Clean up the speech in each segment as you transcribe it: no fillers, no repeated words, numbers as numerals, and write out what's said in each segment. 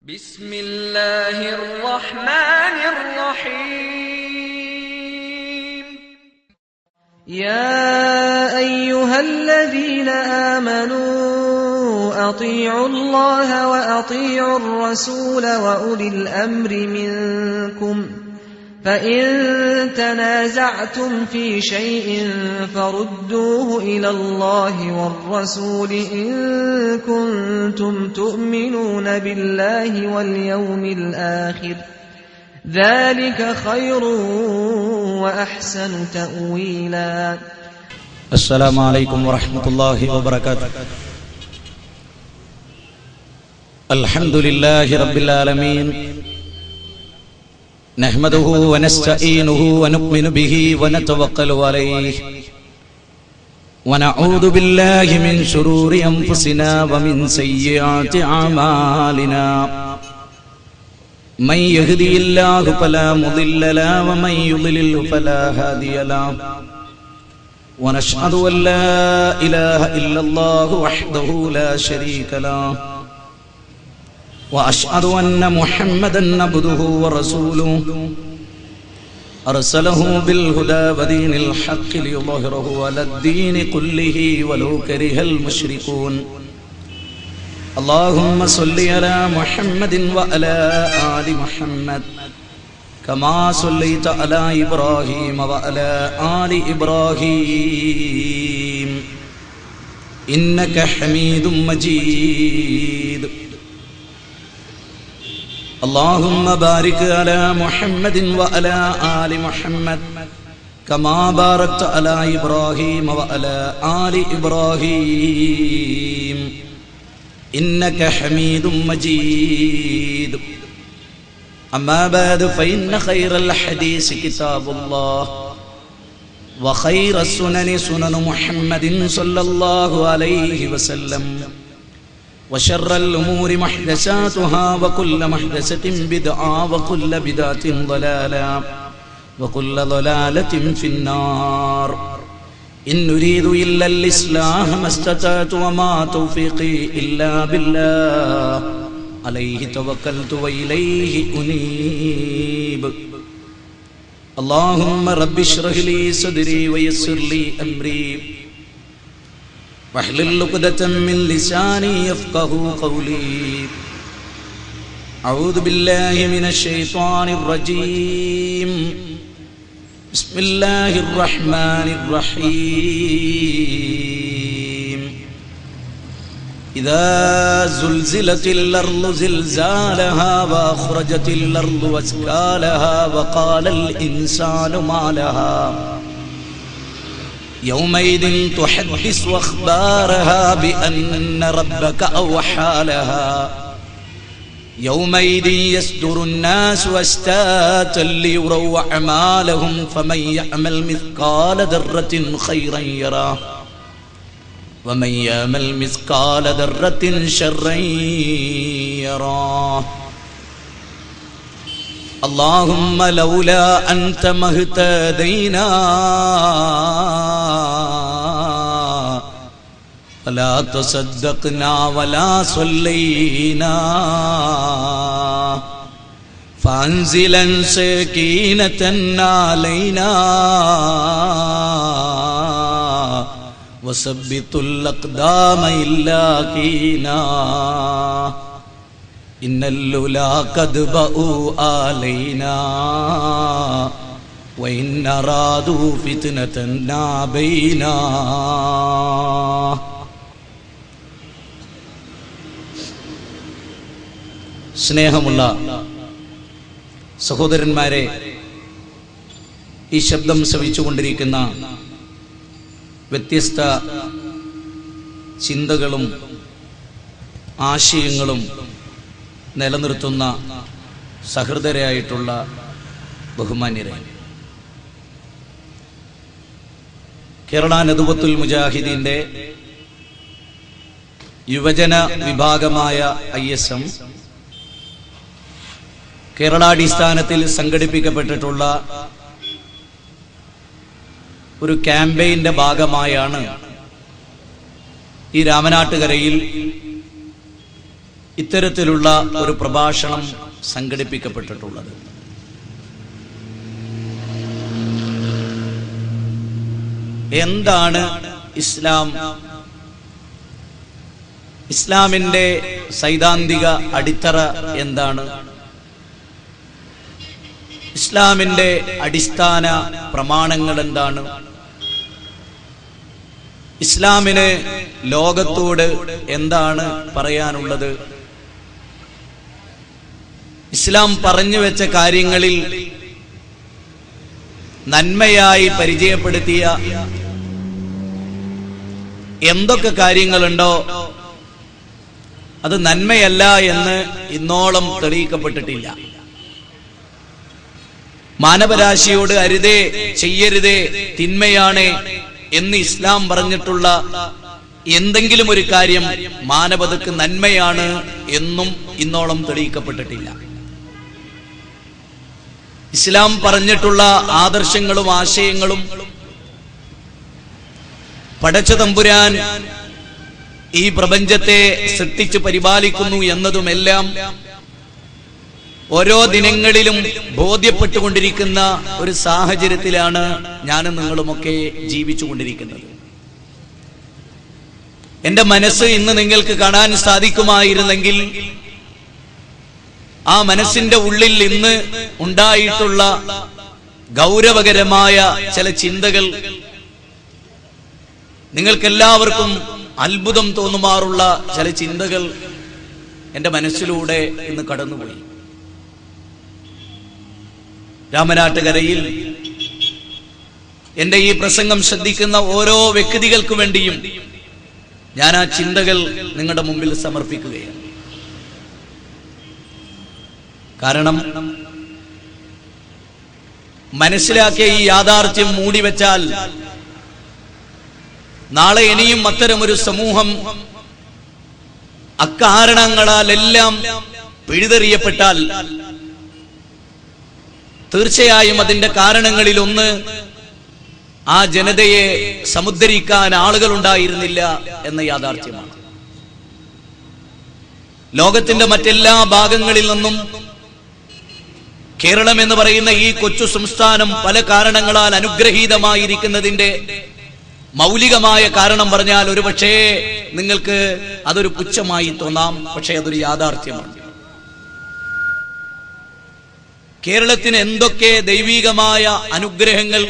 بسم الله الرحمن الرحيم يا أيها الذين آمنوا أطيعوا الله وأطيعوا الرسول وأولي الأمر منكم فإن تنازعتم في شيء فردوه إلى الله والرسول إن كنتم تؤمنون بالله واليوم الآخر ذلك خير وأحسن تأويلا. السلام عليكم ورحمة الله وبركاته. الحمد لله رب العالمين نحمده ونستعينه ونؤمن به ونتوكل عليه ونعوذ بالله من شرور أنفسنا ومن سيئات أعمالنا من يهدي الله فلا مضل له ومن يضلل فلا هادي له ونشهد أن لا إله إلا الله وحده لا شريك له وأشهد أن محمدًا عبده ورسوله أرسله بالهدى ودين الحق ليظهره على الدين كله ولو كره المشركون. اللهم صل على محمد وعلى آل محمد كما صليت على إبراهيم وعلى آل إبراهيم إنك حميد مجيد. اللهم بارك على محمد وعلى آل محمد كما باركت على إبراهيم وعلى آل إبراهيم إنك حميد مجيد. أما بعد فإن خير الحديث كتاب الله وخير السنن سنن محمد صلى الله عليه وسلم وشر الأمور محدثاتها وكل محدثة بدعة وكل بدعة ضلالة وكل ضلالة في النار. إن نريد إلا الإصلاح ما استطعت وما توفيقي إلا بالله عليه توكلت وإليه أنيب. اللهم رب اشرح لي صدري ويسر لي أمري واحلل عقدة من لساني يفقهوا قولي. أعوذ بالله من الشيطان الرجيم. بسم الله الرحمن الرحيم. إذا زلزلت الأرض زلزالها وأخرجت الأرض أثقالها وقال الإنسان ما لها يومئذ تحدث أخبارها بأن ربك أوحى لها يومئذ يصدر الناس أشتاتا ليروا أعمالهم فمن يعمل مثقال ذرة خيرا يره ومن يعمل مثقال ذرة شرا يره. اللهم لولا أنت ما اهتدينا ولا تصدقنا ولا صلينا فأنزلا سكينة علينا وثبت الأقدام إلا كينا إن اللولا قد بأوا علينا وإن أرادوا فتنة بينا. സ്നേഹമുള്ള സഹോദരന്മാരെ, ഈ ശബ്ദം ശ്രവിച്ചുകൊണ്ടിരിക്കുന്ന വ്യത്യസ്ത ചിന്തകളും ആശയങ്ങളും നിലനിർത്തുന്ന സഹൃദയരായിട്ടുള്ള ബഹുമാന്യരെ, കേരള നദുവത്തുൽ മുജാഹിദീന്റെ യുവജന വിഭാഗമായ ISM കേരളാടിസ്ഥാനത്തിൽ സംഘടിപ്പിക്കപ്പെട്ടിട്ടുള്ള ഒരു ക്യാമ്പയിന്റെ ഭാഗമായാണ് ഈ രാമനാട്ടുകരയിൽ ഇത്തരത്തിലുള്ള ഒരു പ്രഭാഷണം സംഘടിപ്പിക്കപ്പെട്ടിട്ടുള്ളത്. എന്താണ് ഇസ്ലാം? ഇസ്ലാമിന്റെ സൈദ്ധാന്തിക അടിത്തറ എന്താണ്? ഇസ്ലാമിന്റെ അടിസ്ഥാന പ്രമാണങ്ങൾ എന്താണ്? ഇസ്ലാമിന് ലോകത്തോട് എന്താണ് പറയാനുള്ളത്? ഇസ്ലാം പറഞ്ഞു വെച്ച കാര്യങ്ങളിൽ നന്മയായി പരിചയപ്പെടുത്തിയ എന്തൊക്കെ കാര്യങ്ങളുണ്ടോ അത് നന്മയല്ല എന്ന് ഇന്നോളം തെളിയിക്കപ്പെട്ടിട്ടില്ല. മാനവരാശിയോട് അരുതേ, ചെയ്യരുതേ, തിന്മയാണ് എന്ന് ഇസ്ലാം പറഞ്ഞിട്ടുള്ള എന്തെങ്കിലും ഒരു കാര്യം മാനവതക്ക് നന്മയാണ് എന്നും ഇന്നോളം തെളിയിക്കപ്പെട്ടിട്ടില്ല. ഇസ്ലാം പറഞ്ഞിട്ടുള്ള ആദർശങ്ങളും ആശയങ്ങളും പടച്ച തമ്പുരാൻ ഈ പ്രപഞ്ചത്തെ സൃഷ്ടിച്ചു പരിപാലിക്കുന്നു എന്നതുമെല്ലാം ഓരോ ദിനങ്ങളിലും ബോധ്യപ്പെട്ടുകൊണ്ടിരിക്കുന്ന ഒരു സാഹചര്യത്തിലാണ് ഞാനും നിങ്ങളുമൊക്കെ ജീവിച്ചുകൊണ്ടിരിക്കുന്നത്. എന്റെ മനസ്സ് ഇന്ന് നിങ്ങൾക്ക് കാണാൻ സാധിക്കുമായിരുന്നെങ്കിൽ ആ മനസ്സിന്റെ ഉള്ളിൽ ഇന്ന് ഉണ്ടായിട്ടുള്ള ഗൗരവകരമായ ചില ചിന്തകൾ നിങ്ങൾക്കെല്ലാവർക്കും അത്ഭുതം തോന്നുമാറുള്ള ചില ചിന്തകൾ എന്റെ മനസ്സിലൂടെ ഇന്ന് കടന്നുപോയി. രാമനാട്ടുകരയിൽ എന്റെ ഈ പ്രസംഗം ശ്രദ്ധിക്കുന്ന ഓരോ വ്യക്തികൾക്ക് വേണ്ടിയും ഞാൻ ആ ചിന്തകൾ നിങ്ങളുടെ മുമ്പിൽ സമർപ്പിക്കുകയാണ്. കാരണം മനസ്സിലാക്കിയ ഈ യാഥാർത്ഥ്യം മൂടിവെച്ചാൽ നാളെ ഇനിയും അത്തരമൊരു സമൂഹം അക്കാരണങ്ങളാലെല്ലാം പിഴുതെറിയപ്പെട്ടാൽ തീർച്ചയായും അതിന്റെ കാരണങ്ങളിൽ ഒന്ന് ആ ജനതയെ സമുദ്ധരിക്കാൻ ആളുകൾ ഉണ്ടായിരുന്നില്ല എന്ന യാഥാർത്ഥ്യമാണ്. ലോകത്തിന്റെ മറ്റെല്ലാ ഭാഗങ്ങളിൽ നിന്നും കേരളം എന്ന് പറയുന്ന ഈ കൊച്ചു സംസ്ഥാനം പല കാരണങ്ങളാൽ അനുഗ്രഹീതമായിരിക്കുന്നതിന്റെ മൗലികമായ കാരണം പറഞ്ഞാൽ ഒരുപക്ഷേ നിങ്ങൾക്ക് അതൊരു പുച്ഛമായി തോന്നാം. പക്ഷേ അതൊരു യാഥാർത്ഥ്യമാണ്. കേരളത്തിന് എന്തൊക്കെ ദൈവികമായ അനുഗ്രഹങ്ങൾ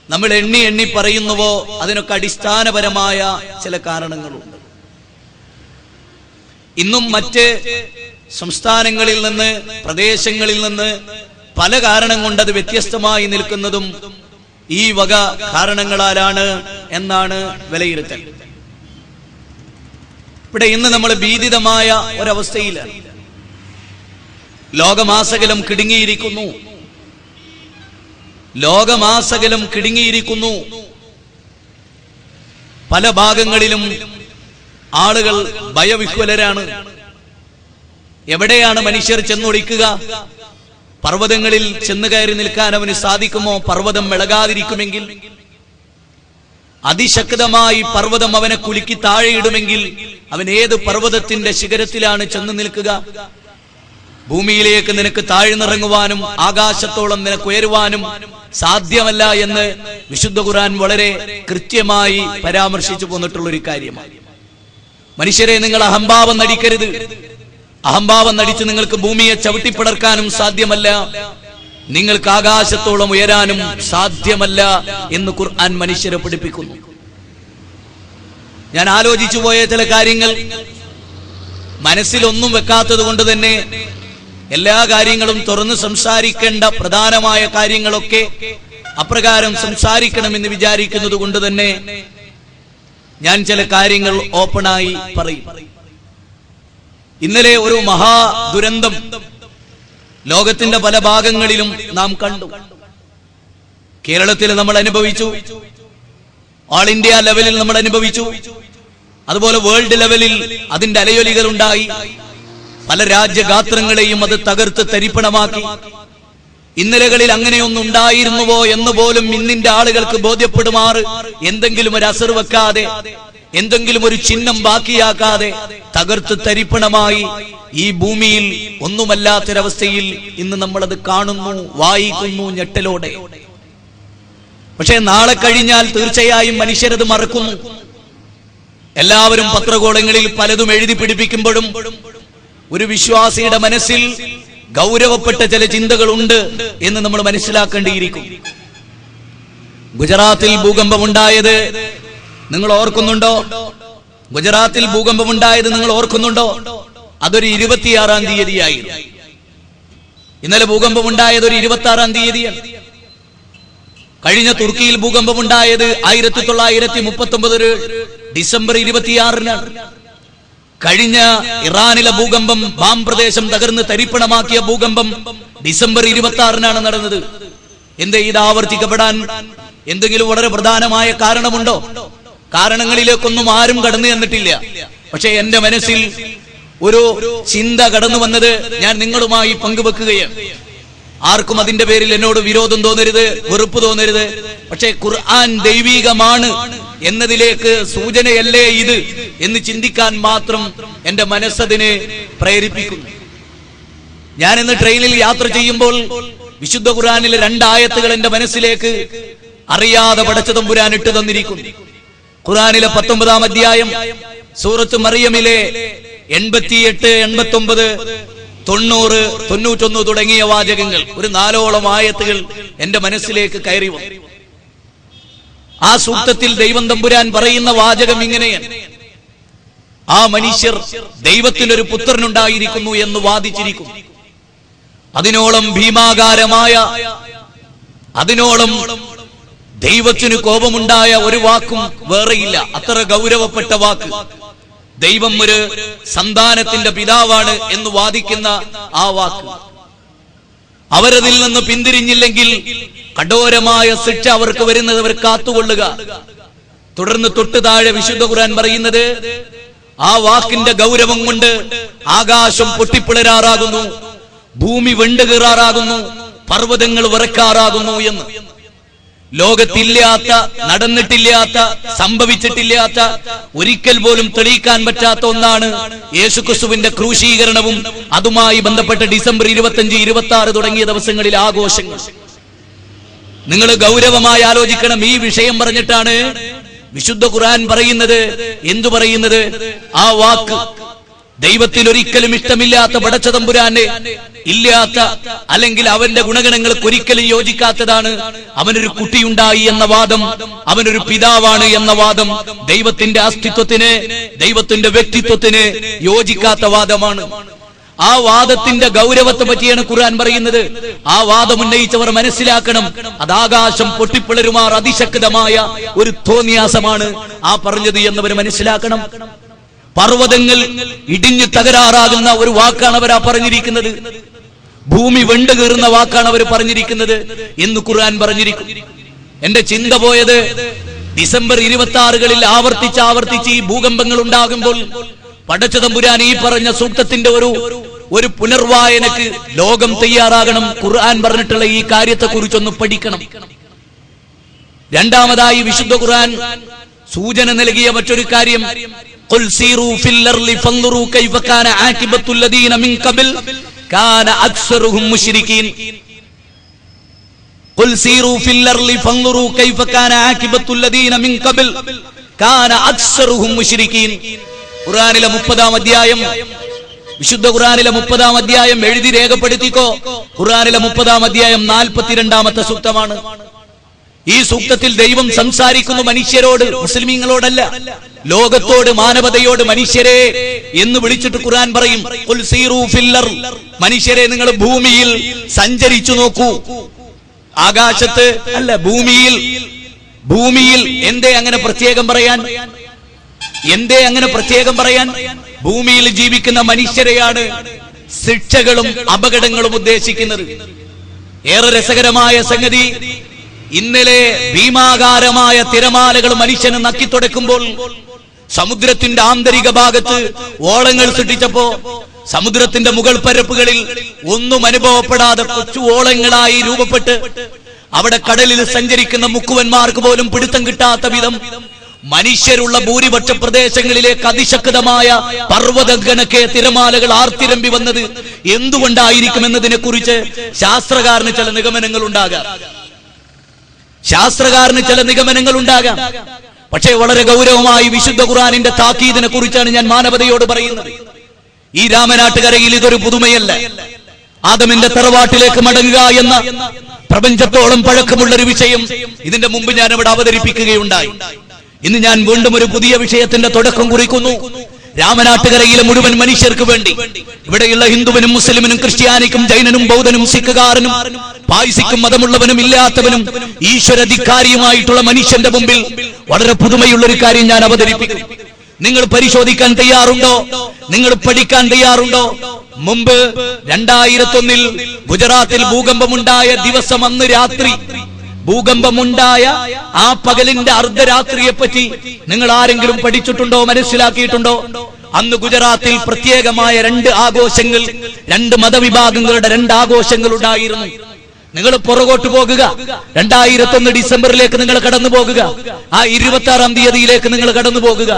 നമ്മൾ എണ്ണി എണ്ണി പറയുന്നുവോ അതിനൊക്കെ അടിസ്ഥാനപരമായ ചില കാരണങ്ങളുണ്ട്. ഇന്നും മറ്റ് സംസ്ഥാനങ്ങളിൽ നിന്ന്, പ്രദേശങ്ങളിൽ നിന്ന് പല കാരണം കൊണ്ട് അത് വ്യത്യസ്തമായി നിൽക്കുന്നതും ഈ വക കാരണങ്ങളാലാണ് എന്നാണ് വിലയിരുത്തൽ. ഇവിടെ ഇന്ന് നമ്മൾ ഭീതിതമായ ഒരവസ്ഥയിലാണ്. ലോകമാസകലം കിടുങ്ങിയിരിക്കുന്നു. ലോകമാസകലം കിടുങ്ങിയിരിക്കുന്നു. പല ഭാഗങ്ങളിലും ആളുകൾ ഭയവിഹ്വലരാണ്. എവിടെയാണ് മനുഷ്യർ ചെന്നൊളിക്കുക? പർവ്വതങ്ങളിൽ ചെന്ന് കയറി നിൽക്കാൻ അവന് സാധിക്കുമോ? പർവ്വതം ഇളകാതിരിക്കുമെങ്കിൽ, അതിശക്തമായി പർവ്വതം അവനെ കുലുക്കി താഴെയിടുമെങ്കിൽ അവൻ ഏത് പർവ്വതത്തിന്റെ ശിഖരത്തിലാണ് ചെന്ന് നിൽക്കുക? ഭൂമിയിലേക്ക് നിനക്ക് താഴ്ന്നിറങ്ങുവാനും ആകാശത്തോളം നിനക്ക് ഉയരുവാനും സാധ്യമല്ല എന്ന് വിശുദ്ധ ഖുർആൻ വളരെ കൃത്യമായി പരാമർശിച്ചു പോന്നിട്ടുള്ള ഒരു കാര്യമാണ്. മനുഷ്യരെ, നിങ്ങൾ അഹംഭാവം നടിക്കരുത്. അഹംഭാവം നടിച്ച് നിങ്ങൾക്ക് ഭൂമിയെ ചവിട്ടിപ്പിടർക്കാനും സാധ്യമല്ല, നിങ്ങൾക്ക് ആകാശത്തോളം ഉയരാനും സാധ്യമല്ല എന്ന് ഖുർആൻ മനുഷ്യരെ പഠിപ്പിക്കുന്നു. ഞാൻ ആലോചിച്ചു പോയ ചില കാര്യങ്ങൾ മനസ്സിലൊന്നും വെക്കാത്തത് കൊണ്ട് തന്നെ എല്ലാ കാര്യങ്ങളും തുറന്ന് സംസാരിക്കേണ്ട പ്രധാനമായ കാര്യങ്ങളൊക്കെ അപ്രകാരം സംസാരിക്കണമെന്ന് വിചാരിക്കുന്നത് കൊണ്ട് തന്നെ ഞാൻ ചില കാര്യങ്ങൾ ഓപ്പണായി പറയും. ഇന്നലെ ഒരു മഹാദുരന്തം ലോകത്തിന്റെ പല ഭാഗങ്ങളിലും നാം കണ്ടു. കേരളത്തിൽ നമ്മൾ അനുഭവിച്ചു, ഓൾ ഇന്ത്യ ലെവലിൽ നമ്മൾ അനുഭവിച്ചു, അതുപോലെ വേൾഡ് ലെവലിൽ അതിന്റെ അലയൊലികൾ ഉണ്ടായി. പല രാജ്യഗാത്രങ്ങളെയും അത് തകർത്ത് തരിപ്പണമാക്കി. ഇന്നലകളിൽ അങ്ങനെയൊന്നും ഉണ്ടായിരുന്നുവോ എന്ന് പോലും ഇന്നിന്റെ ആളുകൾക്ക് ബോധ്യപ്പെടുമാറ് എന്തെങ്കിലും ഒരു അസർ വെക്കാതെ എന്തെങ്കിലും ഒരു ചിഹ്നം ബാക്കിയാക്കാതെ തകർത്ത് തരിപ്പണമായി ഈ ഭൂമിയിൽ ഒന്നുമല്ലാത്തൊരവസ്ഥയിൽ ഇന്ന് നമ്മളത് കാണുന്നു, വായിക്കുന്നു ഞെട്ടലോടെ. പക്ഷെ നാളെ കഴിഞ്ഞാൽ തീർച്ചയായും മനുഷ്യരത് മറക്കുന്നു. എല്ലാവരും പത്രകോളങ്ങളിൽ പലതും എഴുതി പിടിപ്പിക്കുമ്പോഴും ഒരു വിശ്വാസിയുടെ മനസ്സിൽ ഗൗരവപ്പെട്ട ചില ചിന്തകളുണ്ട് എന്ന് നമ്മൾ മനസ്സിലാക്കേണ്ടിയിരിക്കും. ഗുജറാത്തിൽ ഭൂകമ്പമുണ്ടായത് നിങ്ങൾ ഓർക്കുന്നുണ്ടോ? ഗുജറാത്തിൽ ഭൂകമ്പമുണ്ടായത് നിങ്ങൾ ഓർക്കുന്നുണ്ടോ? അതൊരു 26-ാം തീയതിയായിരുന്നു. ഇന്നലെ ഭൂകമ്പമുണ്ടായത് ഒരു 26-ാം തീയതിയാണ്. കഴിഞ്ഞ തുർക്കിയിൽ ഭൂകമ്പമുണ്ടായത് 1939 ഡിസംബർ 26-നാണ്. കഴിഞ്ഞ ഇറാനിലെ ഭൂകമ്പം, ബാം പ്രദേശം തകർന്ന് തരിപ്പണമാക്കിയ ഭൂകമ്പം ഡിസംബർ 26-നാണ് നടന്നത്. എന്തേ ഇത് ആവർത്തിക്കപ്പെടാൻ എന്തെങ്കിലും വളരെ പ്രധാനമായ കാരണമുണ്ടോ? കാരണങ്ങളിലേക്കൊന്നും ആരും കടന്നു ചെന്നിട്ടില്ല. പക്ഷെ എന്റെ മനസ്സിൽ ഒരു ചിന്ത കടന്നു വന്നത് ഞാൻ നിങ്ങളുമായി പങ്കുവെക്കുകയാണ്. ആർക്കും അതിന്റെ പേരിൽ എന്നോട് വിരോധം തോന്നരുത്, വെറുപ്പ് തോന്നരുത്. പക്ഷെ ഖുർആൻ ദൈവീകമാണ് എന്നതിലേക്ക് സൂചനയല്ലേ ഇത് എന്ന് ചിന്തിക്കാൻ മാത്രം എന്റെ മനസ്സതിനെ പ്രേരിപ്പിക്കുന്നു. ഞാൻ ഇന്ന് ട്രെയിനിൽ യാത്ര ചെയ്യുമ്പോൾ വിശുദ്ധ ഖുർആനിലെ 2 ആയത്തുകൾ എന്റെ മനസ്സിലേക്ക് അറിയാതെ പടച്ചതമ്പുരാൻ ഇട്ടു തന്നിരിക്കുന്നു. ഖുർആനിലെ 19-ാം അധ്യായം സൂറത്ത് മറിയമിലെ 88, 89, 90, 91 തുടങ്ങിയ വാചകങ്ങൾ, ഒരു 4ഓളം ആയത്തുകൾ എന്റെ മനസ്സിലേക്ക് കയറി വന്നു. ആ സൂക്തത്തിൽ ദൈവം തമ്പുരാൻ പറയുന്ന വാചകം ഇങ്ങനെയാണ്: ആ മനുഷ്യർ ദൈവത്തിനൊരു പുത്രനുണ്ടായിരിക്കുന്നു എന്ന് വാദിച്ചിരിക്കുന്നു. അതിനോളം ഭീമാകാരമായ, അതിനോളം ദൈവത്തിന് കോപമുണ്ടായ ഒരു വാക്കും വേറെയില്ല. അത്ര ഗൗരവപ്പെട്ട വാക്ക്. ദൈവം ഒരു സന്താനത്തിന്റെ പിതാവാണ് എന്ന് വാദിക്കുന്ന ആ വാക്ക്. അവരതിൽ നിന്ന് പിന്തിരിഞ്ഞില്ലെങ്കിൽ കഠോരമായ ശിക്ഷ അവർക്ക് വരുന്നത് അവർ കാത്തുകൊള്ളുക. തുടർന്ന് തൊട്ടു താഴെ വിശുദ്ധ ഖുർആൻ പറയുന്നത്, ആ വാക്കിന്റെ ഗൗരവം കൊണ്ട് ആകാശം പൊട്ടിപ്പിളരാറാകുന്നു, ഭൂമി വെണ്ടുകീറാറാകുന്നു, പർവ്വതങ്ങൾ വിറക്കാറാകുന്നു എന്ന്. ലോകത്തില്ലാത്ത, നടന്നിട്ടില്ലാത്ത, സംഭവിച്ചിട്ടില്ലാത്ത, ഒരിക്കൽ പോലും തെളിയിക്കാൻ പറ്റാത്ത ഒന്നാണ് യേശുക്രിസ്തുവിന്റെ ക്രൂശീകരണവും അതുമായി ബന്ധപ്പെട്ട ഡിസംബർ 25, 26 തുടങ്ങിയ ദിവസങ്ങളിൽ ആഘോഷങ്ങൾ. നിങ്ങൾ ഗൗരവമായി ആലോചിക്കണം. ഈ വിഷയം പറഞ്ഞിട്ടാണ് വിശുദ്ധ ഖുർആൻ പറയുന്നത്. എന്തു പറയുന്നത്? ആ വാക്ക് ദൈവത്തിൽ ഒരിക്കലും ഇഷ്ടമില്ലാത്ത പടച്ചതമ്പുരാനെ ഇല്ലാത്ത, അല്ലെങ്കിൽ അവന്റെ ഗുണഗണങ്ങൾക്ക് ഒരിക്കലും യോജിക്കാത്തതാണ്. അവനൊരു കുട്ടിയുണ്ടായി എന്ന വാദം, അവനൊരു പിതാവാണ് എന്ന വാദം ദൈവത്തിന്റെ അസ്തിത്വത്തിന്, ദൈവത്തിന്റെ വ്യക്തിത്വത്തിന് യോജിക്കാത്ത വാദമാണ്. ആ വാദത്തിന്റെ ഗൗരവത്തെ പറ്റിയാണ് ഖുർആൻ പറയുന്നത്. ആ വാദം ഉന്നയിച്ചവർ മനസ്സിലാക്കണം, അത് ആകാശം പൊട്ടിപ്പിളരുമാർ അതിശക്തമായ ഒരു തോന്നിയാസമാണ് ആ പറഞ്ഞത് എന്നവർ മനസ്സിലാക്കണം. പർവ്വതങ്ങൾ ഇടിഞ്ഞു തകരാറാകുന്ന ഒരു വാക്കാണ് അവർ പറഞ്ഞിരിക്കുന്നത്. ഭൂമി വെണ്ടുകീറുന്ന വാക്കാണ് അവർ പറഞ്ഞിരിക്കുന്നത് എന്ന് ഖുർആൻ പറഞ്ഞിരിക്കും. എന്റെ ചിന്ത പോയത് ഡിസംബർ 26 ആവർത്തിച്ച് ഈ ഭൂകമ്പങ്ങൾ ഉണ്ടാകുമ്പോൾ പടച്ചതമ്പുരാൻ ഈ പറഞ്ഞ സൂക്തത്തിന്റെ ഒരു പുനർവായനക്ക് ലോകം തയ്യാറാകണം. ഖുർആൻ പറഞ്ഞിട്ടുള്ള ഈ കാര്യത്തെ കുറിച്ചൊന്ന് പഠിക്കണം. രണ്ടാമതായി വിശുദ്ധ ഖുർആൻ സൂചന നൽകിയ മറ്റൊരു കാര്യം, ഖുൽ സീറൂ ഫിൽ അർളി ഫൻദുറൂ കൈഫ കാന ആകിബത്തുൽ ലദീന മിൻ ഖബൽ കാന അക്സറുഹും മുശ്രികീൻ. ഖുൽ സീറൂ ഫിൽ അർളി ഫൻദുറൂ കൈഫ കാന ആകിബത്തുൽ ലദീന മിൻ ഖബൽ കാന അക്സറുഹും മുശ്രികീൻ. ഖുർആനിലെ 30-ാം അധ്യായം, വിശുദ്ധ ഖുർആനിലെ 30-ാം അധ്യായം എഴുതി രേഖപ്പെടുത്തിക്കോ. ഖുർആനിലെ 30-ാം അധ്യായം 42-ാമത്തെ സൂക്തമാണ്. ഈ സൂക്തത്തിൽ ദൈവം സംസാരിക്കുന്നു മനുഷ്യരോട്, മുസ്ലിമീങ്ങളോടല്ല, ലോകത്തോട്, മാനവതയോട്. മനുഷ്യരെ എന്ന് വിളിച്ചിട്ട് ഖുർആൻ പറയും, ഖുൽ സീറൂ ഫിൽ അർള്, മനുഷ്യരെ നിങ്ങൾ ഭൂമിയിൽ സഞ്ചരിച്ചു നോക്കൂ. ആകാശത്ത് അല്ല, ഭൂമിയിൽ. ഭൂമിയിൽ എന്തേ അങ്ങനെ പ്രത്യേകം പറയാൻ? എന്തേ അങ്ങനെ പ്രത്യേകം പറയാൻ? ഭൂമിയിൽ ജീവിക്കുന്ന മനുഷ്യരെയാണ് ശിക്ഷകളും അപകടങ്ങളും ഉദ്ദേശിക്കുന്നത്. ഏറെ രസകരമായ സംഗതി, ഇന്നലെ ഭീമാകാരമായ തിരമാലകൾ മനുഷ്യനെ നക്കിത്തുടക്കുമ്പോൾ സമുദ്രത്തിന്റെ ആന്തരിക ഭാഗത്ത് ഓളങ്ങൾ സൃഷ്ടിച്ചപ്പോ സമുദ്രത്തിന്റെ മുകൾ പരപ്പുകളിൽ ഒന്നും അനുഭവപ്പെടാതെ കൊച്ചു ഓളങ്ങളായി രൂപപ്പെട്ട് അവിടെ കടലിൽ സഞ്ചരിക്കുന്ന മുക്കുവന്മാർക്ക് പോലും പിടുത്തം കിട്ടാത്ത വിധം മനുഷ്യരുള്ള ഭൂരിപക്ഷ പ്രദേശങ്ങളിലേക്ക് അതിശക്തമായ പർവ്വതഗണക്കെ തിരമാലകൾ ആർത്തിരമ്പി വന്നത് എന്തുകൊണ്ടായിരിക്കും എന്നതിനെ കുറിച്ച് ശാസ്ത്രകാരന് ചില നിഗമനങ്ങൾ ഉണ്ടാകാം. പക്ഷേ വളരെ ഗൗരവമായി വിശുദ്ധ ഖുർആനിന്റെ താക്കീദിനെ കുറിച്ചാണ് ഞാൻ മാനവതയോട് പറയുന്നത്. ഈ രാമനാട്ടുകരയിൽ ഇതൊരു പുതുമയല്ല. ആദമിന്റെ തറവാട്ടിലേക്ക് മടങ്ങുക എന്ന പ്രപഞ്ചത്തോളം പഴക്കമുള്ള ഒരു വിഷയം ഇതിന്റെ മുമ്പ് ഞാൻ ഇവിടെ അവതരിപ്പിക്കുകയുണ്ടായി. ഇന്ന് ഞാൻ വീണ്ടും ഒരു പുതിയ വിഷയത്തിന്റെ തുടക്കം കുറിക്കുന്നു. രാമനാട്ടുകരയിലെ മുഴുവൻ മനുഷ്യർക്ക് വേണ്ടി, ഇവിടെയുള്ള ഹിന്ദുവിനും മുസ്ലിമിനും ക്രിസ്ത്യാനിക്കും ജൈനനും ബൗദ്ധനും സിഖുകാരനും പായ്സിക്കും മതമുള്ളവനും ഇല്ലാത്തവനും ഈശ്വരധികാരിയുമായിട്ടുള്ള മനുഷ്യന്റെ മുമ്പിൽ വളരെ പുതുമയുള്ള ഒരു കാര്യം ഞാൻ അവതരിപ്പിക്കും. നിങ്ങൾ പരിശോധിക്കാൻ തയ്യാറുണ്ടോ? നിങ്ങൾ പഠിക്കാൻ തയ്യാറുണ്ടോ? മുമ്പ് 2001 ഗുജറാത്തിൽ ഭൂകമ്പമുണ്ടായ ദിവസം, അന്ന് രാത്രി ഭൂകമ്പമുണ്ടായ ആ പകലിന്റെ അർദ്ധരാത്രിയെ പറ്റി നിങ്ങൾ ആരെങ്കിലും പഠിച്ചിട്ടുണ്ടോ, മനസ്സിലാക്കിയിട്ടുണ്ടോ? അന്ന് ഗുജറാത്തിൽ പ്രത്യേകമായ 2 ആഘോഷങ്ങൾ, 2 മതവിഭാഗങ്ങളുടെ 2 ആഘോഷങ്ങൾ ഉണ്ടായിരുന്നു. നിങ്ങൾ പുറകോട്ട് പോകുക, 2001 ഡിസംബറിലേക്ക് നിങ്ങൾ കടന്നു പോകുക, ആ 26-ാം തീയതിയിലേക്ക് നിങ്ങൾ കടന്നു പോകുക.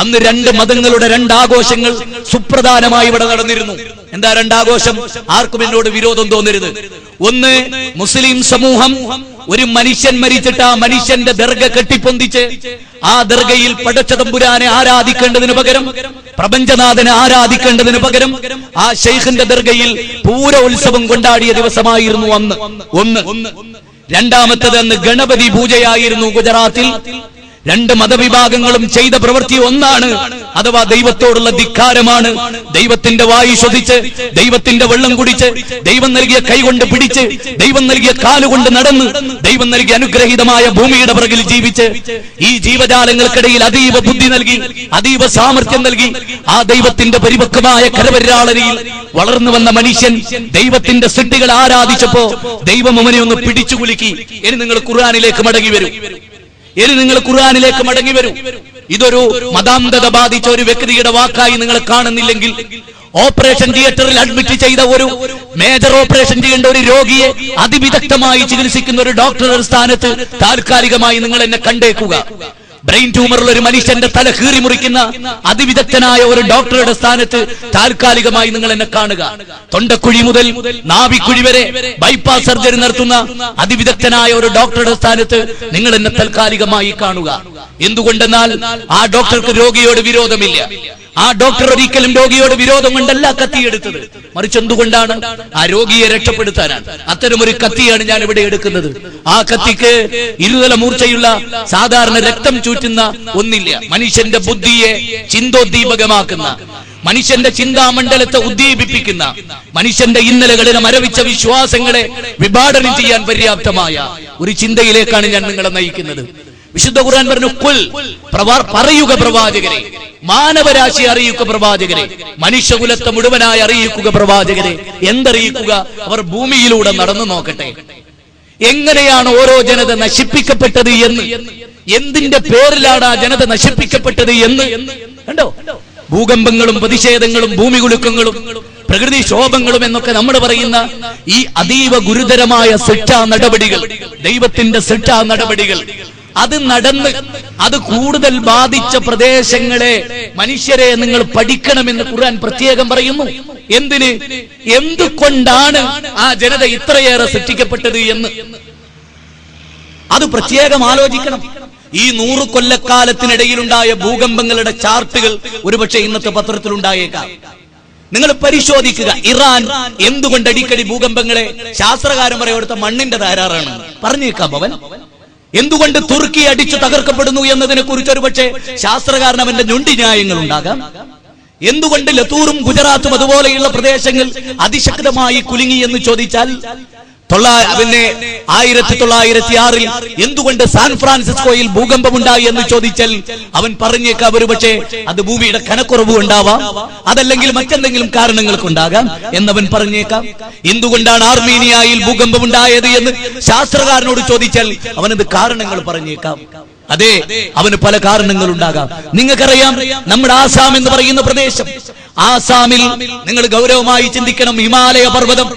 അന്ന് 2 മതങ്ങളുടെ 2 ആഘോഷങ്ങൾ സുപ്രധാനമായി ഇവിടെ നടന്നിരുന്നു. എന്താ 2 ആഘോഷം? ആർക്കും എന്നോട് വിരോധം തോന്നരുത്. ഒന്ന്, മുസ്ലിം സമൂഹം ഒരു മനുഷ്യൻ മരിച്ചിട്ട് ആ മനുഷ്യന്റെ ദർഗ കെട്ടിപ്പൊന്തിച്ച് ആ ദർഗയിൽ പടച്ചതമ്പുരാനെ ആരാധിക്കേണ്ടതിന് പകരം, പ്രപഞ്ചനാഥനെ ആരാധിക്കേണ്ടതിന് പകരം ആ ശൈഖിന്റെ ദർഗയിൽ പൂര ഉത്സവം കൊണ്ടാടിയ ദിവസമായിരുന്നു അന്ന്. ഒന്ന്. രണ്ടാമത്തേത്, അന്ന് ഗണപതി പൂജയായിരുന്നു ഗുജറാത്തിൽ. 2 മതവിഭാഗങ്ങളും ചെയ്ത പ്രവൃത്തി ഒന്നാണ്, അഥവാ ദൈവത്തോടുള്ള ധിക്കാരമാണ്. ദൈവത്തിന്റെ വായു ശ്വസിച്ച്, ദൈവത്തിന്റെ വെള്ളം കുടിച്ച്, ദൈവം നൽകിയ കൈകൊണ്ട് പിടിച്ച്, ദൈവം നൽകിയ കാലുകൊണ്ട് നടന്ന്, ദൈവം നൽകിയ അനുഗ്രഹീതമായ ഭൂമിയുടെ പിറകിൽ ജീവിച്ച്, ഈ ജീവജാലങ്ങൾക്കിടയിൽ അതീവ ബുദ്ധി നൽകി, അതീവ സാമർത്ഥ്യം നൽകി, ആ ദൈവത്തിന്റെ പരിപക്വമായ കരപരിരാളനയിൽ വളർന്നു വന്ന മനുഷ്യൻ ദൈവത്തിന്റെ സൃഷ്ടികളെ ആരാധിച്ചപ്പോ ദൈവം അവനെ ഒന്ന് പിടിച്ചു കുലുക്കി. ഇനി നിങ്ങൾ ഖുർആനിലേക്ക് മടങ്ങി വരൂ. ഇതൊരു മതാന്ധത ബാധിച്ച ഒരു വ്യക്തിയുടെ വാക്കായി നിങ്ങൾ കാണുന്നില്ലെങ്കിൽ, ഓപ്പറേഷൻ തിയേറ്ററിൽ അഡ്മിറ്റ് ചെയ്ത ഒരു മേജർ ഓപ്പറേഷൻ ചെയ്യേണ്ട ഒരു രോഗിയെ അതിവിദഗ്ധമായി ചികിത്സിക്കുന്ന ഒരു ഡോക്ടറുടെ സ്ഥാനത്ത് താൽക്കാലികമായി നിങ്ങൾ എന്നെ കണ്ടേക്കുക. ബ്രെയിൻ ട്യൂമറുള്ള ഒരു മനുഷ്യന്റെ തല കീറി മുറിക്കുന്ന അതിവിദഗ്ധനായ ഒരു ഡോക്ടറുടെ സ്ഥാനത്ത് താൽക്കാലികമായി നിങ്ങൾ എന്നെ കാണുക. തൊണ്ടക്കുഴി മുതൽ നാവിക്കുഴി വരെ ബൈപ്പാസ് സർജറി നടത്തുന്ന അതിവിദഗ്ധനായ ഒരു ഡോക്ടറുടെ സ്ഥാനത്ത് നിങ്ങൾ എന്നെ താൽക്കാലികമായി കാണുക. എന്തുകൊണ്ടെന്നാൽ ആ ഡോക്ടർക്ക് രോഗിയോട് വിരോധമില്ല. ആ ഡോക്ടർ ഒരിക്കലും രോഗിയോട് വിരോധം കൊണ്ടല്ല കത്തിയെടുത്തത്, മറിച്ച് എന്തുകൊണ്ടാണ്? ആ രോഗിയെ രക്ഷപ്പെടുത്താനാണ്. അത്തരമൊരു കത്തിയാണ് ഞാൻ ഇവിടെ എടുക്കുന്നത്. ആ കത്തിക്ക് ഇരുതല മൂർച്ചയുള്ള സാധാരണ രക്തം ചൂറ്റുന്ന ഒന്നില്ല. മനുഷ്യന്റെ ബുദ്ധിയെ ചിന്തോദ്ദീപകമാക്കുന്ന, മനുഷ്യന്റെ ചിന്താമണ്ഡലത്തെ ഉദ്ദീപിപ്പിക്കുന്ന, മനുഷ്യന്റെ ഇന്നലകളിലെ മരവിച്ച വിശ്വാസങ്ങളെ വിഭാടനം ചെയ്യാൻ പര്യാപ്തമായ ഒരു ചിന്തയിലേക്കാണ് ഞാൻ നിങ്ങളെ നയിക്കുന്നത്. വിശുദ്ധ ഖുർആൻ പറഞ്ഞു, ഖുൽ, പറയുക പ്രവാചകരെ, മാനവരാശി അറിയിക്കുക പ്രവാചകരെ, മനുഷ്യകുലത്തെ മുഴുവനായി അറിയിക്കുക പ്രവാചകരെ. എന്തറിയിക്കുക? അവർ ഭൂമിയിലൂടെ നടന്നു നോക്കട്ടെ. എങ്ങനെയാണ് ഓരോ ജനത നശിപ്പിക്കപ്പെട്ടത് എന്ന്, എന്തിന്റെ പേരിലാണ് ആ ജനത നശിപ്പിക്കപ്പെട്ടത് എന്ന് കണ്ടോ? ഭൂകമ്പങ്ങളും പ്രതിഷേധങ്ങളും ഭൂമികുലുക്കങ്ങളും പ്രകൃതി ക്ഷോഭങ്ങളും എന്നൊക്കെ നമ്മൾ പറയുന്ന ഈ അതീവ ഗുരുതരമായ ശിക്ഷാ നടപടികൾ, ദൈവത്തിന്റെ ശിക്ഷാ നടപടികൾ, അത് നടന്ന് അത് കൂടുതൽ ബാധിച്ച പ്രദേശങ്ങളെ മനുഷ്യരെ നിങ്ങൾ പഠിക്കണമെന്ന് ഖുർആൻ പ്രത്യേകം പറയുന്നു. എന്തിന്? എന്തുകൊണ്ടാണ് ആ ജനത ഇത്രയേറെ സൃഷ്ടിക്കപ്പെട്ടത് എന്ന് അത് പ്രത്യേകം ആലോചിക്കണം. ഈ 100 കൊല്ലക്കാലത്തിനിടയിലുണ്ടായ ഭൂകമ്പങ്ങളുടെ ചാർട്ടുകൾ ഒരുപക്ഷെ ഇന്നത്തെ പത്രത്തിലുണ്ടായേക്കാം. നിങ്ങൾ പരിശോധിക്കുക, ഇറാൻ എന്തുകൊണ്ട് അടിക്കടി ഭൂകമ്പങ്ങളെ, ശാസ്ത്രകാരൻ പറയെടുത്ത മണ്ണിന്റെ തകരാറാണ് പറഞ്ഞേക്കാം. അവൻ എന്തുകൊണ്ട് തുർക്കി അടിച്ചു തകർക്കപ്പെടുന്നു എന്നതിനെ കുറിച്ച് ഒരുപക്ഷെ ശാസ്ത്രകാരൻ അവന്റെ ഞൊണ്ടി ന്യായങ്ങൾ ഉണ്ടാകാം. എന്തുകൊണ്ട് ലത്തൂറും ഗുജറാത്തും അതുപോലെയുള്ള പ്രദേശങ്ങൾ അതിശക്തമായി കുലുങ്ങി എന്ന് ചോദിച്ചാൽ, 1906 എന്തുകൊണ്ട് സാൻ ഫ്രാൻസിസ്കോയിൽ ഭൂകമ്പമുണ്ടായി എന്ന് ചോദിച്ചാൽ അവൻ പറഞ്ഞേക്കാം ഒരുപക്ഷെ അത് ഭൂമിയുടെ കനക്കുറവ് ഉണ്ടാവാം, അതല്ലെങ്കിൽ മറ്റെന്തെങ്കിലും കാരണങ്ങൾക്കുണ്ടാകാം എന്നവൻ പറഞ്ഞേക്കാം. എന്തുകൊണ്ടാണ് ആർമീനിയയിൽ ഭൂകമ്പമുണ്ടായത് എന്ന് ശാസ്ത്രകാരനോട് ചോദിച്ചാൽ അവനത് കാരണങ്ങൾ പറഞ്ഞേക്കാം. അതെ, അവന് പല കാരണങ്ങളുണ്ടാകാം. നിങ്ങൾക്കറിയാം, നമ്മുടെ ആസാം എന്ന് പറയുന്ന പ്രദേശം, ആസാമിൽ നിങ്ങൾ ഗൗരവമായി ചിന്തിക്കണം. ഹിമാലയ പർവ്വതം,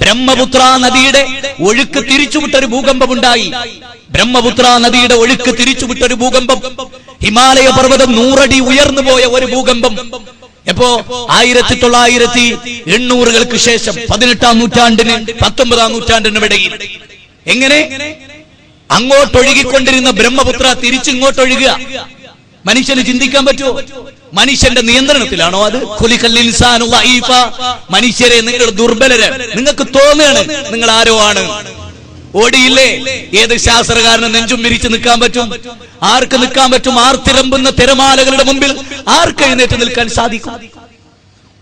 ബ്രഹ്മപുത്ര നദിയുടെ ഒഴുക്ക് തിരിച്ചുവിട്ടൊരു ഭൂകമ്പമുണ്ടായി. ബ്രഹ്മപുത്ര നദിയുടെ ഒഴുക്ക് തിരിച്ചുവിട്ടൊരു ഭൂകമ്പം ഹിമാലയ പർവ്വതം 100 അടി ഉയർന്നു പോയ ഒരു ഭൂകമ്പം എപ്പോ 1880-കൾക്ക് ശേഷം 18-ാം നൂറ്റാണ്ടിന് 19-ാം നൂറ്റാണ്ടിനുമിടയിൽ എങ്ങനെ അങ്ങോട്ടൊഴുകിക്കൊണ്ടിരുന്ന ബ്രഹ്മപുത്ര തിരിച്ചിങ്ങോട്ടൊഴുകുക? മനുഷ്യന് ചിന്തിക്കാൻ പറ്റുമോ? മനുഷ്യന്റെ നിയന്ത്രണത്തിലാണോ അത്? ഖുലിഖൽ ഇൻസാനു ദഈഫ. മനുഷ്യരെ നിങ്ങൾ ദുർബലര്, നിങ്ങൾക്ക് തോന്നുകയാണ് നിങ്ങൾ ആരോ ആണ്. ഓടിയില്ലേ? ഏത് ശാസ്ത്രകാരന് നെഞ്ചും വിരിച്ച് നിൽക്കാൻ പറ്റും? ആർക്ക് നിൽക്കാൻ പറ്റും? ആർത്തിരമ്പുന്ന തിരമാലകളുടെ മുമ്പിൽ ആർക്ക് എഴുന്നേറ്റ് നിൽക്കാൻ സാധിക്കും?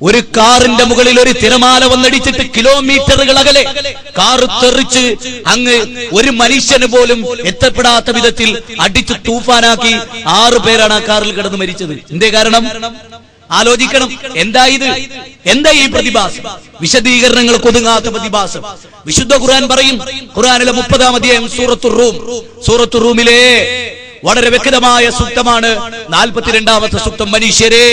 ഒരു കാറിന്റെ മുകളിൽ ഒരു തിരമാല വന്നടിച്ചിട്ട് കിലോമീറ്ററുകൾ അകലെ കാറ് തെറിച്ച് അങ്ങ് ഒരു മനുഷ്യന് പോലും എത്തപ്പെടാത്ത വിധത്തിൽ അടിച്ച് തൂഫാനാക്കി 6 പേരാണ് ആ കാറിൽ കിടന്ന് മരിച്ചത്. എന്തേ കാരണം? ആലോചിക്കണം. എന്താ ഇത്? എന്താ ഈ പ്രതിഭാസം? വിശദീകരണങ്ങൾക്ക് ഒതുങ്ങാത്ത പ്രതിഭാസം. വിശുദ്ധ ഖുർആൻ പറയും, ഖുർആനിലെ 30-ാം അധ്യായം സൂറത്തുർ റൂമിലെ വളരെ വ്യക്തമായ സൂക്തമാണ് 42-ാമത്തെ സൂക്തം. മനുഷ്യരെ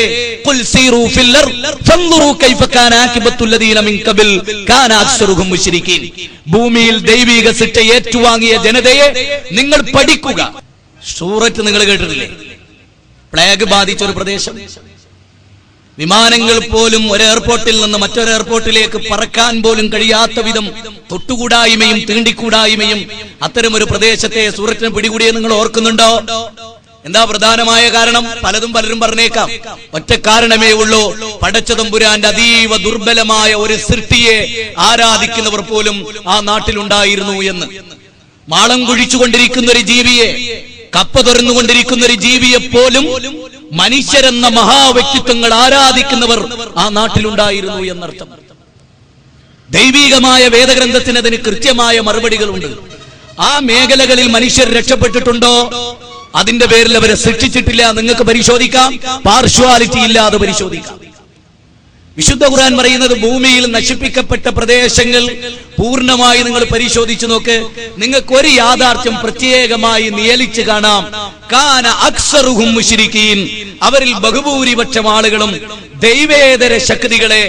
ഖുൽ സീറൂ ഫിൽ അർദ് ഫൻദുറൂ കൈഫ കാന ആകിബത്തുൽ ലദീന മിൻ ഖബൽ കാന അക്സറുഹും മുശ്രിക്കീൻ. ഭൂമിയിൽ ദൈവിക ശിക്ഷ ഏറ്റുവാങ്ങിയ ജനതയെ നിങ്ങൾ പഠിക്കുക. സൂറത്ത് നിങ്ങൾ കേട്ടിട്ടില്ലേ? പ്ലേഗ് ബാധിച്ച ഒരു പ്രദേശം. വിമാനങ്ങൾ പോലും ഒരു എയർപോർട്ടിൽ നിന്ന് മറ്റൊരു എയർപോർട്ടിലേക്ക് പറക്കാൻ പോലും കഴിയാത്ത വിധം തൊട്ടുകൂടായ്മയും തീണ്ടിക്കൂടായ്മയും അത്തരമൊരു പ്രദേശത്തെ സൂററ്റിനെ പിടികൂടിയെ നിങ്ങൾ ഓർക്കുന്നുണ്ടോ? എന്താ പ്രധാനമായ കാരണം? പലരും പറഞ്ഞേക്കാം. ഒറ്റ കാരണമേ ഉള്ളൂ, പടച്ചതമ്പുരാന്റെ അതീവ ദുർബലമായ ഒരു സൃഷ്ടിയെ ആരാധിക്കുന്നവർ പോലും ആ നാട്ടിലുണ്ടായിരുന്നു എന്ന്. മാളം കുഴിച്ചുകൊണ്ടിരിക്കുന്ന ഒരു ജീവിയെ, കപ്പ തുറന്നുകൊണ്ടിരിക്കുന്ന ഒരു ജീവിയെ പോലും മനുഷ്യരെന്ന മഹാവ്യക്തിത്വങ്ങൾ ആരാധിക്കുന്നവർ ആ നാട്ടിലുണ്ടായിരുന്നു എന്നർത്ഥം. ദൈവികമായ വേദഗ്രന്ഥത്തിന് അതിന് കൃത്യമായ മറുപടികളുണ്ട്. ആ മേഖലകളിൽ മനുഷ്യർ രക്ഷപ്പെട്ടിട്ടുണ്ടോ? അതിന്റെ പേരിൽ അവരെ ശിക്ഷിച്ചിട്ടില്ല. നിങ്ങൾക്ക് പരിശോധിക്കാം, പാർഷ്വാലിറ്റി ഇല്ലാതെ പരിശോധിക്കാം. വിശുദ്ധ ഖുർആൻ പറയുന്നത് ഭൂമിയിൽ നശിപ്പിക്കപ്പെട്ട പ്രദേശങ്ങൾ പൂർണ്ണമായി നിങ്ങൾ പരിശോധിച്ചു നോക്ക്. നിങ്ങൾക്ക് ഒരു യാഥാർത്ഥ്യം പ്രത്യേകമായി നിയലിച്ച് കാണാം. കാന അക്സറുഹും മുശ്രിക്കീൻ. അവരിൽ ബഹുഭൂരിപക്ഷം ആളുകളും ദൈവേതര ശക്തികളെ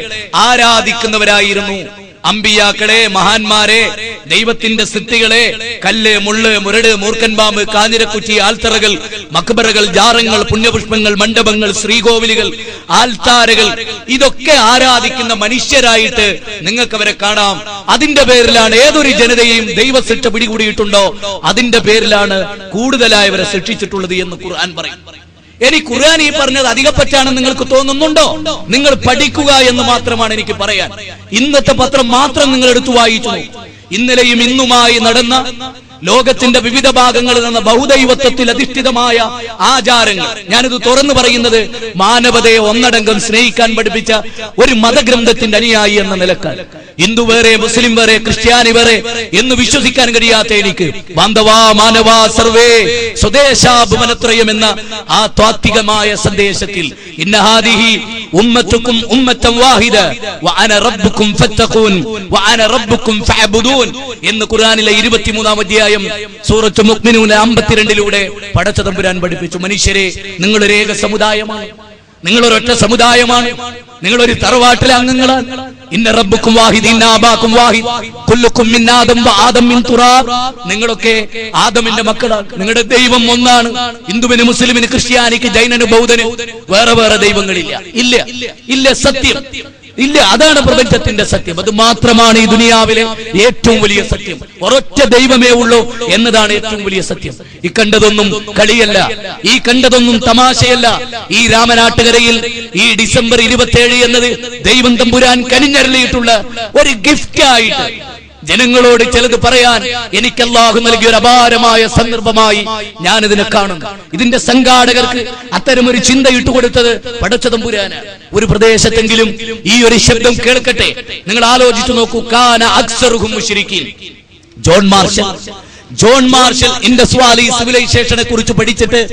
ആരാധിക്കുന്നവരായിരുന്നു. അമ്പിയാക്കളെ, മഹാന്മാരെ, ദൈവത്തിന്റെ സിദ്ധികളെ, കല്ല്, മുള്ള്, മുരട്, മൂർഖൻ പാമ്പ്, കാഞ്ഞിരക്കുറ്റി, ആൽത്തറകൾ, മക്ബറകൾ, ജാറങ്ങൾ, പുണ്യപുഷ്പങ്ങൾ, മണ്ഡപങ്ങൾ, ശ്രീകോവിലുകൾ, ആൽത്താരകൾ, ഇതൊക്കെ ആരാധിക്കുന്ന മനുഷ്യരായിട്ട് നിങ്ങൾക്ക് അവരെ കാണാം. അതിന്റെ പേരിലാണ് ഏതൊരു ജനതയെയും ദൈവശിക്ഷ പിടികൂടിയിട്ടുണ്ടോ അതിന്റെ പേരിലാണ് കൂടുതലായവരെ ശിക്ഷിച്ചിട്ടുള്ളത് എന്ന് ഖുർആൻ പറയും. ഇനി ഖുർആൻ ഈ പറഞ്ഞത് അധികപ്പറ്റാണെന്ന് നിങ്ങൾക്ക് തോന്നുന്നുണ്ടോ? നിങ്ങൾ പഠിക്കുക എന്ന് മാത്രമാണ് എനിക്ക് പറയാൻ. ഇന്നത്തെ പത്രം മാത്രം നിങ്ങൾ എടുത്തു വായിച്ചു. ഇന്നലെയും ഇന്നുമായി നടന്ന ലോകത്തിന്റെ വിവിധ ഭാഗങ്ങളിൽ നിന്ന് ബഹുദൈവത്വത്തിൽ അധിഷ്ഠിതമായ ആചാരങ്ങൾ, ഞാനിത് തുറന്നു പറയുന്നത് മാനവതയെ ഒന്നടങ്കം സ്നേഹിക്കാൻ പഠിപ്പിച്ച ഒരു മതഗ്രന്ഥത്തിന്റെ അനുയായി എന്ന നിലക്കാൽ. ഹിന്ദു വേറെ, മുസ്ലിം വേറെ, ക്രിസ്ത്യാനി വേറെ എന്ന് വിശ്വസിക്കാൻ കഴിയാത്ത എനിക്ക് ബാന്ധവാ മാനവാ സർവേ സ്വദേശാഭുവനത്രയം എന്ന ആ താത്വികമായ സന്ദേശത്തിൽ ഇന്നഹാദിഹി ഉമ്മത്തുക്കും ഉമ്മത്തൻ വാഹിദ വഅന റബ്ബുക്കും ഫത്തഖൂൻ വഅന റബ്ബുക്കും ഫഅബ്ദൂൻ എന്ന് ഖുർആനിലെ 23-ാം അധ്യായം സൂറത്തുൽ മുഅ്മിനൂൻ 52-ലൂടെ പടച്ചതമ്പുരാൻ പഠിപ്പിച്ചു. മനുഷ്യരെ, നിങ്ങളൊരു ഏക സമുദായമാണ്, നിങ്ങളൊരൊറ്റ സമുദായമാണ്, നിങ്ങളൊരു തറവാട്ടിലെ അംഗങ്ങളാണ്. ഇന്ന റബ്ബുക്കും വാഹിദ് ഇന്ന അബാക്കും വാഹിദ് കുല്ലുക്കും മിൻ ആദം വ ആദം മിൻ തുറാബ്. നിങ്ങളൊക്കെ ആദമിന്റെ മക്കളാണ്. നിങ്ങളുടെ ദൈവം ഒന്നാണ്. ഹിന്ദുവിന്, മുസ്ലിമിന്, ക്രിസ്ത്യാനിക്ക്, ജൈനന്, ബൗദ്ധന് വേറെ വേറെ ദൈവങ്ങളില്ല. ഇല്ല ഇല്ല, സത്യം ഇല്ല. അതാണ് പ്രപഞ്ചത്തിന്റെ സത്യം. അത് മാത്രമാണ് ഈ ദുനിയാവിലെ ഏറ്റവും വലിയ സത്യം. ഒരൊറ്റ ദൈവമേ ഉള്ളൂ എന്നതാണ് ഏറ്റവും വലിയ സത്യം. ഈ കണ്ടതൊന്നും കളിയല്ല, ഈ കണ്ടതൊന്നും തമാശയല്ല. ഈ രാമനാട്ടുകരയിൽ ഈ ഡിസംബർ 27 എന്നത് ദൈവം തമ്പുരാൻ കനിഞ്ഞരുളിയിട്ടുള്ള ഒരു ഗിഫ്റ്റ് ആയിട്ട് ജനങ്ങളോട് ചിലത് പറയാൻ എനിക്ക് അല്ലാഹു നൽകിയ ഒരു അപാരമായ സന്ദർഭമായി ഞാനിതിനെ കാണുന്നു. ഇതിന്റെ സംഘാടകർക്ക് അത്തരമൊരു ചിന്ത ഇട്ടുകൊടുത്തത് പടച്ചതമ്പുരാനാണ്. ഒരു പ്രദേശത്തെങ്കിലും ഈ ഒരു ശബ്ദം കേൾക്കട്ടെ. നിങ്ങൾ ആലോചിച്ചു നോക്കൂ. കാന അക്സറുഹും മുശ്രിക്കീൻ. ജോൺ മാർഷൽ ഇൻഡസ് വാലി സിവിലൈസേഷനെ കുറിച്ച് പഠിച്ചിട്ട്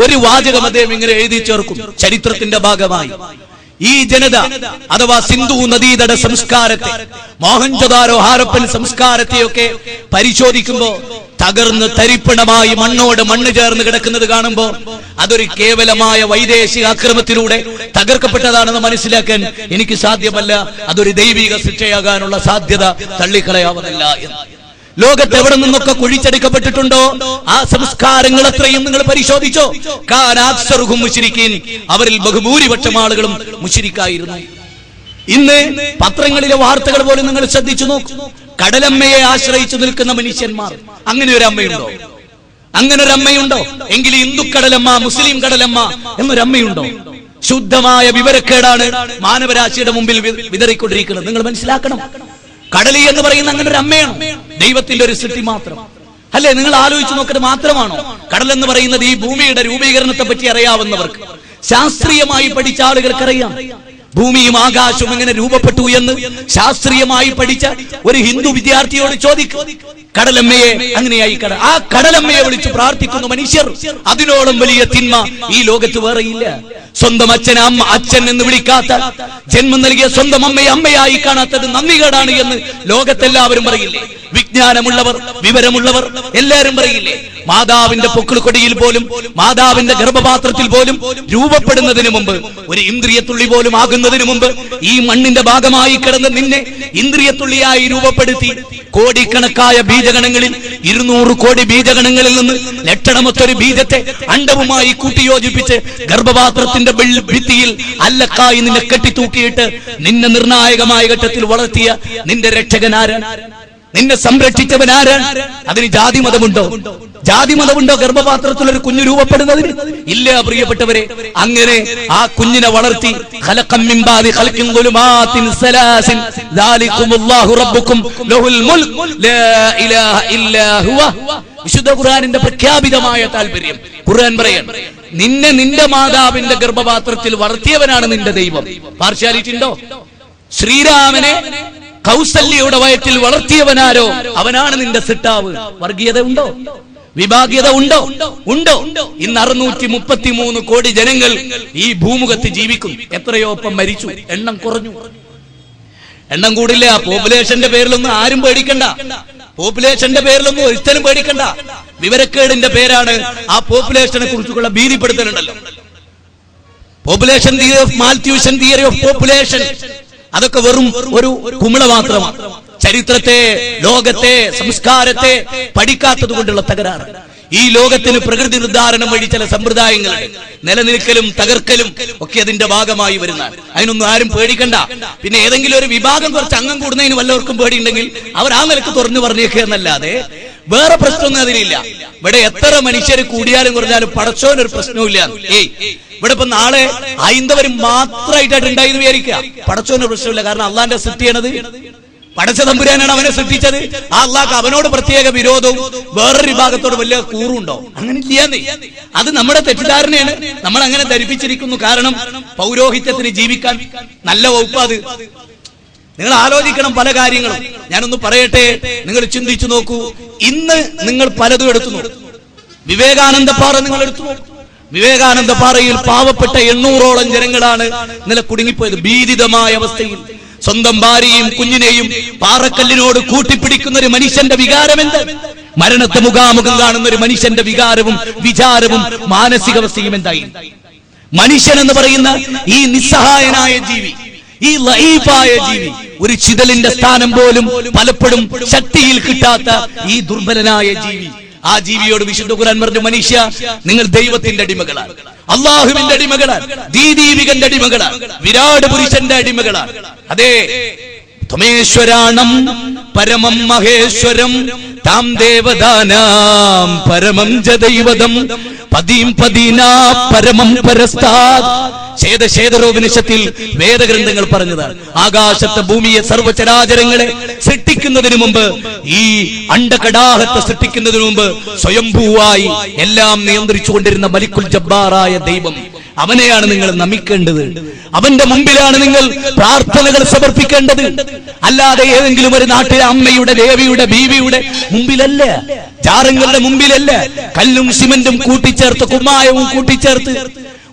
ഒരു വാചകം അദ്ദേഹം ഇങ്ങനെ എഴുതി ചേർക്കും. ചരിത്രത്തിന്റെ ഭാഗമായി ഈ ജനത അഥവാ സിന്ധു നദീതട സംസ്കാരത്തെ, മോഹൻജദാരോ ഹാരപ്പൻ സംസ്കാരത്തെയൊക്കെ പരിശോധിക്കുമ്പോ തകർന്ന് തരിപ്പണമായി മണ്ണോട് മണ്ണ് ചേർന്ന് കിടക്കുന്നത് കാണുമ്പോ അതൊരു കേവലമായ വൈദേശിക ആക്രമണത്തിലൂടെ തകർക്കപ്പെട്ടതാണെന്ന് മനസ്സിലാക്കാൻ എനിക്ക് സാധ്യമല്ല. അതൊരു ദൈവിക ശിക്ഷയാകാനുള്ള സാധ്യത തള്ളിക്കളയാവുന്നില്ല എന്ന്. ലോകത്ത് എവിടെ നിന്നൊക്കെ കുഴിച്ചെടുക്കപ്പെട്ടിട്ടുണ്ടോ ആ സംസ്കാരങ്ങൾ അത്രയും നിങ്ങൾ പരിശോധിച്ചോ. കാനാക്സറുഹും മുശ്രിക്കീൻ, അവരിൽ ബഹുഭൂരിപക്ഷം ആളുകളും മുശ്രിക്കായിരുന്നു. ഇന്ന് പത്രങ്ങളിലെ വാർത്തകൾ പോലും നിങ്ങൾ ശ്രദ്ധിച്ചു നോക്കൂ. കടലമ്മയെ ആശ്രയിച്ചു നിൽക്കുന്ന മനുഷ്യന്മാർ. അങ്ങനെ ഒരു അമ്മയുണ്ടോ? അങ്ങനെ ഒരു അമ്മയുണ്ടോ? എങ്കിൽ ഹിന്ദു കടലമ്മ, മുസ്ലിം കടലമ്മ എന്നൊരമ്മയുണ്ടോ? ശുദ്ധമായ വിവരക്കേടാണ് മാനവരാശിയുടെ മുമ്പിൽ വിതറിക്കൊണ്ടിരിക്കുന്നത്. നിങ്ങൾ മനസ്സിലാക്കണം. കടലി എന്ന് പറയുന്ന അങ്ങനെ ഒരു അമ്മയാണ്, ദൈവത്തിന്റെ ഒരു സൃഷ്ടി മാത്രം അല്ലേ? നിങ്ങൾ ആലോചിച്ച് നോക്കുന്നത് മാത്രമാണോ? കടൽ എന്ന് പറയുന്നത് ഈ ഭൂമിയുടെ രൂപീകരണത്തെ പറ്റി അറിയാവുന്നവർക്ക്, ശാസ്ത്രീയമായി പഠിച്ച ആളുകൾക്കറിയാം. ഭൂമിയും ആകാശവും എങ്ങനെ രൂപപ്പെട്ടു എന്ന് ശാസ്ത്രീയമായി പഠിച്ച ഒരു ഹിന്ദു വിദ്യാർത്ഥിയോട് ചോദിക്കും. കടലമ്മയെ അങ്ങനെയായി ആ കടലമ്മയെ വിളിച്ച് പ്രാർത്ഥിക്കുന്ന മനുഷ്യർ, അതിനോളം വലിയ തിന്മ ഈ ലോകത്ത് വേറെയില്ല. സ്വന്തം അച്ഛനെ അച്ഛൻ എന്ന് വിളിക്കാത്ത, ജന്മം നൽകിയ സ്വന്തം അമ്മയെ അമ്മയായി കാണാത്തത് നന്ദികേടാണ് എന്ന് ലോകത്തെല്ലാവരും പറയില്ലേ? വിജ്ഞാനമുള്ളവർ, വിവരമുള്ളവർ എല്ലാവരും പറയില്ലേ? മാതാവിന്റെ പൊക്കിൾക്കൊടിയിൽ പോലും, മാതാവിന്റെ ഗർഭപാത്രത്തിൽ പോലും രൂപപ്പെടുന്നതിന് മുമ്പ്, ഒരു ഇന്ദ്രിയത്തുള്ളി പോലും ആകുന്നതിന് മുമ്പ് ഈ മണ്ണിന്റെ ഭാഗമായി കിടന്ന് നിന്നെ ഇന്ദ്രിയത്തുള്ളിയായി രൂപപ്പെടുത്തി കോടിക്കണക്കായ ബീജഗണങ്ങളിൽ 200 കോടി ബീജഗണങ്ങളിൽ നിന്ന് ലക്ഷണമൊത്തൊരു ബീജത്തെ അണ്ഡവുമായി കൂട്ടിയോജിപ്പിച്ച് ഗർഭപാത്രത്തിന്റെ ഭിത്തിയിൽ അല്ലക്കായി നിന്നെ കെട്ടിത്തൂക്കിയിട്ട് നിന്നെ നിർണായകമായ ഘട്ടത്തിൽ വളർത്തിയ നിന്റെ രക്ഷകനാരാൻ? നിന്നെ സംരക്ഷിച്ചവനാരാൻ? അതിന് ജാതിമതമുണ്ടോ? ജാതിമതമുണ്ടോ ഗർഭപാത്രത്തിൽ ഒരു കുഞ്ഞു രൂപപ്പെടുന്നതിന്? ഇല്ല പ്രിയപ്പെട്ടവരെ. അങ്ങനെ ആ കുഞ്ഞിനെ വളർത്തി വിശുദ്ധ ഖുർആനിന്റെ പ്രഖ്യാപിതമായ താല്പര്യം. ഖുർആൻ പറയാൻ, നിന്നെ നിന്റെ മാതാവിന്റെ ഗർഭപാത്രത്തിൽ വളർത്തിയവനാണ് നിന്റെ ദൈവം. പാർഷ്യാലിറ്റി ഉണ്ടോ? ശ്രീരാമനെ കൗസല്യയുടെ വയറ്റിൽ വളർത്തിയവനാരോ അവനാണ് നിന്റെ സിട്ടാവ്. വർഗീയത ഉണ്ടോ? വിഭാഗീയത ഉണ്ടോ? ഉണ്ടോ? ഇന്ന് 633 കോടി ജനങ്ങൾ ഈ ഭൂമുഖത്ത് ജീവിക്കുന്നു. എത്രയോ ഒപ്പം മരിച്ചു, എണ്ണം കുറഞ്ഞു. എണ്ണം കൂടില്ല. പോപ്പുലേഷന്റെ പേരിലൊന്നും ആരും പേടിക്കണ്ട. പോപ്പുലേഷന്റെ പേരിലൊന്നും ഒരുത്തനും പേടിക്കണ്ട. വിവരക്കേടിന്റെ പേരാണ് ആ പോപ്പുലേഷനെ കുറിച്ചുള്ള ഭീതിപ്പെടുത്തലുണ്ടല്ലോ. Population theory of Malthusian, theory of population, അതൊക്കെ വെറും ഒരു കുമിള മാത്രമാണ്. ചരിത്രത്തെ, ലോകത്തെ, സംസ്കാരത്തെ പഠിക്കാത്തത് കൊണ്ടുള്ള തകരാറ്. ഈ ലോകത്തിന് പ്രകൃതി നിർദ്ധാരണം വഴി ചില സമ്പ്രദായങ്ങളുടെ നിലനിൽക്കലും തകർക്കലും ഒക്കെ അതിന്റെ ഭാഗമായി വരുന്ന, അതിനൊന്നും ആരും പേടിക്കണ്ട. പിന്നെ ഏതെങ്കിലും ഒരു വിഭാഗം കുറച്ച് അംഗം കൂടുന്നതിന് വല്ലവർക്കും പേടിയുണ്ടെങ്കിൽ അവർ ആ നിലക്ക് തുറന്നു പറഞ്ഞേക്കുക എന്നല്ലാതെ വേറെ പ്രശ്നമൊന്നും അതിലില്ല. ഇവിടെ എത്ര മനുഷ്യർ കൂടിയാലും കുറഞ്ഞാലും പടച്ചോനൊരു പ്രശ്നവുമില്ല. ഇവിടെ ഇപ്പൊ നാളെ ഹൈന്ദവരും മാത്രമായിട്ടായിട്ട് ഉണ്ടായിരുന്നു വിചാരിക്കുക, പടച്ചോനൊരു പ്രശ്നമില്ല. കാരണം അള്ളാന്റെ സൃഷ്ടിയാണത്, പടച്ച തമ്പുരാനാണ് അവനെ സൃഷ്ടിച്ചത്. ആ അള്ളാഹ് അവനോട് പ്രത്യേക വിരോധവും വേറൊരു വിഭാഗത്തോട് വലിയ കൂറുണ്ടോ? അങ്ങനെ ഇല്ലാന്നേ. അത് നമ്മുടെ തെറ്റിദ്ധാരണയാണ്. നമ്മൾ അങ്ങനെ ധരിപ്പിച്ചിരിക്കുന്നു. കാരണം പൗരോഹിത്യത്തിന് ജീവിക്കാൻ നല്ല വകുപ്പ് അത്. നിങ്ങൾ ആലോചിക്കണം പല കാര്യങ്ങളും. ഞാനൊന്ന് പറയട്ടെ, നിങ്ങൾ ചിന്തിച്ചു നോക്കൂ. ഇന്ന് നിങ്ങൾ പലതും എടുത്തു നോക്കൂ. വിവേകാനന്ദ പാറ നിങ്ങൾ എടുത്തു നോക്കൂ. വിവേകാനന്ദ പാറയിൽ പാവപ്പെട്ട 800ഓളം ജനങ്ങളാണ് ഇന്നലെ കുടുങ്ങിപ്പോയത്. ഭീതിതമായ അവസ്ഥയിൽ സ്വന്തം ഭാര്യയും കുഞ്ഞിനെയും പാറക്കല്ലിനോട് കൂട്ടിപ്പിടിക്കുന്ന ഒരു മനുഷ്യന്റെ വികാരം എന്ത്? മരണത്തെ മുഖാമുഖം കാണുന്ന ഒരു മനുഷ്യന്റെ വികാരവും വിചാരവും മാനസികാവസ്ഥയും എന്തായി? മനുഷ്യൻ എന്ന് പറയുന്ന ഈ നിസ്സഹായനായ ജീവി, ഈ ലൈഫായ ജീവി, ഒരു ചിതലിന്റെ സ്ഥാനം പോലും പലപ്പോഴും ശക്തിയിൽ കിട്ടാത്ത ഈ ദുർബലനായ ജീവി, ആ ജീവിയോട് വിശുദ്ധ ഖുർആൻ പറഞ്ഞു, മനുഷ്യ നിങ്ങൾ ദൈവത്തിന്റെ അടിമകളാണ്, അള്ളാഹുവിന്റെ അടിമകളാണ്, ദീദീവികന്റെ അടിമകളാണ്, വിരാട് പുരുഷന്റെ അടിമകളാണ്. അതെ, ത്വമേശ്വരാണം പരമം മഹേശ്വരം താം ദേവദാനാം പരമം ജദൈവതം പദീം പദീനാ പരമം പരസ്താദ്. ശേതശേതരോപനിഷത്തിൽ വേദഗ്രന്ഥങ്ങൾ പറഞ്ഞതാണ്. ആകാശത്തെ, ഭൂമിയെ, സർവ്വചരാചരങ്ങളെ സൃഷ്ടിക്കുന്നതിന് മുമ്പ്, ഈ അണ്ടകടാഹത്തെ സൃഷ്ടിക്കുന്നതിന് മുമ്പ് സ്വയംഭൂവായി എല്ലാം നിയന്ത്രിച്ചുകൊണ്ടിരുന്ന മലിക്കുൽ ജബ്ബാറായ ദൈവം, അവനെയാണ് നിങ്ങൾ നമിക്കേണ്ടത്. അവന്റെ മുമ്പിലാണ് നിങ്ങൾ പ്രാർത്ഥനകൾ സമർപ്പിക്കേണ്ടത്. അല്ലാതെ ഏതെങ്കിലും ഒരു നാട്ടിലെ അമ്മയുടെ, ദേവിയുടെ, ബീവിയുടെ മുമ്പിലല്ല, ജാറങ്ങളുടെ മുമ്പിലല്ല, കല്ലും സിമന്റും കൂട്ടിച്ചേർത്ത്, കുമ്മായവും കൂട്ടിച്ചേർത്ത്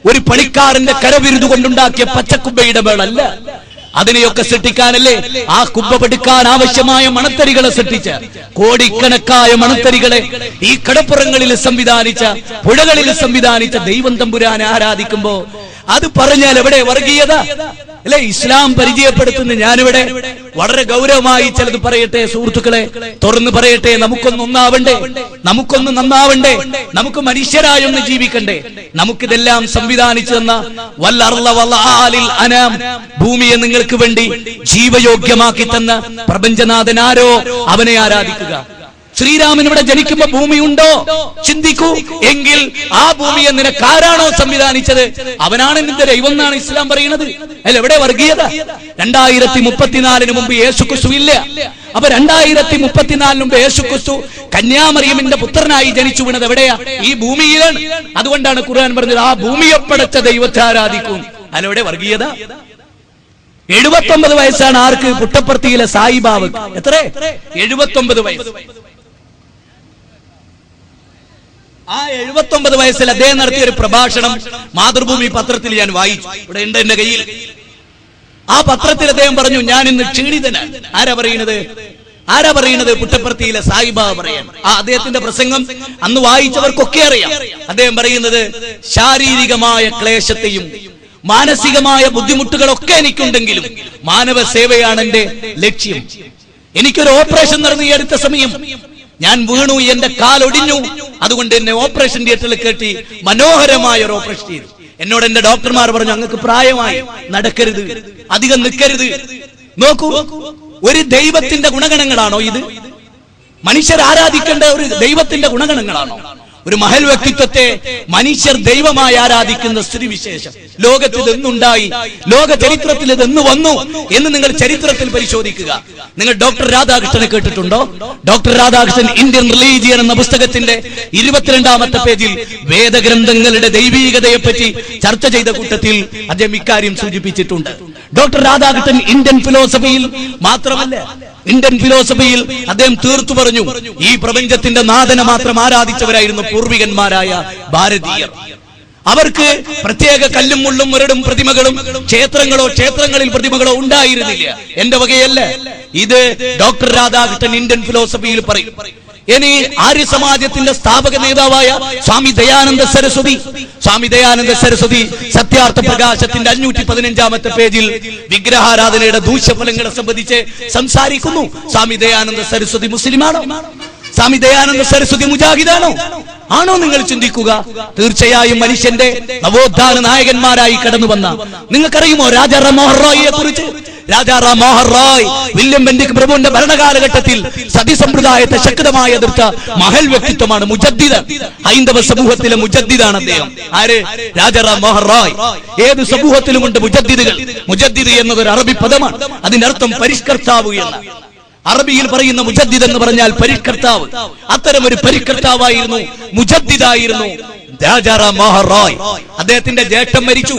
ഒരു പണിക്കാരന്റെ കരവിരുത് കൊണ്ടുണ്ടാക്കിയ പച്ചക്കുബ്ബയുടെ മേളല്ല. അതിനെയൊക്കെ സൃഷ്ടിക്കാനല്ലേ, ആ കുബ്ബ പഠിക്കാൻ ആവശ്യമായ മണത്തരികളെ സൃഷ്ടിച്ച, കോടിക്കണക്കായ മണത്തരികളെ ഈ കടപ്പുറങ്ങളിൽ സംവിധാനിച്ച, പുഴകളിൽ സംവിധാനിച്ച ദൈവം തമ്പുരാനെ ആരാധിക്കുമ്പോ അത് പറഞ്ഞാൽ എവിടെ വർഗീയത? അല്ലെ, ഇസ്ലാം പരിചയപ്പെടുത്തുന്ന ഞാനിവിടെ വളരെ ഗൗരവമായി ചിലത് പറയട്ടെ സുഹൃത്തുക്കളെ, തുറന്നു പറയട്ടെ. നമുക്കൊന്ന് നന്നാവണ്ടേ, നമുക്ക് മനുഷ്യരായൊന്ന് ജീവിക്കണ്ടേ. നമുക്കിതെല്ലാം സംവിധാനിച്ചു തന്ന ഭൂമിയെ നിങ്ങൾക്ക് വേണ്ടി ജീവയോഗ്യമാക്കി തന്ന പ്രപഞ്ചനാഥൻ ആരോ അവനെ ആരാധിക്കുക. ശ്രീരാമൻ ഇവിടെ ജനിക്കുമ്പോ ഭൂമിയുണ്ടോ? ചിന്തിക്കൂ. എങ്കിൽ ആ ഭൂമിയെ നിനക്കാരാണോ സംവിധാനിച്ചത് അവനാണ് നിന്റെ ദൈവം എന്നാണ് ഇസ്ലാം പറയുന്നത്. അല്ല, എവിടെ വർഗീയത? 2034 മുമ്പ് യേശുക്രിസ്തു ഇല്ല. അപ്പൊ 2034 മുമ്പ് യേശുക്രിസ്തു കന്യാമറിയമിന്റെ പുത്രനായി ജനിച്ചു വീണത് എവിടെയാ? ഈ ഭൂമിയിലാണ്. അതുകൊണ്ടാണ് ഖുർആൻ പറഞ്ഞത് ആ ഭൂമിയെ പടച്ച ദൈവത്തെ ആരാധിക്കും. അല്ല, എവിടെ വർഗീയത? 79 വയസ്സാണ് ആർക്ക്? പുട്ടപ്പർത്തിയിലെ സായിബാബ്. എത്ര? 79 വയസ്സ്. ആ 79 വയസ്സിൽ അദ്ദേഹം നടത്തിയ ഒരു പ്രഭാഷണം മാതൃഭൂമി പത്രത്തിൽ ഞാൻ വായിച്ചു. ഇവിടെ ഉണ്ട് എന്റെ കയ്യിൽ. ആ പത്രത്തിൽ അദ്ദേഹം പറഞ്ഞു, ഞാൻ ഇന്ന് ക്ഷീണിതനാണ്. ആരാ പറയുന്നത്? പുട്ടപ്പർത്തിയിലെ സായിബാബ പറയാൻ. ആ അദ്ദേഹത്തിന്റെ പ്രസംഗം അന്ന് വായിച്ചവർക്കൊക്കെ അറിയാം. അദ്ദേഹം പറയുന്നത്, ശാരീരികമായ ക്ലേശത്തെയും മാനസികമായ ബുദ്ധിമുട്ടുകളൊക്കെ എനിക്കുണ്ടെങ്കിലും മാനവ സേവയാണ് എന്റെ ലക്ഷ്യം. എനിക്കൊരു ഓപ്പറേഷൻ നടന്നു. ഈ അടുത്ത സമയം ഞാൻ വീണു, എന്റെ കാലൊടിഞ്ഞു. അതുകൊണ്ട് എന്നെ ഓപ്പറേഷൻ തിയേറ്ററിൽ കയറ്റി മനോഹരമായ ഒരു ഓപ്പറേഷൻ ചെയ്തു. എന്നോട് എന്റെ ഡോക്ടർമാർ പറഞ്ഞു, അങ്ങക്ക് പ്രായമായി, നടക്കരുത്, അധികം നിൽക്കരുത്. നോക്കൂ, ഒരു ദൈവത്തിന്റെ ഗുണഗണങ്ങളാണോ ഇത്? മനുഷ്യർ ആരാധിക്കേണ്ട ഒരു ദൈവത്തിന്റെ ഗുണഗണങ്ങളാണോ? ഒരു മഹൽ വ്യക്തിത്വത്തെ മനുഷ്യർ ദൈവമായി ആരാധിക്കുന്ന സ്ഥിതിവിശേഷം ലോകത്ത് ഇതെന്നുണ്ടായി, ലോക ചരിത്രത്തിൽ ഇതെന്ന് വന്നു എന്ന് നിങ്ങൾ ചരിത്രത്തിൽ പരിശോധിക്കുക. നിങ്ങൾ ഡോക്ടർ രാധാകൃഷ്ണനെ കേട്ടിട്ടുണ്ടോ? ഡോക്ടർ രാധാകൃഷ്ണൻ ഇന്ത്യൻ റിലീജിയൻ എന്ന പുസ്തകത്തിന്റെ 22ാമത്തെ പേജിൽ വേദഗ്രന്ഥങ്ങളുടെ ദൈവീകതയെപ്പറ്റി ചർച്ച ചെയ്ത കൂട്ടത്തിൽ അദ്ദേഹം ഇക്കാര്യം സൂചിപ്പിച്ചിട്ടുണ്ട്. ഡോക്ടർ രാധാകൃഷ്ണൻ ഇന്ത്യൻ ഫിലോസഫിയിൽ മാത്രമല്ല, ഇന്ത്യൻ ഫിലോസഫിയിൽ അദ്ദേഹം തീർത്തു പറഞ്ഞു, ഈ പ്രപഞ്ചത്തിന്റെ നാഥനെ മാത്രം ആരാധിച്ചവരായിരുന്നു പൂർവികന്മാരായ ഭാരതീയർ. അവർക്ക് പ്രത്യേക കല്ലും മുള്ളും മുരടും പ്രതിമകളും ക്ഷേത്രങ്ങളിൽ പ്രതിമകളോ ഉണ്ടായിരുന്നില്ല. എന്റെ വകയല്ല, ഇത് ഡോക്ടർ രാധാകൃഷ്ണൻ ഇന്ത്യൻ ഫിലോസഫിയിൽ പറയും. ഇനി ആര്യ സമാജത്തിന്റെ സ്ഥാപക നേതാവായ സ്വാമി ദയാനന്ദ സരസ്വതി സത്യാർത്ഥ പ്രകാശത്തിന്റെ 515ാമത്തെ പേജിൽ വിഗ്രഹാരാധനയുടെ ദൂഷ്യഫലങ്ങളെ സംബന്ധിച്ച് സംസാരിക്കുന്നു. സ്വാമി ദയാനന്ദ സരസ്വതി മുസ്ലിമാണോ? സ്വാമി ദയാനന്ദ സരസ്വതി മുജാഹിദാണോ? ആണോ? നിങ്ങൾ ചിന്തിക്കുക. തീർച്ചയായും മനുഷ്യന്റെ നവോത്ഥാന നായകന്മാരായി കടന്നു വന്ന, നിങ്ങൾക്കറിയുമോ രാജാറാം മോഹൻ റോയിയെ കുറിച്ച്? രാജാറാം മോഹൻ റോയ് വില്യം ബെന്റിക് പ്രഭുവിന്റെ ഭരണകാലഘട്ടത്തിൽ സതി സമ്പ്രദായത്തെ ശക്തമായി എതിർത്ത മഹൽ വ്യക്തിത്വമാണ്, മുജദ്ദിദ്. ഹൈന്ദവ സമൂഹത്തിലെ മുജദ്ദിദാണ് അദ്ദേഹം. ആര്? രാജാറാം മോഹൻ റോയ്. ഏത് സമൂഹത്തിലുമുണ്ട് മുജദ്ദിദുകൾ. മുജദ്ദിദ് എന്നതൊരു അറബി പദമാണ്. അതിന്റെ അർത്ഥം പരിഷ്കർത്താവ് എന്ന്. അറബിയിൽ പറയുന്ന മുജദ്ദിദ് എന്ന് പറഞ്ഞാൽ പരിഷ്കർത്താവ്. അത്തരം ഒരു പരിഷ്കർത്താവായിരുന്നു, മുജദ്ദിദായിരുന്നു രാജാറാം മോഹൻ റോയ്. അദ്ദേഹത്തിന്റെ ജ്യേഷ്ഠൻ മരിച്ചു.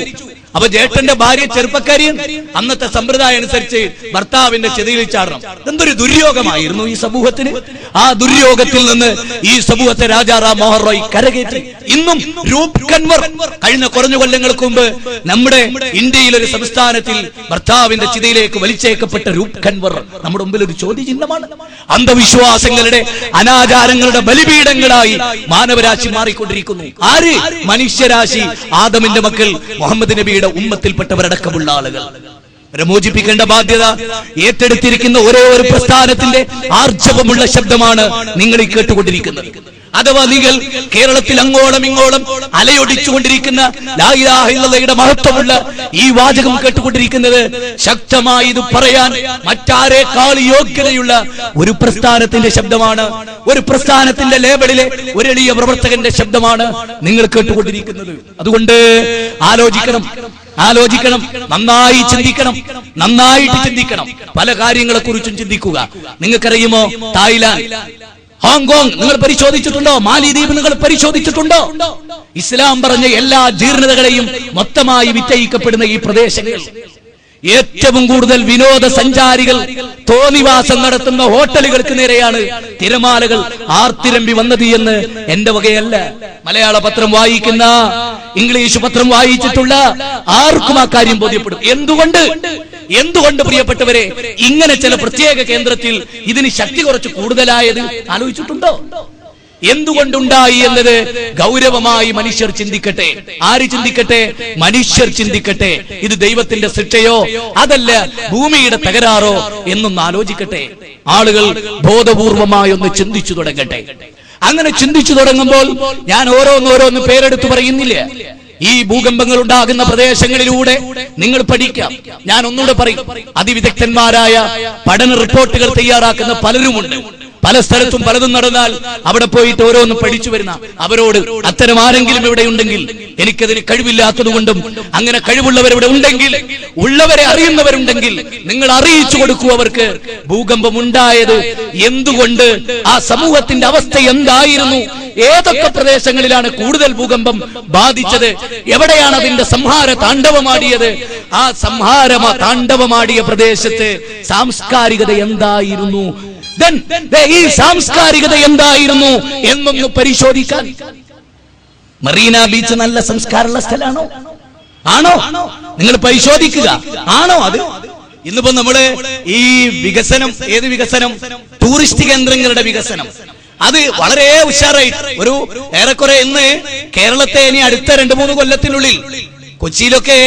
അപ്പൊ ജ്യേഷ്ഠന്റെ ഭാര്യ ചെറുപ്പക്കാരിയും അന്നത്തെ സമ്പ്രദായം അനുസരിച്ച് ഭർത്താവിന്റെ ചെതിയിൽ ചാടണം. എന്തൊരു ദുര്യോഗമായിരുന്നു ഈ സമൂഹത്തിന്. ആ ദുര്യോഗത്തിൽ നിന്ന് ഈ സമൂഹത്തെ രാജാറാം മോഹൻ റോയ് കരകയറ്റി. ഇന്നും രൂപ് കൻവർ, കഴിഞ്ഞ കുറഞ്ഞ കൊല്ലങ്ങൾക്ക് മുമ്പ് നമ്മുടെ ഇന്ത്യയിലെ ഒരു സംസ്ഥാനത്തിൽ ഭർത്താവിന്റെ ചിതയിലേക്ക് വലിച്ചേക്കപ്പെട്ട രൂപ് കൻവർ നമ്മുടെ മുമ്പിൽ ഒരു ചോദ്യചിഹ്നമാണ്. അന്ധവിശ്വാസങ്ങളുടെ അനാചാരങ്ങളുടെ ബലിപീഠങ്ങളായി മാനവരാശി മാറിക്കൊണ്ടിരിക്കുന്നു. ആര്? മനുഷ്യരാശി, ആദമിന്റെ മക്കൾ, മുഹമ്മദ് നബിയുടെ ഉമ്മത്തിൽപ്പെട്ടവരടക്കമുള്ള ആളുകൾ. മോചിപ്പിക്കേണ്ട ബാധ്യത ഏറ്റെടുത്തിരിക്കുന്ന ഒരേ ഒരു പ്രസ്ഥാനത്തിന്റെ ആർജവമുള്ള ശബ്ദമാണ് നിങ്ങൾ ഈ കേട്ടുകൊണ്ടിരിക്കുന്നത്. അഥവാ നിങ്ങൾ കേരളത്തിൽ അങ്ങോളം ഇങ്ങോളം അലയൊടിച്ചുകൊണ്ടിരിക്കുന്ന ലാ ഇലാഹ ഇല്ലല്ലാഹയുടെ മഹത്വമുള്ള ഈ വാചകം കേട്ടുകൊണ്ടിരിക്കുന്നത് ശക്തമായി ഇത് പറയാൻ മറ്റാരേക്കാൾ യോഗ്യതയുള്ള ഒരു പ്രസ്ഥാനത്തിന്റെ ശബ്ദമാണ്. ഒരു പ്രസ്ഥാനത്തിന്റെ ലേബലിലെ ഒരു എളിയ പ്രവർത്തകന്റെ ശബ്ദമാണ് നിങ്ങൾ കേട്ടുകൊണ്ടിരിക്കുന്നത്. അതുകൊണ്ട് ആലോചിക്കണം, നന്നായി ചിന്തിക്കണം, നന്നായിട്ട് ചിന്തിക്കണം. പല കാര്യങ്ങളെ കുറിച്ചും ചിന്തിക്കുക. നിങ്ങൾക്കറിയുമോ, തായ്ലാന്റ്, ഹോങ്കോങ് നിങ്ങൾ പരിശോധിച്ചിട്ടുണ്ടോ? മാലിദ്വീപ് നിങ്ങൾ പരിശോധിച്ചിട്ടുണ്ടോ? ഇസ്ലാം പറഞ്ഞ എല്ലാ ജീർണതകളെയും മൊത്തമായി വിറ്റയിക്കപ്പെടുന്ന ഈ പ്രദേശങ്ങൾ, ഏറ്റവും കൂടുതൽ വിനോദസഞ്ചാരികൾ തോന്നിവാസം നടത്തുന്ന ഹോട്ടലുകൾക്ക് നേരെയാണ് തിരമാലകൾ ആർത്തിരമ്പി വന്നത് എന്ന് എന്റെ വകയല്ല. മലയാള പത്രം വായിക്കുന്ന, ഇംഗ്ലീഷ് പത്രം വായിച്ചിട്ടുള്ള ആർക്കും ആ കാര്യം ബോധ്യപ്പെടും. എന്തുകൊണ്ട് പ്രിയപ്പെട്ടവരെ ഇങ്ങനെ ചില പ്രത്യേക കേന്ദ്രത്തിൽ ഇതിന് ശക്തി കുറച്ച് കൂടുതലായത് ആലോചിച്ചിട്ടുണ്ടോ? എന്തുകൊണ്ടുണ്ടായി എന്നത് ഗൗരവമായി മനുഷ്യർ ചിന്തിക്കട്ടെ. ആര് ചിന്തിക്കട്ടെ? മനുഷ്യർ ചിന്തിക്കട്ടെ. ഇത് ദൈവത്തിന്റെ ശിക്ഷയോ അതല്ല ഭൂമിയുടെ തകരാറോ എന്നൊന്ന് ആലോചിക്കട്ടെ. ആളുകൾ ബോധപൂർവമായി ഒന്ന് ചിന്തിച്ചു തുടങ്ങട്ടെ. അങ്ങനെ ചിന്തിച്ചു തുടങ്ങുമ്പോൾ ഞാൻ ഓരോന്നോരോന്ന് പേരെടുത്തു പറയുന്നില്ല. ഈ ഭൂകമ്പങ്ങൾ ഉണ്ടാകുന്ന പ്രദേശങ്ങളിലൂടെ നിങ്ങൾ പഠിക്കാം. ഞാൻ ഒന്നുകൂടെ പറയും, അതിവിദഗ്ധന്മാരായ പഠന റിപ്പോർട്ടുകൾ തയ്യാറാക്കുന്ന പലരുമുണ്ട്. പല സ്ഥലത്തും പലതും നടന്നാൽ അവിടെ പോയിട്ട് ഓരോന്നും പഠിച്ചു വരുന്ന അവരോട് അത്തരം ആരെങ്കിലും ഇവിടെ ഉണ്ടെങ്കിൽ, എനിക്കതിന് കഴിവില്ലാത്തതുകൊണ്ടും അങ്ങനെ കഴിവുള്ളവരിവിടെ ഉണ്ടെങ്കിൽ, ഉള്ളവരെ അറിയുന്നവരുണ്ടെങ്കിൽ നിങ്ങൾ അറിയിച്ചു കൊടുക്കൂ അവർക്ക് ഭൂകമ്പം ഉണ്ടായത് എന്തുകൊണ്ട്, ആ സമൂഹത്തിന്റെ അവസ്ഥ എന്തായിരുന്നു, ഏതൊക്കെ പ്രദേശങ്ങളിലാണ് കൂടുതൽ ഭൂകമ്പം ബാധിച്ചത്, എവിടെയാണ് അതിന്റെ സംഹാര താണ്ഡവമാടിയത്, ആ സംഹാര താണ്ഡവമാടിയ പ്രദേശത്ത് സാംസ്കാരികത എന്തായിരുന്നു, ഈ സാംസ്കാരികത എന്തായിരുന്നു എന്നൊന്ന് പരിശോധിക്കാൻ. മറീന ബീച്ച് നല്ല സംസ്കാരമുള്ള സ്ഥലമാണോ? ആണോ? നിങ്ങൾ പരിശോധിക്കുക. ആണോ അത്? ഇന്നിപ്പോ നമ്മള് ഈ വികസനം, ഏത് വികസനം? ടൂറിസ്റ്റ് കേന്ദ്രങ്ങളുടെ വികസനം, അത് വളരെ ഉഷാറായിട്ട് ഒരു ഏറെക്കുറെ ഇന്ന് കേരളത്തെ ഇനി അടുത്ത 2-3 കൊല്ലത്തിനുള്ളിൽ കൊച്ചിയിലൊക്കെ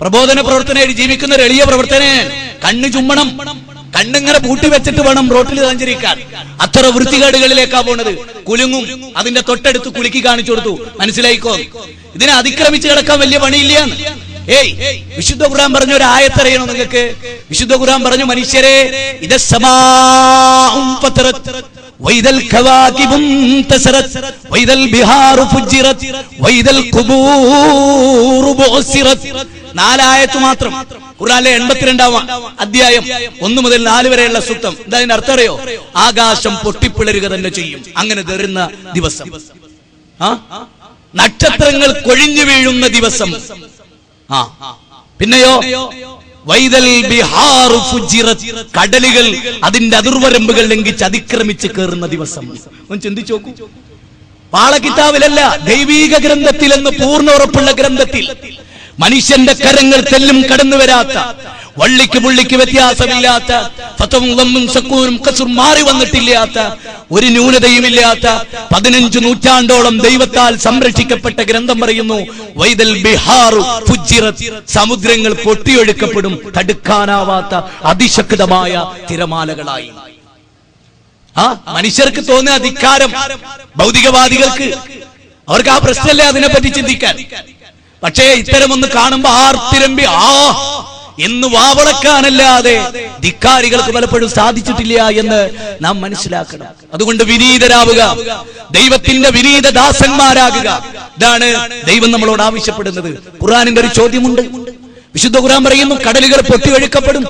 പ്രബോധന പ്രവർത്തനമായിട്ട് ജീവിക്കുന്ന ഒരു എളിയ പ്രവർത്തനം, കണ്ണ് ചുമ്മണം, കണ്ണിങ്ങനെ പൂട്ടി വെച്ചിട്ട് വേണം റോട്ടിൽ സഞ്ചരിക്കാൻ. അത്ര വൃത്തികേടുകളിലേക്കാ പോണത്. കുലുങ്ങും, അതിന്റെ തൊട്ടടുത്ത് കുലുക്കി കാണിച്ചു കൊടുത്തു, മനസ്സിലായിക്കോ, ഇതിനെ അതിക്രമിച്ച് കിടക്കാൻ വലിയ പണിയില്ല. വിശുദ്ധ ഖുർആൻ പറഞ്ഞ ഒരു ആയത്തറിയണോ നിങ്ങൾക്ക്? വിശുദ്ധ ഖുർആൻ പറഞ്ഞു, മനുഷ്യരെ, ഇദസ്സമാഉ ഫതറത് വൈദൽ കവാകിബു തസറത് വൈദൽ ബിഹാറു ഫുജിറത് വൈദൽ ഖുബൂറു ബുസിറത്. 4 ആയത്ത് മാത്രം ഖുർആനിലെ 82-ാം അധ്യായം 1 മുതൽ 4 വരെയുള്ള സൂക്തം. ഇതിന്റെ അർത്ഥം അറിയോ? ആകാശം പൊട്ടിപ്പിളരുക തന്നെ ചെയ്യും അങ്ങനെ തരുന്ന ദിവസം, നക്ഷത്രങ്ങൾ കൊഴിഞ്ഞു വീഴുന്ന ദിവസം. പിന്നെയോ വൈദൽ ബിഹാറു ഫുജിറത്, കടലുകൾ അതിന്റെ അതിർവരമ്പുകൾ ലംഘിച്ച് അതിക്രമിച്ച് കയറുന്ന ദിവസം. ഒന്ന് ചിന്തിച്ചു നോക്കൂ. പാളകിതാബിലല്ല, ദൈവീക ഗ്രന്ഥത്തിൽ എന്ന് പൂർണ്ണ ഉറപ്പുള്ള ഗ്രന്ഥത്തിൽ മനുഷ്യന്റെ കരങ്ങൾ തെല്ലും കടന്നു വരാത്ത, വള്ളിക്ക് പുള്ളിക്ക് വ്യത്യാസമില്ലാത്ത, മാറി വന്നിട്ടില്ലാത്ത, ഒരു ന്യൂനതയുമില്ലാത്ത 15 നൂറ്റാണ്ടോളം ദൈവത്താൽ സംരക്ഷിക്കപ്പെട്ട ഗ്രന്ഥം പറയുന്നു, വൈദൽ ബിഹാറു ഫുജിറത്, സമുദ്രങ്ങൾ പൊട്ടിയൊഴുക്കപ്പെടും തടുക്കാനാവാത്ത അതിശക്തമായ തിരമാലകളായി. മനുഷ്യർക്ക് തോന്നുന്ന അധികാരം, ഭൗതികവാദികൾക്ക് അവർക്ക് ആ പ്രശ്നമല്ലേ അതിനെപ്പറ്റി ചിന്തിക്കാൻ. പക്ഷേ ഇത്തരമൊന്ന് കാണുമ്പോ ആർത്തിരമ്പി എന്ന് വാവളക്കാനല്ലാതെ ധിക്കാരികൾക്ക് പലപ്പോഴും സാധിച്ചിട്ടില്ല എന്ന് നാം മനസ്സിലാക്കണം. അതുകൊണ്ട് വിനീതരാവുക, ദൈവത്തിന്റെ വിനീത ദാസന്മാരാകുക. ഇതാണ് ദൈവം നമ്മളോട് ആവശ്യപ്പെടുന്നത്. ഖുർആനിന്റെ ഒരു ചോദ്യമുണ്ട്. വിശുദ്ധ ഖുർആൻ പറയുന്നു, കടലുകൾ പൊട്ടിയൊഴുക്കപ്പെടും,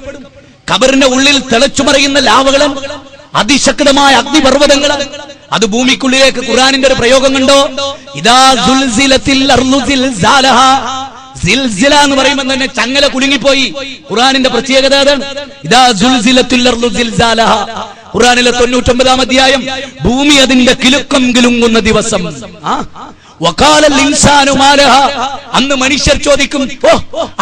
ഖബറിന്റെ ഉള്ളിൽ തിളച്ചുമറിയുന്ന ലാവകളും അതിശക്തമായ അഗ്നിപർവ്വതങ്ങൾ, അത് ഭൂമിക്കുള്ളിലേക്ക്. ഖുർആനിന്റെ ഒരു പ്രയോഗം കണ്ടോ? ഇദാ സുൽസിലത്തിൽ അർളു സിൽസാലഹ. സിൽസില എന്ന് പറയുമ്പോൾ തന്നെ ചങ്ങല കുലുങ്ങിപ്പോയി. ഖുർആനിന്റെ പ്രത്യേകത അതാണ്. ഇദാ സുൽസിലത്തിൽ അർളു സിൽസാലഹ. ഖുർആനിലെ 99-ാം അധ്യായം, ഭൂമി അതിന്റെ കിലുക്കം കിലുങ്ങുന്ന ദിവസം. വഖാലൽ ഇൻസാനു മാലഹ. അന്ന് മനുഷ്യർ ചോദിക്കും,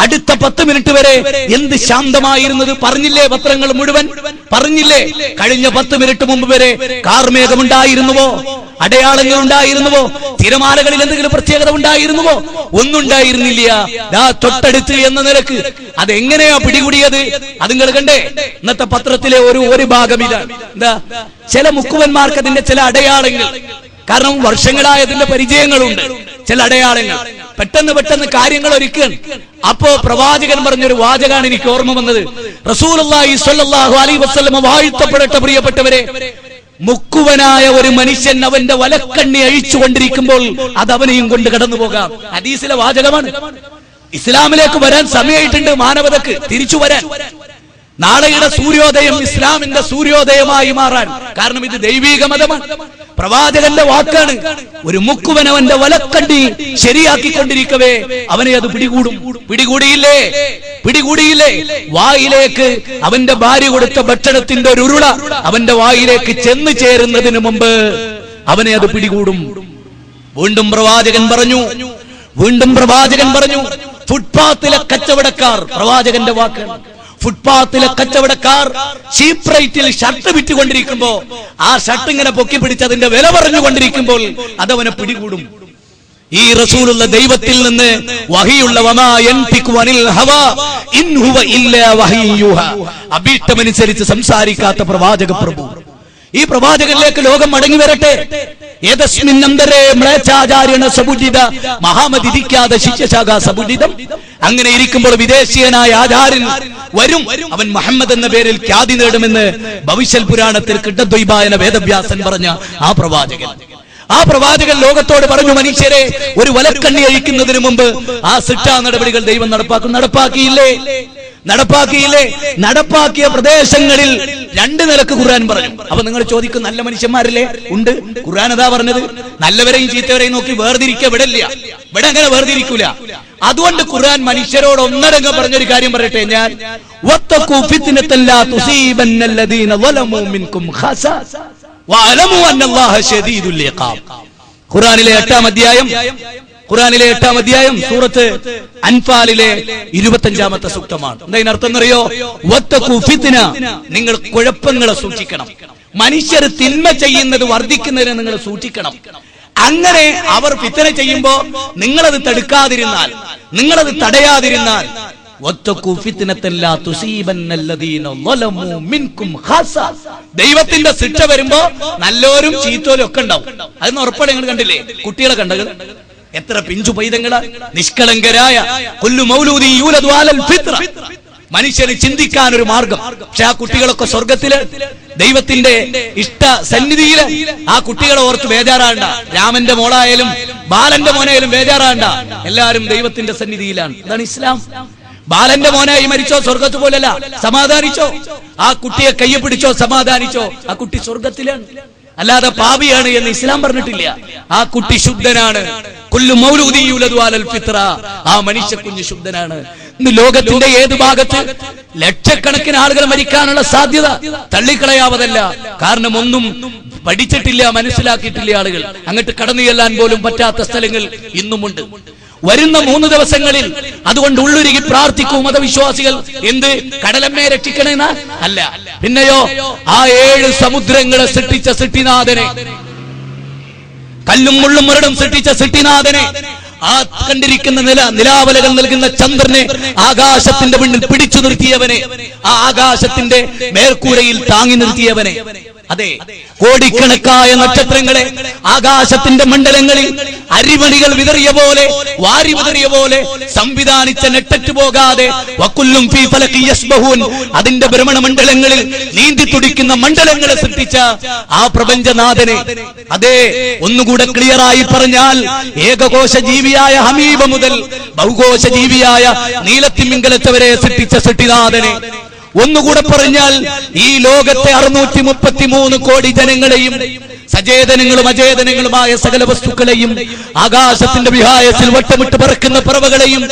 അടുത്ത 10 മിനിറ്റ് വരെ എന്ത് ശാന്തമായിരുന്നത്, പറഞ്ഞില്ലേ പത്രങ്ങൾ മുഴുവൻ? പറഞ്ഞില്ലേ കഴിഞ്ഞ 10 മിനിറ്റ് മുമ്പ് വരെ കാർമേഘമുണ്ടായിരുന്നുവോ, അടയാളങ്ങൾ ഉണ്ടായിരുന്നുവോ, തിരമാലകളിൽ എന്തെങ്കിലും പ്രത്യേകത ഉണ്ടായിരുന്നുവോ? ഒന്നും ഉണ്ടായിരുന്നില്ല. തൊട്ടടുത്ത് എന്ന നിലക്ക് അതെങ്ങനെയാ പിടികൂടിയത്? അത് നിങ്ങൾ കണ്ടേ? ഇന്നത്തെ പത്രത്തിലെ ഒരു ഭാഗം ഇതാണ്. എന്താ, ചില മുക്കുവന്മാർക്ക് അതിന്റെ ചില അടയാളങ്ങൾ, കാരണം വർഷങ്ങളായതിന്റെ പരിചയങ്ങളുണ്ട്, ചില അടയാളങ്ങൾ പെട്ടെന്ന് കാര്യങ്ങൾ ഒരുക്കുകയാണ്. അപ്പോ പ്രവാചകൻ പറഞ്ഞൊരു വാചകാണ് എനിക്ക് ഓർമ്മ വന്നത്. റസൂലുള്ളാഹി സ്വല്ലല്ലാഹു അലൈഹി വസല്ലം വാഴ്ത്തപ്പെടട്ടെ പ്രിയപ്പെട്ടവരെ, മുക്കുവനായ ഒരു മനുഷ്യൻ അവന്റെ വലക്കണ്ണി അഴിച്ചുകൊണ്ടിരിക്കുമ്പോൾ അത് അവനെയും കൊണ്ട് കടന്നു പോകാം. ഹദീസിലെ വാചകമാണ്. ഇസ്ലാമിലേക്ക് വരാൻ സമയമായിട്ടുണ്ട് മാനവതക്ക് തിരിച്ചു വരാൻ. നാളെയുടെ സൂര്യോദയം ഇസ്ലാമിന്റെ സൂര്യോദയമായി മാറാൻ. കാരണം ഇത് ദൈവീക മതമാണ്, പ്രവാചകന്റെ വാക്കാണ്. ഒരു മുക്കുവൻ അവന്റെ വലക്കണ്ടി ശരിയാക്കിക്കൊണ്ടിരിക്കവേ അവനെ അത് പിടികൂടും. പിടികൂടിയില്ലേ? വായിലേക്ക് അവന്റെ ഭാര്യ കൊടുത്ത ഭക്ഷണത്തിന്റെ ഒരു ഉരുള അവന്റെ വായിലേക്ക് ചെന്ന് ചേരുന്നതിന് മുമ്പ് അവനെ അത് പിടികൂടും. വീണ്ടും പ്രവാചകൻ പറഞ്ഞു, ഫുട്പാത്തിലെ കച്ചവടക്കാർ, പ്രവാചകന്റെ വാക്ക്, ഫുട്പാത്തിലെ കച്ചവടക്കാർ ചീപ്പ് റേറ്റിൽ ഷർട്ട് വിറ്റുകൊണ്ടിരിക്കുമ്പോ ആ ഷർട്ട് ഇങ്ങനെ പൊക്കി പിടിച്ച് അതിന്റെ വില പറഞ്ഞുകൊണ്ടിരിക്കുമ്പോൾ അതവനെ പിടികൂടും. ഈ റസൂലുള്ള ദൈവത്തിൽ നിന്ന് വഹിയുള്ള അഭീഷ്ടമനുസരിച്ച് സംസാരിക്കാത്ത പ്രവാചക പ്രഭു. ഈ പ്രവാചകനിലേക്ക് ലോകം മടങ്ങി വരട്ടെ. മഹാമതിരിക്കാതെ ശിഷ്യശാഖ സബുജിതം. അങ്ങനെ ഇരിക്കുമ്പോൾ വിദേശീയനായ ആചാര്യൻ വരും, അവൻ മുഹമ്മദ് എന്ന പേരിൽ ഖ്യാതി നേടുമെന്ന് ഭവിഷ്യൽ പുരാണത്തിൽ കിട്ടദ്വൈപായന വേദവ്യാസൻ പറഞ്ഞ ആ പ്രവാചകൻ ലോകത്തോട് പറഞ്ഞു, മനുഷ്യരെ ഒരു വലക്കണ്ണി അഴിക്കുന്നതിന് മുമ്പ് ആ ശിക്ഷാ നടപടികൾ ദൈവം നടപ്പാക്കിയ പ്രദേശങ്ങളിൽ 2 നിലക്ക് ഖുർആൻ പറഞ്ഞു. അപ്പൊ നിങ്ങൾ ചോദിക്കും, നല്ല മനുഷ്യന്മാരല്ലേ? ഉണ്ട്. ഖുർആൻ അതാ പറഞ്ഞത്, നല്ലവരെയും ചീത്തവരെയും നോക്കി വേർതിരിക്കുക വിടില്ല. ഇവിടെ അങ്ങനെ വേർതിരിക്കൂല. അതുകൊണ്ട് ഖുർആൻ മനുഷ്യരോട് ഒന്നടങ്കം പറഞ്ഞൊരു കാര്യം പറയട്ടെ ഞാൻ, ഖുർആനിലെ 8-ാം അധ്യായം സൂറത്ത് അൻഫാലിലെ 25-ാമത്തെ സൂക്തമാണ്. എന്താ അറിയോ? വത്തഖൂ ഫിത്ന, നിങ്ങൾ കുഴപ്പങ്ങളെ സൂക്ഷിക്കണം. മനുഷ്യർ തിന്മ ചെയ്യുന്നത് വർദ്ധിക്കുന്നതിനെ നിങ്ങൾ സൂക്ഷിക്കണം. അങ്ങനെ അവർ ഫിത്ന ചെയ്യുമ്പോ നിങ്ങളത് തടുക്കാതിരുന്നാൽ, നിങ്ങളത് തടയാതിരുന്നാൽ, ദൈവത്തിന്റെ ശിക്ഷ വരുമ്പോ നല്ലോരും ചീത്തോരും ഒക്കെ ഉണ്ടാവും. അതിന് ഉറപ്പാണ്. നിങ്ങൾ കണ്ടില്ലേ കുട്ടികളെ കണ്ടത്? എത്ര പിഞ്ചു പൈതങ്ങളാ, നിഷ്കളങ്കരായ. മനുഷ്യന് ചിന്തിക്കാൻ ഒരു മാർഗം. പക്ഷെ ആ കുട്ടികളൊക്കെ സ്വർഗത്തില് ദൈവത്തിന്റെ ഇഷ്ട സന്നിധിയില്. ആ കുട്ടികളെ ഓർത്ത് ബേജാറാണ്ട. രാമന്റെ മോളായാലും ബാലന്റെ മോനായാലും ബേജാറാണ്ട. എല്ലാരും ദൈവത്തിന്റെ സന്നിധിയിലാണ്. അതാണ് ഇസ്ലാം. ബാലന്റെ മോനായി മരിച്ചോ സ്വർഗത്ത് പോലല്ല, സമാധാനിച്ചോ. ആ കുട്ടിയെ കയ്യെ പിടിച്ചോ സമാധാനിച്ചോ. ആ കുട്ടി സ്വർഗത്തിലാണ്, അല്ലാതെ പാപിയാണ് എന്ന് ഇസ്ലാം പറഞ്ഞിട്ടില്ല. ആ കുട്ടി ശുദ്ധനാണ്. ആ മനുഷ്യ കുഞ്ഞ് ശുദ്ധനാണ്. ഇന്ന് ലോകത്തിന്റെ ഏത് ഭാഗത്ത് ലക്ഷക്കണക്കിന് ആളുകൾ മരിക്കാനുള്ള സാധ്യത തള്ളിക്കളയാവതല്ല. കാരണം ഒന്നും പഠിച്ചിട്ടില്ല, മനസ്സിലാക്കിയിട്ടില്ല ആളുകൾ. അങ്ങോട്ട് കടന്നു ചെല്ലാൻ പോലും പറ്റാത്ത സ്ഥലങ്ങൾ ഇന്നുമുണ്ട്. വരുന്ന 3 ദിവസങ്ങളിൽ അതുകൊണ്ട് ഉള്ളുരുകി പ്രാർത്ഥിക്കും മതവിശ്വാസികൾ. എന്ത്? കടലമ്മയെ രക്ഷിക്കണമെന്ന അല്ല, പിന്നെയോ ആ 7 സമുദ്രങ്ങളെ സൃഷ്ടിച്ച സൃഷ്ടിനാഥനെ, കല്ലും മുള്ളും മുരടും സൃഷ്ടിച്ച സൃഷ്ടിനാഥനെ, ആ കണ്ടിരിക്കുന്ന നിലാവലകൾ നൽകുന്ന ചന്ദ്രനെ ആകാശത്തിന്റെ പിന്നിൽ പിടിച്ചു നിർത്തിയവനെ, ആ ആകാശത്തിന്റെ മേൽക്കൂരയിൽ താങ്ങി നിർത്തിയവനെ, അതെ, കോടിക്കണക്കായ നക്ഷത്രങ്ങളെ ആകാശത്തിന്റെ മണ്ഡലങ്ങളിൽ അരിമണികൾ വിതറിയ പോലെ, വാരി വിതറിയ പോലെ സംവിധാനിച്ച നെട്ടറ്റ് പോകാതെ വക്കുല്ലും ഫീ ഫലകി യസ്ബഹൂൻ, അതിന്റെ ഭ്രമണമണ്ഡലങ്ങളിൽ നീന്തി തുടിക്കുന്ന മണ്ഡലങ്ങളെ സൃഷ്ടിച്ച ആ പ്രപഞ്ചനാഥനെ, അതെ, ഒന്നുകൂടെ ക്ലിയറായി പറഞ്ഞാൽ ഏകകോശ ജീവിയായ ഹമീബ മുതൽ ബഹുകോശ ജീവിയായ നീലത്തിമിംഗലത്തെ വരെ സൃഷ്ടിച്ച സൃഷ്ടിനാഥനെ, ഒന്നുകൂടെ പറഞ്ഞാൽ ഈ ലോകത്തെ 633 കോടി ജനങ്ങളെയും സചേതനങ്ങളും അചേതനങ്ങളുമായ സകല വസ്തുക്കളെയും ആകാശത്തിന്റെ വിഹായത്തിൽ വട്ടമിട്ട് പറക്കുന്ന പറവകളെയും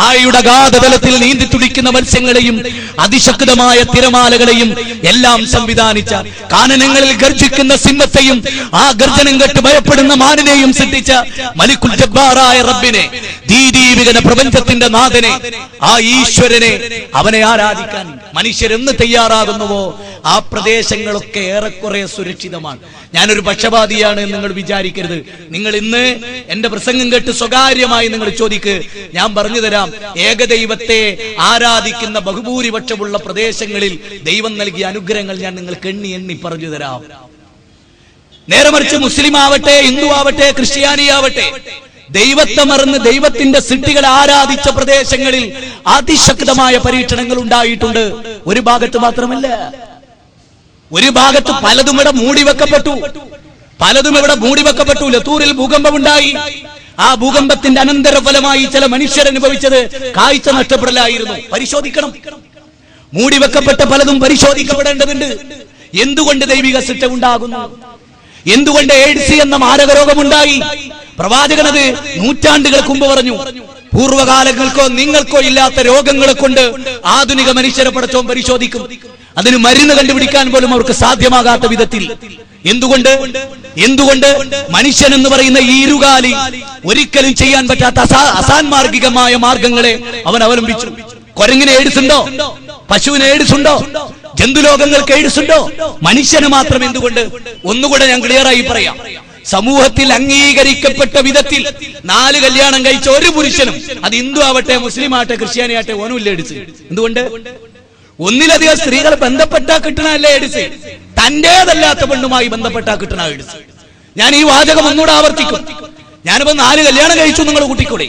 ആയുടെ അഗാധതലത്തിൽ നീന്തി തുടിക്കുന്ന മത്സ്യങ്ങളെയും അതിശക്തമായ തിരമാലകളെയും എല്ലാം സംവിധാനിച്ച, കാനനങ്ങളിൽ ഗർജിക്കുന്ന സിംഹത്തെയും ആ ഗർജനം കേട്ട് ഭയപ്പെടുന്ന മാനിനെയും സൃഷ്ടിച്ച മലിക്കുൽ ജബ്ബാറായ റബ്ബിനെ, ദീദീവികന പ്രപഞ്ചത്തിന്റെ നാഥനെ, ആ ഈശ്വരനെ, അവനെ ആരാധിക്കാൻ മനുഷ്യരെന്ന് തയ്യാറാകുന്നുവോ ആ പ്രദേശങ്ങളൊക്കെ ഏറെക്കുറെ സുരക്ഷിതമാണ്. ഞാനൊരു പക്ഷപാതിയാണ് എന്ന് നിങ്ങൾ വിചാരിക്കരുത്. നിങ്ങൾ ഇന്ന് എന്റെ പ്രസംഗം കേട്ട് സ്വകാര്യമായി നിങ്ങൾ ചോദിക്ക്, ഞാൻ പറഞ്ഞു തരാം. ഏകദൈവത്തെ ആരാധിക്കുന്ന ബഹുഭൂരിപക്ഷമുള്ള പ്രദേശങ്ങളിൽ ദൈവം നൽകിയ അനുഗ്രഹങ്ങൾ ഞാൻ നിങ്ങൾക്ക് എണ്ണി പറഞ്ഞു തരാം. നേരെ മറിച്ച് മുസ്ലിം ആവട്ടെ, ഹിന്ദു ആവട്ടെ, ക്രിസ്ത്യാനിയാവട്ടെ, ദൈവത്തെ മറന്ന് ദൈവത്തിന്റെ സൃഷ്ടികളെ ആരാധിച്ച പ്രദേശങ്ങളിൽ അതിശക്തമായ പരീക്ഷണങ്ങൾ ഉണ്ടായിട്ടുണ്ട്. ഒരു ഭാഗത്ത് മാത്രമല്ല, ഒരു ഭാഗത്ത് പലതും ഇവിടെ മൂടിവെക്കപ്പെട്ടു. ലത്തൂരിൽ ഭൂകമ്പമുണ്ടായി. ആ ഭൂകമ്പത്തിന്റെ അനന്തരഫലമായി ചില മനുഷ്യരനുഭവിച്ചത് കാഴ്ച നഷ്ടപ്പെടലായിരുന്നു. പരിശോധിക്കണം. മൂടിവെക്കപ്പെട്ട പലതും പരിശോധിക്കപ്പെടേണ്ടതുണ്ട്. എന്തുകൊണ്ട് ദൈവിക ശിക്ഷ ഉണ്ടാകുന്നു? എന്തുകൊണ്ട് എയ്ഡ്സ് എന്ന മാരകരോഗമുണ്ടായി? പ്രവാചകനത് നൂറ്റാണ്ടുകൾക്ക് മുമ്പ് പറഞ്ഞു. പൂർവ്വകാലങ്ങൾക്കോ നിങ്ങൾക്കോ ഇല്ലാത്ത രോഗങ്ങളെ കൊണ്ട് ആധുനിക മനുഷ്യരെ പടച്ചോൻ പരിശോധിക്കും. അതിന് മരുന്ന് കണ്ടുപിടിക്കാൻ പോലും അവർക്ക് സാധ്യമാകാത്ത വിധത്തിൽ. എന്തുകൊണ്ട് മനുഷ്യൻ എന്ന് പറയുന്ന ഈ ഇരുകാലി ഒരിക്കലും ചെയ്യാൻ പറ്റാത്ത അസാൻമാർഗികമായ മാർഗങ്ങളെ അവൻ അവലംബിച്ചു. കുരങ്ങിന് എയ്ഡ്സ് ഉണ്ടോ? പശുവിന് എയ്ഡ്സ് ഉണ്ടോ? ജന്തുലോകങ്ങൾക്ക് എയ്ഡ്സ് ഉണ്ടോ? മനുഷ്യന് മാത്രം എന്തുകൊണ്ട്? ഒന്നുകൂടെ ഞാൻ ക്ലിയറായി പറയാം. സമൂഹത്തിൽ അംഗീകരിക്കപ്പെട്ട വിധത്തിൽ 4 കല്യാണം കഴിച്ച ഒരു പുരുഷനും, അത് ഹിന്ദു ആവട്ടെ, മുസ്ലിം ആവട്ടെ, ക്രിസ്ത്യാനി ആവട്ടെ, ഓനുമില്ല എയ്ഡ്സ്. എന്തുകൊണ്ട്? ഒന്നിലധികം സ്ത്രീകൾ ബന്ധപ്പെട്ടാ കിട്ടണല്ല എയ്ഡ്സ്, തന്റേതല്ലാത്ത പെണ്ണുമായി ബന്ധപ്പെട്ടാ കിട്ടണ എയ്ഡ്സ്. ഞാൻ ഈ വാചകം ഒന്നുകൂടെ ആവർത്തിക്കും. ഞാനിപ്പോ 4 കല്യാണം കഴിച്ചു, നിങ്ങൾ കൂട്ടിക്കൂടെ?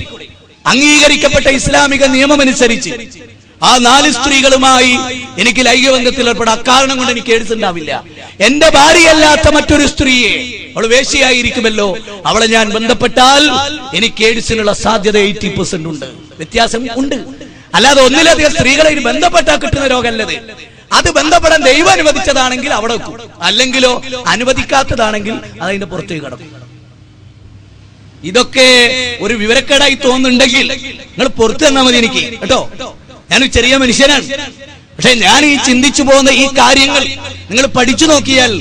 അംഗീകരിക്കപ്പെട്ട ഇസ്ലാമിക നിയമമനുസരിച്ച് ആ 4 സ്ത്രീകളുമായി എനിക്ക് ലൈംഗികബന്ധത്തിൽ ഏർപ്പെടാം. അക്കാരണം കൊണ്ട് എനിക്ക് എയ്ഡ്സ് ഉണ്ടാവില്ല. എന്റെ ഭാര്യയല്ലാത്ത മറ്റൊരു സ്ത്രീയെ, അവൾ വേശ്യയായിരിക്കുമല്ലോ, അവളെ ഞാൻ ബന്ധപ്പെട്ടാൽ എനിക്ക് എയ്ഡ്സിനുള്ള സാധ്യത 80% ഉണ്ട്. വ്യത്യാസം ഉണ്ട്. അല്ലാതെ ഒന്നിലധികം സ്ത്രീകളെ ബന്ധപ്പെട്ടാൽ കിട്ടുന്ന രോഗമല്ലത്. അത് ബന്ധപ്പെടാൻ ദൈവം അനുവദിച്ചതാണെങ്കിൽ അവിടെ വെക്കും, അല്ലെങ്കിലോ അനുവദിക്കാത്തതാണെങ്കിൽ അതതിന്റെ പുറത്തേക്ക് കടക്കും. ഇതൊക്കെ ഒരു വിവരക്കേടായി തോന്നുന്നുണ്ടെങ്കിൽ നിങ്ങൾ പുറത്തു തന്നാൽ മതി എനിക്ക്, കേട്ടോ. ഞാനൊരു ചെറിയ മനുഷ്യനാണ്. പക്ഷെ ഞാൻ ഈ ചിന്തിച്ചു പോകുന്ന ഈ കാര്യങ്ങൾ നിങ്ങൾ പഠിച്ചു നോക്കിയാൽ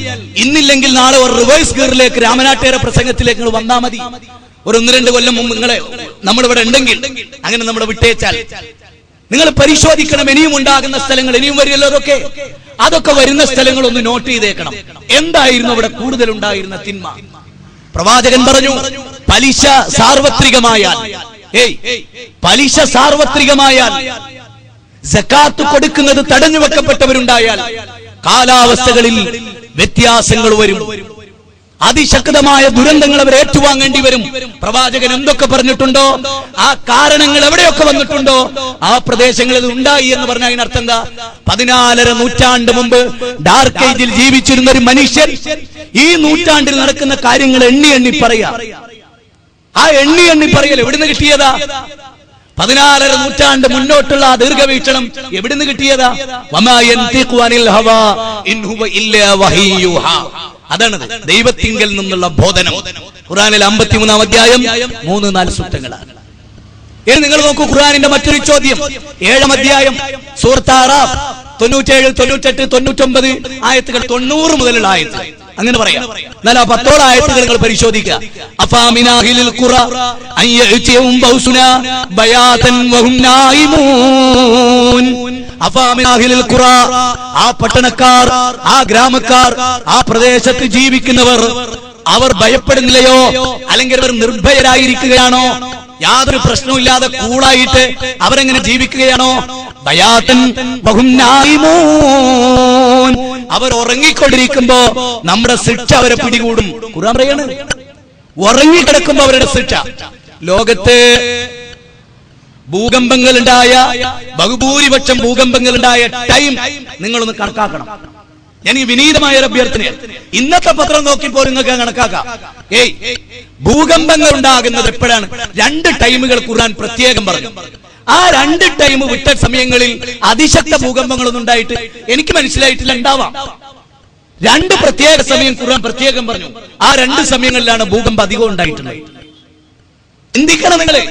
ഇന്നില്ലെങ്കിൽ നാളെ ഒരു റിവേഴ്സ് ഗിയറിലേക്ക്, രാമനാട്ടേറെ പ്രസംഗത്തിലേക്ക് നിങ്ങൾ വന്നാൽ മതി. ഒരു 1-2 കൊല്ലം മുമ്പ് നമ്മളിവിടെ ഉണ്ടെങ്കിൽ, അങ്ങനെ നമ്മളെ വിട്ടേച്ചാൽ നിങ്ങൾ പരിശോധിക്കണം. ഇനിയും ഉണ്ടാകുന്ന സ്ഥലങ്ങൾ ഇനിയും വരുമല്ലോ. അതൊക്കെ വരുന്ന സ്ഥലങ്ങൾ ഒന്ന് നോട്ട് ചെയ്തേക്കണം. എന്തായിരുന്നു അവിടെ കൂടുതൽ ഉണ്ടായിരുന്ന തിന്മ? പ്രവാചകൻ പറഞ്ഞു, പലിശ സാർവത്രികമായാൽ, പലിശ സാർവത്രികമായാൽ, സക്കാത്ത് കൊടുക്കുന്നത് തടഞ്ഞു വെക്കപ്പെട്ടവരുണ്ടായാൽ കാലാവസ്ഥകളിൽ വ്യത്യാസങ്ങൾ വരും, അതിശക്തമായ ദുരന്തങ്ങൾ അവർ ഏറ്റുവാങ്ങേണ്ടി വരും. പ്രവാചകൻ എന്തൊക്കെ പറഞ്ഞിട്ടുണ്ടോ, ആ കാരണങ്ങൾ എവിടെയൊക്കെ വന്നിട്ടുണ്ടോ ആ പ്രദേശങ്ങളിൽ ഉണ്ടായി എന്ന് പറഞ്ഞാൽ അതിനർത്ഥം എന്താ? 14 നൂറ്റാണ്ട് മുമ്പ് ഡാർക്ക് ഏജിൽ ജീവിച്ചിരുന്ന ഒരു മനുഷ്യൻ ഈ നൂറ്റാണ്ടിൽ നടക്കുന്ന കാര്യങ്ങൾ എണ്ണി പറയാ. ആ എണ്ണി പറയൽ എവിടുന്ന് കിട്ടിയതാ? 14 നൂറ്റാണ്ട് മുന്നോട്ടുള്ള ആ ദീർഘവീക്ഷണം എവിടുന്ന് കിട്ടിയതാ? അതാണത്, ദൈവത്തിങ്കൽ നിന്നുള്ള ബോധനം. ഖുർആനിൽ 53-ാം അധ്യായം 3-4 സൂക്തങ്ങളാണ്. ഇനി നിങ്ങൾ നോക്കൂ, ഖുർആനിന്റെ മറ്റൊരു ചോദ്യം, 7-ാം അധ്യായം സൂറത്ത് അറാഫ് 97, 98, 99 ആയത്തുകൾ, 90 മുതലുള്ള ആയത്ത്, അങ്ങനെ പറയാം. എന്നാൽ ആ 10 ആയത്തുകൾ നിങ്ങൾ പരിശോധിക്കുക. അഫാമിനാഹിലിൽ ഖുറ അയ്യഅതിയഹും ബൗസുനാ ബയാതൻ വഹും നായിമൂൻ. അഫാമിനാഹിലിൽ ഖുറ, ആ പട്ടണക്കാർ, ആ ഗ്രാമക്കാർ, ആ പ്രദേശത്ത് ജീവിക്കുന്നവർ, അവർ ഭയപ്പെടുന്നില്ലയോ? അല്ലെങ്കിൽ അവർ നിർഭയരായിരിക്കുകയാണോ? യാതൊരു പ്രശ്നവുമില്ലാതെ കൂളായിട്ട് അവരെങ്ങനെ ജീവിക്കുകയാണോ? ബയാതൻ വഹും നായിമൂൻ, അവർ ഉറങ്ങിക്കൊണ്ടിരിക്കുമ്പോ നമ്മുടെ ശിക്ഷ അവരെ പിടികൂടും. ഖുർആൻ പറയാണ്, ഉറങ്ങിക്കിടക്കുമ്പോ അവരുടെ ശിക്ഷ. ലോകത്ത് ഭൂകമ്പങ്ങളുണ്ടായ, ബഹുഭൂരിപക്ഷം ഭൂകമ്പങ്ങളുണ്ടായ ടൈം നിങ്ങളൊന്ന് കണക്കാക്കണം. ഞാൻ ഈ വിനീതമായ ഒരു അഭ്യർത്ഥനയാണ്. ഇന്നത്തെ പത്രം നോക്കിയപ്പോൾ നിങ്ങൾക്ക് കണക്കാക്കാം. ഭൂകമ്പങ്ങൾ ഉണ്ടാകുന്നത് എപ്പോഴാണ്? 2 ടൈമുകൾ ഖുർആൻ പ്രത്യേകം പറഞ്ഞു. ആ 2 ടൈം വിട്ട സമയങ്ങളിൽ അതിശക്ത ഭൂകമ്പങ്ങളൊന്നും ഉണ്ടായിട്ട് എനിക്ക് മനസ്സിലായിട്ടില്ല. ഉണ്ടാവാം. 2 പ്രത്യേക സമയം ഖുർആൻ പ്രത്യേകം പറഞ്ഞു. ആ 2 സമയങ്ങളിലാണ് ഭൂകമ്പം അധികം ഉണ്ടായിട്ടുള്ളത്. ചിന്തിക്കണം നിങ്ങള്.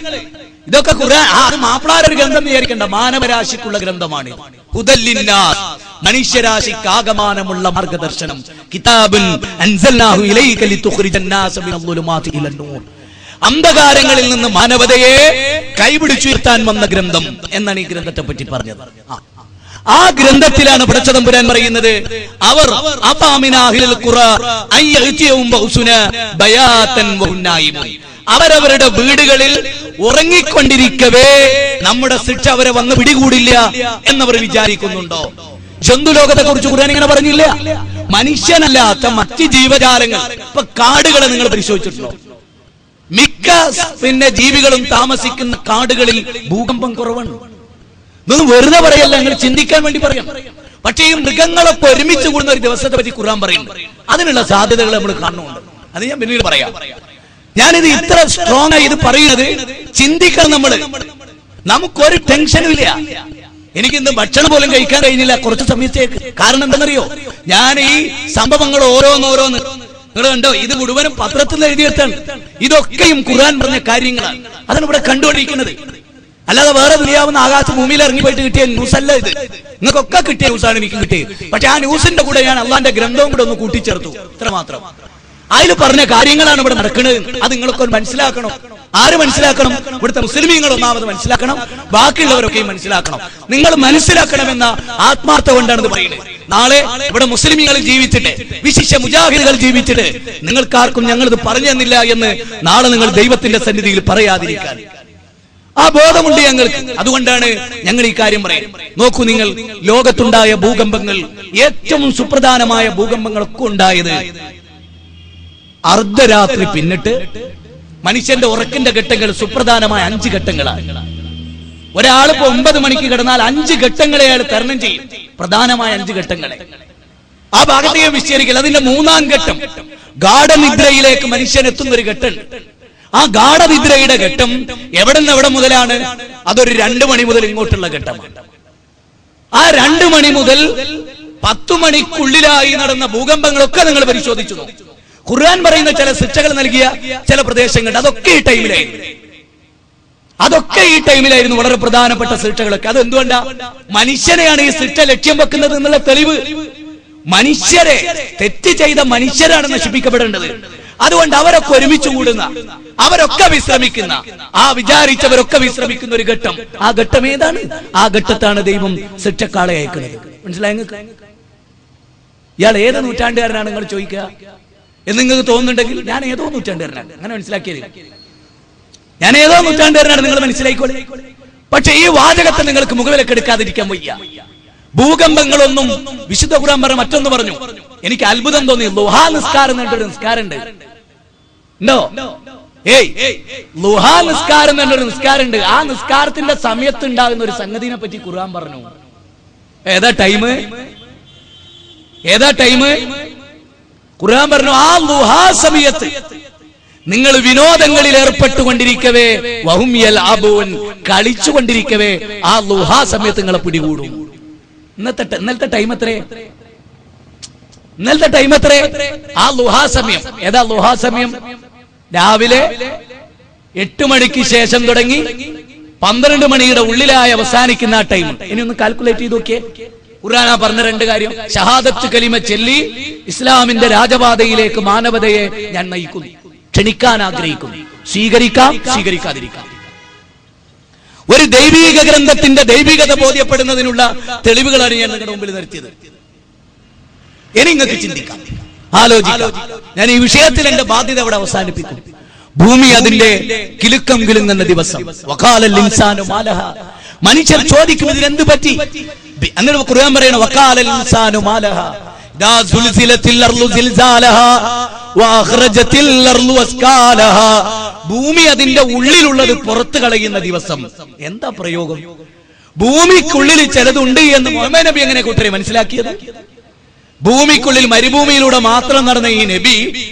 ഇതൊക്കെ ഖുർആൻ, അത് മാപ്പിളാരൊരു ഗ്രന്ഥം വിചാരിക്കണ്ട, മാനവരാശിക്കുള്ള ഗ്രന്ഥമാണ്. ഹുദല്ലിന്നാസ്, മനുഷ്യരാശിക്ക് ആകമാനമുള്ള മാർഗദർശനം. കിതാബുൻ അൻസൽനാഹു ഇലൈക ലിതുഖ്രിജന്നാസ മിനൽ-ളുലുമാതി ഇലൻ-നൂർ. അന്ധകാരങ്ങളിൽ നിന്ന് മാനവതയെ കൈപിടിച്ചുയർത്താൻ വന്ന ഗ്രന്ഥം എന്നാണ് ഈ ഗ്രന്ഥത്തെ പറ്റി പറഞ്ഞത്. ആ ഗ്രന്ഥത്തിലാണ് പടച്ചതമ്പുരാൻ പറയുന്നത്, അവർ അഫാമിനാഹിൽ ഖുറ അയ്യഅതിയഹും ബൗസുനാ ബയാതൻ വഹും നായിമൂൻ, അവരവരുടെ വീടുകളിൽ ഉറങ്ങിക്കൊണ്ടിരിക്കവേ നമ്മുടെ ശിക്ഷ അവരെ വന്ന് പിടികൂടില്ല എന്നവർ വിചാരിക്കുന്നുണ്ടോ? ജന്തുലോകത്തെ കുറിച്ച് ഖുർആൻ ഇങ്ങനെ പറഞ്ഞില്ല. മനുഷ്യനല്ലാത്ത മറ്റ് ജീവജാലങ്ങൾ, ഇപ്പൊ കാടുകളെ നിങ്ങൾ പരിശോധിച്ചിട്ടുണ്ടോ? മിക്ക ജീവികളും താമസിക്കുന്ന കാടുകളിൽ ഭൂകമ്പം കുറവാണ്. ഇതൊന്നും വെറുതെ പറയല്ല, നിങ്ങൾ ചിന്തിക്കാൻ വേണ്ടി പറയാം. പക്ഷേ ഈ മൃഗങ്ങളൊക്കെ ഒരുമിച്ച് കൂടുന്ന ഒരു ദിവസത്തെ പറ്റി ഖുർആൻ പറയുന്നു. അതിനുള്ള സാധ്യതകൾ നമ്മൾ കാണുന്നുണ്ട്. അത് ഞാൻ പിന്നീട് പറയാം. ഞാനിത് ഇത്ര സ്ട്രോങ് ആയി ഇത് പറയുന്നത് ചിന്തിക്കണം. നമുക്കൊരു ടെൻഷനും ഇല്ല. എനിക്കിന്ന് ഭക്ഷണം പോലും കഴിക്കാൻ കഴിഞ്ഞില്ല കുറച്ച് സമയത്തേക്ക്. കാരണം എന്താണെന്നറിയോ? ഞാൻ ഈ സംഭവങ്ങൾ ഓരോന്നോരോന്ന് നിങ്ങൾ കണ്ടോ, ഇത് മുഴുവനും പത്രത്തിൽ എഴുതിയെടുത്താണ്. ഇതൊക്കെയും ഖുർആൻ പറഞ്ഞ കാര്യങ്ങളാണ്. അതാണ് ഇവിടെ കണ്ടുകൊണ്ടിരിക്കുന്നത്. അല്ലാതെ വേറെ ദുനിയാവുന്ന ആകാശ ഭൂമിയിൽ ഇറങ്ങി പോയിട്ട് കിട്ടിയ ന്യൂസ് അല്ല ഇത്. നിങ്ങൾക്കൊക്കെ കിട്ടിയ ന്യൂസാണ് എനിക്ക് കിട്ടിയത്. പക്ഷെ ആ ന്യൂസിന്റെ കൂടെ ഞാൻ അള്ളാന്റെ ഗ്രന്ഥവും കൂടെ ഒന്ന് കൂട്ടിച്ചേർത്തു, ഇത്ര മാത്രം. അതിൽ പറഞ്ഞ കാര്യങ്ങളാണ് ഇവിടെ നടക്കുന്നത്. അത് നിങ്ങളൊക്കെ മനസ്സിലാക്കണം. ആര് മനസ്സിലാക്കണം? ഇവിടുത്തെ മുസ്ലിമീങ്ങൾ ഒന്നാമത് മനസ്സിലാക്കണം, ബാക്കിയുള്ളവരൊക്കെയും മനസ്സിലാക്കണം. നിങ്ങൾ മനസ്സിലാക്കണമെന്ന ആത്മാർത്ഥ കൊണ്ടാണ് ഇത് പറയുന്നത്. നാളെ ഇവിടെ മുസ്ലിമീങ്ങൾ ജീവിച്ചിട്ട്, വിശിഷ്യ മുജാഹിദുകൾ ജീവിച്ചിട്ട് നിങ്ങൾക്കാർക്കും ഞങ്ങളിത് പറഞ്ഞു തന്നില്ല എന്ന് നാളെ നിങ്ങൾ ദൈവത്തിന്റെ സന്നിധിയിൽ പറയാതിരിക്കാൻ ആ ബോധമുണ്ട് ഞങ്ങൾക്ക്. അതുകൊണ്ടാണ് ഞങ്ങൾ ഈ കാര്യം പറയുന്നത്. നോക്കൂ, നിങ്ങൾ ലോകത്തുണ്ടായ ഭൂകമ്പങ്ങൾ, ഏറ്റവും സുപ്രധാനമായ ഭൂകമ്പങ്ങളൊക്കെ ഉണ്ടായത് അർദ്ധരാത്രി പിന്നിട്ട് മനുഷ്യന്റെ ഉറക്കിന്റെ ഘട്ടങ്ങൾ സുപ്രധാനമായ 5 ഘട്ടങ്ങളാണ്. ഒരാളിപ്പോ 9 മണിക്ക് കിടന്നാൽ 5 ഘട്ടങ്ങളെ അയാൾ തരണം ചെയ്യും. പ്രധാനമായ 5 ഘട്ടങ്ങളെ ആ ഭാഗത്തേക്ക് വിശദീകരിക്കൽ. അതിന്റെ 3-ാം ഘട്ടം ഗാഢനിദ്രയിലേക്ക് മനുഷ്യൻ എത്തുന്ന ഒരു ഘട്ടം. ആ ഗാഢനിദ്രയുടെ ഘട്ടം എവിടെ നിന്ന് എവിടെ മുതലാണ്? അതൊരു 2 മണി മുതൽ ഇങ്ങോട്ടുള്ള ഘട്ടമാണ്. ആ 2 മണി മുതൽ 10 മണിക്കുള്ളിലായി നടന്ന ഭൂകമ്പങ്ങളൊക്കെ നിങ്ങൾ പരിശോധിച്ചു നോക്കും. ഖുർആൻ പറയുന്ന ചില ശിക്ഷകൾ നൽകിയ ചില പ്രദേശങ്ങളുണ്ട്. അതൊക്കെ ഈ ടൈമിലായിരുന്നു വളരെ പ്രധാനപ്പെട്ട ശിക്ഷകളൊക്കെ. അത് എന്തുകൊണ്ടാ? മനുഷ്യരെയാണ് ഈ ശിക്ഷ ലക്ഷ്യം വെക്കുന്നത് എന്നുള്ള തെളിവ്. മനുഷ്യരെ, തെറ്റ് ചെയ്ത മനുഷ്യരാണ് നശിപ്പിക്കപ്പെടേണ്ടത്. അതുകൊണ്ട് അവരൊക്കെ ഒരുമിച്ച് കൂടുന്ന, അവരൊക്കെ വിശ്രമിക്കുന്ന, ആ വിചാരിച്ചവരൊക്കെ വിശ്രമിക്കുന്ന ഒരു ഘട്ടം. ആ ഘട്ടം ഏതാണ്? ആ ഘട്ടത്താണ് ദൈവം ശിക്ഷക്കാളെ അയക്കുന്നത്. മനസ്സിലായ? ഇയാൾ ഏത് നൂറ്റാണ്ടുകാരനാണ് നിങ്ങൾ ചോദിക്കുക എന്ന് നിങ്ങൾക്ക് തോന്നുന്നുണ്ടെങ്കിൽ ഞാൻ ഏതോ നൂറ്റാണ്ടുകാരനാണ്, അങ്ങനെ മനസ്സിലാക്കിയത്. ഞാൻ ഏതോ നൂറ്റാണ്ടുകാരനാണ്, നിങ്ങൾ മനസ്സിലായിക്കോളെ. പക്ഷെ ഈ വാചകത്തെ നിങ്ങൾക്ക് മുകളിലേക്ക് എടുക്കാതിരിക്കാൻ വയ്യ. ഭൂകമ്പങ്ങളൊന്നും വിശുദ്ധ ഖുർആൻ പറഞ്ഞ മറ്റൊന്ന് പറഞ്ഞു. എനിക്ക് അത്ഭുതം തോന്നി. ളുഹാ നിസ്കാരം എന്നൊരു നിസ്കാരമുണ്ട്. ഉണ്ടോ? ളുഹാ നിസ്കാരം എന്നൊരു നിസ്കാരമുണ്ട്. ആ നിസ്കാരത്തിന്റെ സമയത്ത് ഉണ്ടാകുന്ന ഒരു സംഗതിനെ പറ്റി ഖുർആൻ പറഞ്ഞു. ഏതാ ടൈം? ഖുർആൻ പറഞ്ഞു ആ ളുഹാ സമയത്ത് നിങ്ങൾ വിനോദങ്ങളിൽ ഏർപ്പെട്ടുകൊണ്ടിരിക്കവേ, വഹും യൽഅബൂൻ, കളിച്ചുകൊണ്ടിരിക്കവേ ആ ളുഹാ സമയത്ത് നിങ്ങളെ പിടികൂടും. ഇന്നലത്തെ ടൈം എത്രേ? ആ ളുഹാ സമയം. ഏതാ ളുഹാ സമയം? രാവിലെ 8 മണിക്ക് ശേഷം തുടങ്ങി 12 മണിയുടെ ഉള്ളിലായി അവസാനിക്കുന്ന ആ ടൈം. ഇനി ഒന്ന് കാൽക്കുലേറ്റ് ചെയ്ത് നോക്കിയേ. ഖുർആൻ പറഞ്ഞ 2 കാര്യം. ഷഹാദത്ത് കലിമ ചൊല്ലി ഇസ്ലാമിന്റെ രാജപാതയിലേക്ക് മാനവതയെ ഞാൻ നയിക്കുന്നു, ക്ഷണിക്കാൻ ആഗ്രഹിക്കുന്നു. സ്വീകരിക്കാം, സ്വീകരിക്കാതിരിക്കാം. ഒരു ദൈവിക ഗ്രന്ഥത്തിന്റെ ദൈവികത ബോധ്യപ്പെടുന്നതിനുള്ള തെളിവുകളാണ് ഞാൻ നിങ്ങളുടെ മുമ്പിൽ നിർത്തിയത്. ഇനി നിങ്ങൾക്ക് ചിന്തിക്കാം, ആലോചിക്കാം. ഞാൻ ഈ വിഷയത്തിൽ എന്റെ ബാധ്യത അവിടെ അവസാനിപ്പിക്കും. ഭൂമി അതിന്റെ കിലുക്കം കിലുങ്ങുന്ന ദിവസം. വഖാലൽ ഇൻസാനു മാലഹ, മനുഷ്യർ ചോദിക്കും ഇതിനെന്ത് പറ്റി? അങ്ങനെ ഖുർആൻ പറയണം, വഖാലൽ ഇൻസാനു മാലഹ ദാ സുൽസിലത്തിൽ അർളു സിൽസാലഹ വഅഖ്റജത്തിൽ അർളു അസ്കാലഹ. ഭൂമി അതിന്റെ ഉള്ളിലുള്ളത് പുറത്തു കളയുന്ന ദിവസം. എന്താ പ്രയോഗം? ഭൂമിക്കുള്ളിൽ ചിലതുണ്ട് എന്ന് മുഹമ്മദ് നബി എങ്ങനെ കൂട്ടരെ മനസ്സിലാക്കിയത്? ഭൂമിക്കുള്ളിൽ മരുഭൂമിയിലൂടെ മാത്രം നടന്ന ഈ നബി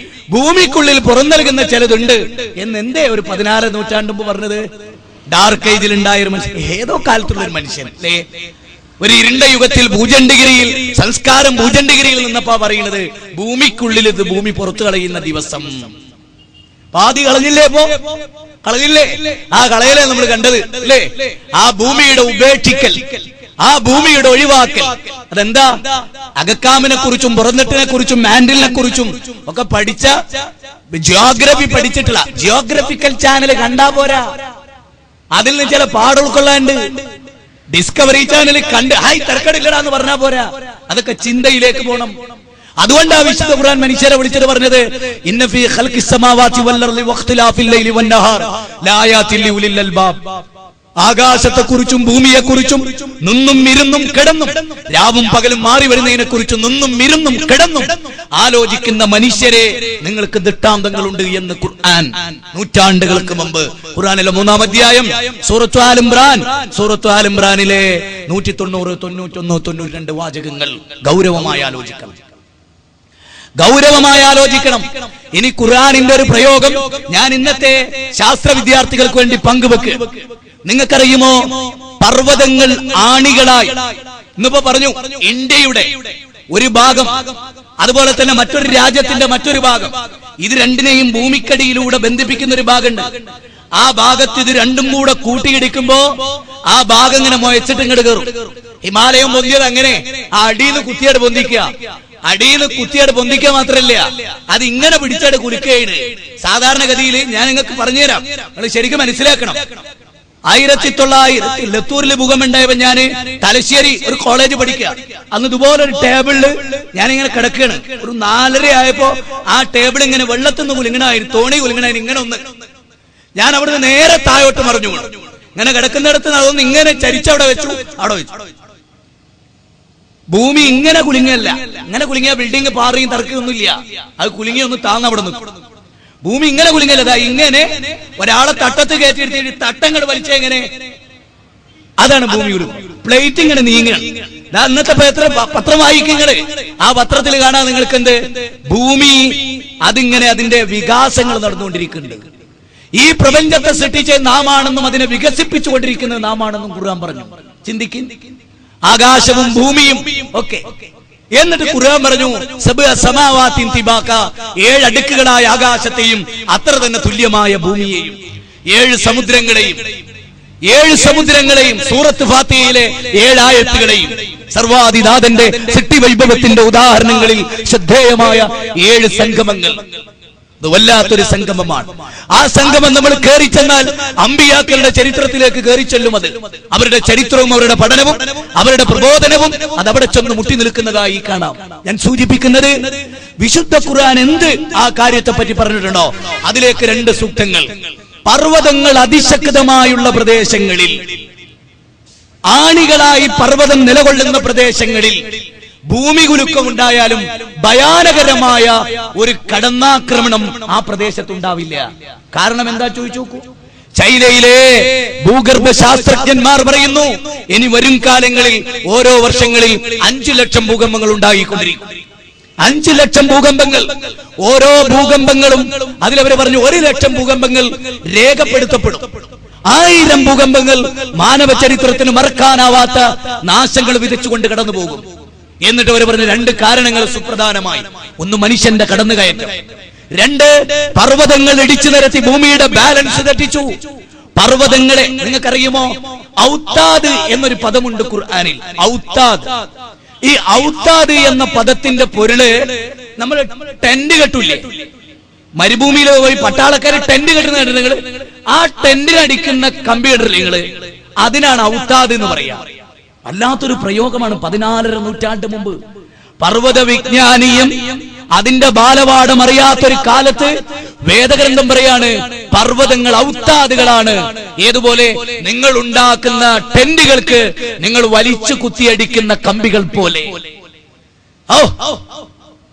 ഭൂമിക്കുള്ളിൽ പുറംനൽകുന്ന ചിലതുണ്ട് എന്ന് എന്തേ ഒരു 16 നൂറ്റാണ്ട് മുമ്പ് പറഞ്ഞത്? ഡാർക്ക് ഏജിൽ ഉണ്ടായ ഒരു മനുഷ്യൻ, ഏതോ കാലത്തുള്ള ഒരു മനുഷ്യൻ അല്ലേ? ഒരു ഇരുണ്ട യുഗത്തിൽ ഭൂചണ്ഡഗിരിയിൽ, സംസ്കാരം ഭൂചണ്ഡഗിരിയിൽ നിന്നപ്പോ പറയുന്നത് ഭൂമിക്കുള്ളിൽ ഇത് ഭൂമി പുറത്തു കളയുന്ന ദിവസം. പാതി കളഞ്ഞില്ലേ? കളഞ്ഞില്ലേ? ആ കളയലേ നമ്മൾ കണ്ടത് അല്ലേ? ആ ഭൂമിയുടെ ഉപേക്ഷിക്കൽ, ആ ഭൂമിയുടെ ഒഴിവാക്കൽ. അതെന്താ? അകക്കാമിനെ കുറിച്ചും പുറംനെട്ടിനെ കുറിച്ചും മാൻഡിലിനെ കുറിച്ചും ഒക്കെ പഠിച്ച, ജിയോഗ്രഫി പഠിച്ചിട്ടുള്ള ജിയോഗ്രഫിക്കൽ ചാനൽ കണ്ടാ പോരാ, അതിൽ നിന്ന് ചില പാഠം ഉൾക്കൊള്ളാണ്ട്. ഡിസ്കവറി ചാനൽ കണ്ട് ഹായ് തിരക്കടില്ലടാന്ന് പറഞ്ഞാ പോരാ, അതൊക്കെ ചിന്തയിലേക്ക് പോകണം. അതുകൊണ്ടാണ് വിശുദ്ധ ഖുർആൻ മനുഷ്യരെ വിളിച്ചിട്ട് പറഞ്ഞത്, ഇന്ന ഫീ ഖൽഖിസ് സമാവാതി വൽ അർളി വഖ്തിലാഫിൽ ലൈലി വൻ നഹാർ ലആയാതിൻ ലിഉലിൽ അൽബാബ്. ആകാശത്തെക്കുറിച്ചും ഭൂമിയെക്കുറിച്ചും നിന്നും ഇരുന്നും കിടന്നും, രാവും പകലും മാറി വരുന്നതിനെ കുറിച്ച് നിന്നും ഇരുന്നും കിടന്നും ആലോചിക്കുന്ന മനുഷ്യരെ നിങ്ങൾക്ക് ദൃഷ്ടാന്തങ്ങളുണ്ട് എന്ന് ഖുർആൻ നൂറ്റാണ്ടുകൾക്ക് മുമ്പ് ഖുർആനിലെ 3-ാം അധ്യായം സൂറത്തുൽ ആൽ ഇംറാൻ, സൂറത്തുൽ ആൽ ഇംറാനിലെ 190, 91, 92 വാചകങ്ങൾ ഗൗരവമായി ആലോചിക്കണം. ഇനി ഖുർആനിന്റെ ഒരു പ്രയോഗം ഞാൻ ഇന്നത്തെ ശാസ്ത്ര വിദ്യാർത്ഥികൾക്ക് വേണ്ടി പങ്കുവെക്ക്. നിങ്ങൾക്കറിയുമോ, പർവ്വതങ്ങൾ ആണികളായി, ഇന്നിപ്പോ പറഞ്ഞു ഇന്ത്യയുടെ ഒരു ഭാഗം, അതുപോലെ തന്നെ മറ്റൊരു രാജ്യത്തിന്റെ മറ്റൊരു ഭാഗം, ഇത് രണ്ടിനെയും ഭൂമിക്കടിയിലൂടെ ബന്ധിപ്പിക്കുന്ന ഒരു ഭാഗമുണ്ട്. ആ ഭാഗത്ത് ഇത് രണ്ടും കൂടെ കൂട്ടിയിടിക്കുമ്പോ ആ ഭാഗം ഇങ്ങനെ മുയച്ചിട്ട് ഇങ്ങോട്ട് കയറും. ഹിമാലയം പൊന്തിയത് അങ്ങനെ ആ അടിയിൽ നിന്ന് കുത്തിയായിട്ട് പൊന്തിക്കുക. അടിയിൽ നിന്ന് കുത്തിയാട് പൊന്തിക്കുക മാത്രല്ല, അത് ഇങ്ങനെ പിടിച്ചാട് കുലുക്കുകയാണ്. സാധാരണഗതിയിൽ ഞാൻ നിങ്ങൾക്ക് പറഞ്ഞുതരാം, നിങ്ങൾ ശരിക്കും മനസ്സിലാക്കണം. 1900 ലത്തൂരിൽ ഭൂകമ്പമുണ്ടായപ്പോ ഞാൻ തലശ്ശേരി ഒരു കോളേജ് പഠിക്കുക. അന്ന് ഇതുപോലെ ഒരു ടേബിളില് ഞാനിങ്ങനെ കിടക്കുകയാണ്. ഒരു 4:30 ആയപ്പോ ആ ടേബിൾ ഇങ്ങനെ വെള്ളത്തിൽ നിന്ന് കുലുങ്ങണായിരുന്നു, തോണി കുലുങ്ങണായിരുന്നു. ഇങ്ങനെ ഒന്ന് ഞാൻ അവിടുന്ന് നേരെ താഴോട്ട് മറിഞ്ഞു. ഇങ്ങനെ കിടക്കുന്നിടത്ത് അതൊന്ന് ഇങ്ങനെ ചരിച്ചവിടെ വെച്ചു, അവിടെ വെച്ചു. ഭൂമി ഇങ്ങനെ കുലുങ്ങല്ല. ഇങ്ങനെ കുലുങ്ങിയ ബിൽഡിംഗ് പാറിയും തറക്കൊന്നുമില്ല, അത് കുലുങ്ങി ഒന്ന് താന്നവിടെ നിൽക്കും. ഭൂമി ഇങ്ങനെ കുലുങ്ങല്ലതാ, ഇങ്ങനെ ഒരാളെ തട്ടത്ത് കയറ്റിയെടുത്തിട്ട് തട്ടങ്ങൾ വലിച്ചെങ്ങനെ, അതാണ് ഭൂമി കുലുങ്ങും. പ്ലേറ്റ് ഇങ്ങനെ നീങ്ങണം. ഇന്നത്തെ പത്രം വായിക്കുന്നത്, ആ പത്രത്തിൽ കാണാൻ നിങ്ങൾക്ക് എന്ത്, ഭൂമി അതിങ്ങനെ അതിന്റെ വികാസങ്ങൾ നടന്നുകൊണ്ടിരിക്കുന്നുണ്ട്. ഈ പ്രപഞ്ചത്തെ സൃഷ്ടിച്ച നാമാണെന്നും അതിനെ വികസിപ്പിച്ചുകൊണ്ടിരിക്കുന്നത് നാമാണെന്നും ഖുർആൻ പറഞ്ഞു. ചിന്തിക്കും, ആകാശവും ഭൂമിയും ഒക്കെ. എന്നിട്ട് ഖുർആൻ പറഞ്ഞു, സബ്അ സമാവാത്തിൻ തിബാക, 7 അടുക്കുകളായ ആകാശത്തെയും അത്ര തന്നെ തുല്യമായ ഭൂമിയെയും 7 സമുദ്രങ്ങളെയും സൂറത്ത് ഫാത്തിഹയിലെ 7 ആയത്തുകളെയും സർവാധിനാഥന്റെ സൃഷ്ടി വൈഭവത്തിന്റെ ഉദാഹരണങ്ങളിൽ ശ്രദ്ധേയമായ 7 സംഗമങ്ങൾ. ഇത് വല്ലാത്തൊരു സംഗമമാണ്. ആ സംഗമം നമ്മൾ കയറി ചെന്നാൽ അമ്പിയാക്കളുടെ ചരിത്രത്തിലേക്ക് കയറി ചെല്ലും. അത് അവരുടെ ചരിത്രവും അവരുടെ പഠനവും അവരുടെ പ്രബോധനവും അതവിടെ ചെന്ന് മുട്ടി നിൽക്കുന്നതായി കാണാം. ഞാൻ സൂചിപ്പിക്കുന്നത്, വിശുദ്ധ ഖുർആൻ എന്ത് ആ കാര്യത്തെ പറ്റി പറഞ്ഞിട്ടുണ്ടോ അതിലേക്ക് 2 സൂക്തങ്ങൾ. പർവ്വതങ്ങൾ അതിശക്തമായുള്ള പ്രദേശങ്ങളിൽ, ആണികളായി പർവ്വതം നിലകൊള്ളുന്ന പ്രദേശങ്ങളിൽ ഭൂമി കുലുക്കമുണ്ടായാലും ഭയാനകരമായ ഒരു കടന്നാക്രമണം ആ പ്രദേശത്തുണ്ടാവില്ല. കാരണം എന്താ ചോദിച്ചു നോക്കൂ. ചൈനയിലെ ഭൂഗർഭ ശാസ്ത്രജ്ഞന്മാർ പറയുന്നു, ഇനി വരും കാലങ്ങളിൽ ഓരോ വർഷങ്ങളിൽ 5 ലക്ഷം ഭൂകമ്പങ്ങൾ ഉണ്ടായിക്കൊണ്ടിരിക്കും. 5 ലക്ഷം ഭൂകമ്പങ്ങൾ. ഓരോ ഭൂകമ്പങ്ങളും അതിലവർ പറഞ്ഞു 1 ലക്ഷം ഭൂകമ്പങ്ങൾ രേഖപ്പെടുത്തപ്പെടും. 1000 ഭൂകമ്പങ്ങൾ മാനവ ചരിത്രത്തിന് മറക്കാനാവാത്ത നാശങ്ങൾ വിതച്ചുകൊണ്ട് കടന്നു പോകും. എന്നിട്ട് അവർ പറഞ്ഞ 2 കാരണങ്ങൾ സുപ്രധാനമായി. ഒന്ന്, മനുഷ്യന്റെ കടന്നുകയറ്റം. 2, പർവ്വതങ്ങൾ ഇടിച്ചു നിരത്തി ഭൂമിയുടെ ബാലൻസ് തെറ്റിച്ചു. പർവ്വതങ്ങളെ നിങ്ങൾക്കറിയുമോ, ഔത്താദ് എന്നൊരു പദമുണ്ട് ഖുർആനിൽ. ഔത്താദ്. ഈ ഔത്താദ് എന്ന പദത്തിന്റെ പൊരുള്, നമ്മൾ ടെന്റ് കെട്ടൂല്ലേ, മരുഭൂമിയിൽ പോയി പട്ടാളക്കാര് ടെന്റ് കെട്ടുന്ന നിങ്ങൾ, ആ ടെന്റിനടിക്കുന്ന കമ്പ്യൂട്ടർ നിങ്ങള്, അതിനാണ് ഔത്താദ് എന്ന് പറയാ. അല്ലാത്തൊരു പ്രയോഗമാണ്. 14ാം നൂറ്റാണ്ട് മുമ്പ് പർവ്വത വിജ്ഞാനീയം അതിന്റെ ബാലപാഠം അറിയാത്തൊരു കാലത്ത് വേദഗ്രന്ഥം പറയാണ്, പർവ്വതങ്ങൾ ഔത്താദുകളാണ്. ഏതുപോലെ, നിങ്ങൾ ഉണ്ടാക്കുന്ന ടെന്റുകൾക്ക് നിങ്ങൾ വലിച്ചു കുത്തിയടിക്കുന്ന കമ്പികൾ പോലെ.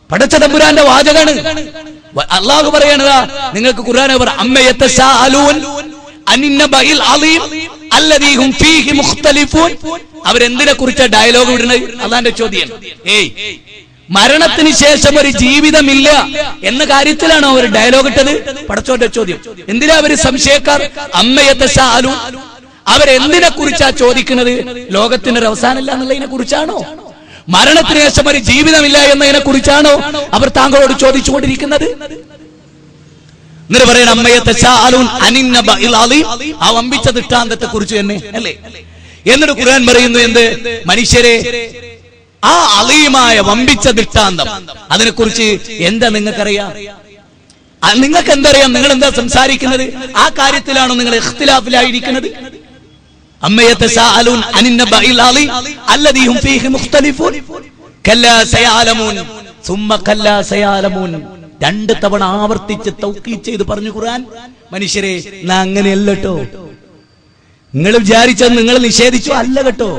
പടച്ച തമ്പുരാന്റെ വാചകാണ്. അള്ളാഹു പറയണതാ, നിങ്ങൾക്ക് ഖുർആൻ അവരെന്തിനെ കുറിച്ചാ ഡയലോഗ് വിടുന്നത്? അള്ളാന്റെ ചോദ്യം. മരണത്തിന് ശേഷം ഒരു ജീവിതമില്ല എന്ന കാര്യത്തിലാണോ അവർ ഡയലോഗ് ഇട്ടത്? പടച്ചോന്റെ ചോദ്യം. എന്തിനാ അവര് സംശയക്കാർ? അമ്മയത്തശാലൂൻ, അവരെന്തിനെ കുറിച്ചാ ചോദിക്കുന്നത്? ലോകത്തിനൊരു അവസാനമില്ല എന്നുള്ളതിനെ കുറിച്ചാണോ? മരണത്തിന് ശേഷം ഒരു ജീവിതമില്ല എന്നതിനെ കുറിച്ചാണോ അവർ താങ്കളോട് ചോദിച്ചുകൊണ്ടിരിക്കുന്നത്? എന്നിട്ട് പറയണം, അമ്മയത്തശാലൂൻ അനിന്നബഇൽ അലീം, ആ വമ്പിച്ച ദൃഷ്ടാന്തത്തെ കുറിച്ച് തന്നെ അല്ലേ? എന്നിട്ട് ഖുർആൻ പറയുന്നു എന്ത്? മനുഷ്യരെ, ആ അലീമായ വമ്പിച്ച ദൃഷ്ടാന്തം, അതിനെക്കുറിച്ച് എന്താ നിങ്ങൾക്കറിയാം? നിങ്ങൾക്ക് എന്തറിയാം? നിങ്ങൾ എന്താ സംസാരിക്കുന്നത്? ആ കാര്യത്തിലാണോ നിങ്ങൾ ഇഖ്തിലാഫിലായിരിക്കുന്നത്? അമ്മയത്തശാലൂൻ അനിന്നബഇൽ അലീം അല്ലദീ ഹും ഫീഹി മുഖ്തലിഫൂൻ കല്ലാ സയഅലമൂൻ സുമ്മ കല്ലാ സയഅലമൂൻ. 2 തവണ ആവർത്തിച്ച് തൗക്കീദ് ചെയ്ത് പറഞ്ഞു ഖുർആൻ. മനുഷ്യരെ, നാ അങ്ങനെയല്ല കേട്ടോ. നിങ്ങൾ വിചാരിച്ചത് നിങ്ങൾ നിഷേധിച്ചു അല്ല കേട്ടോ.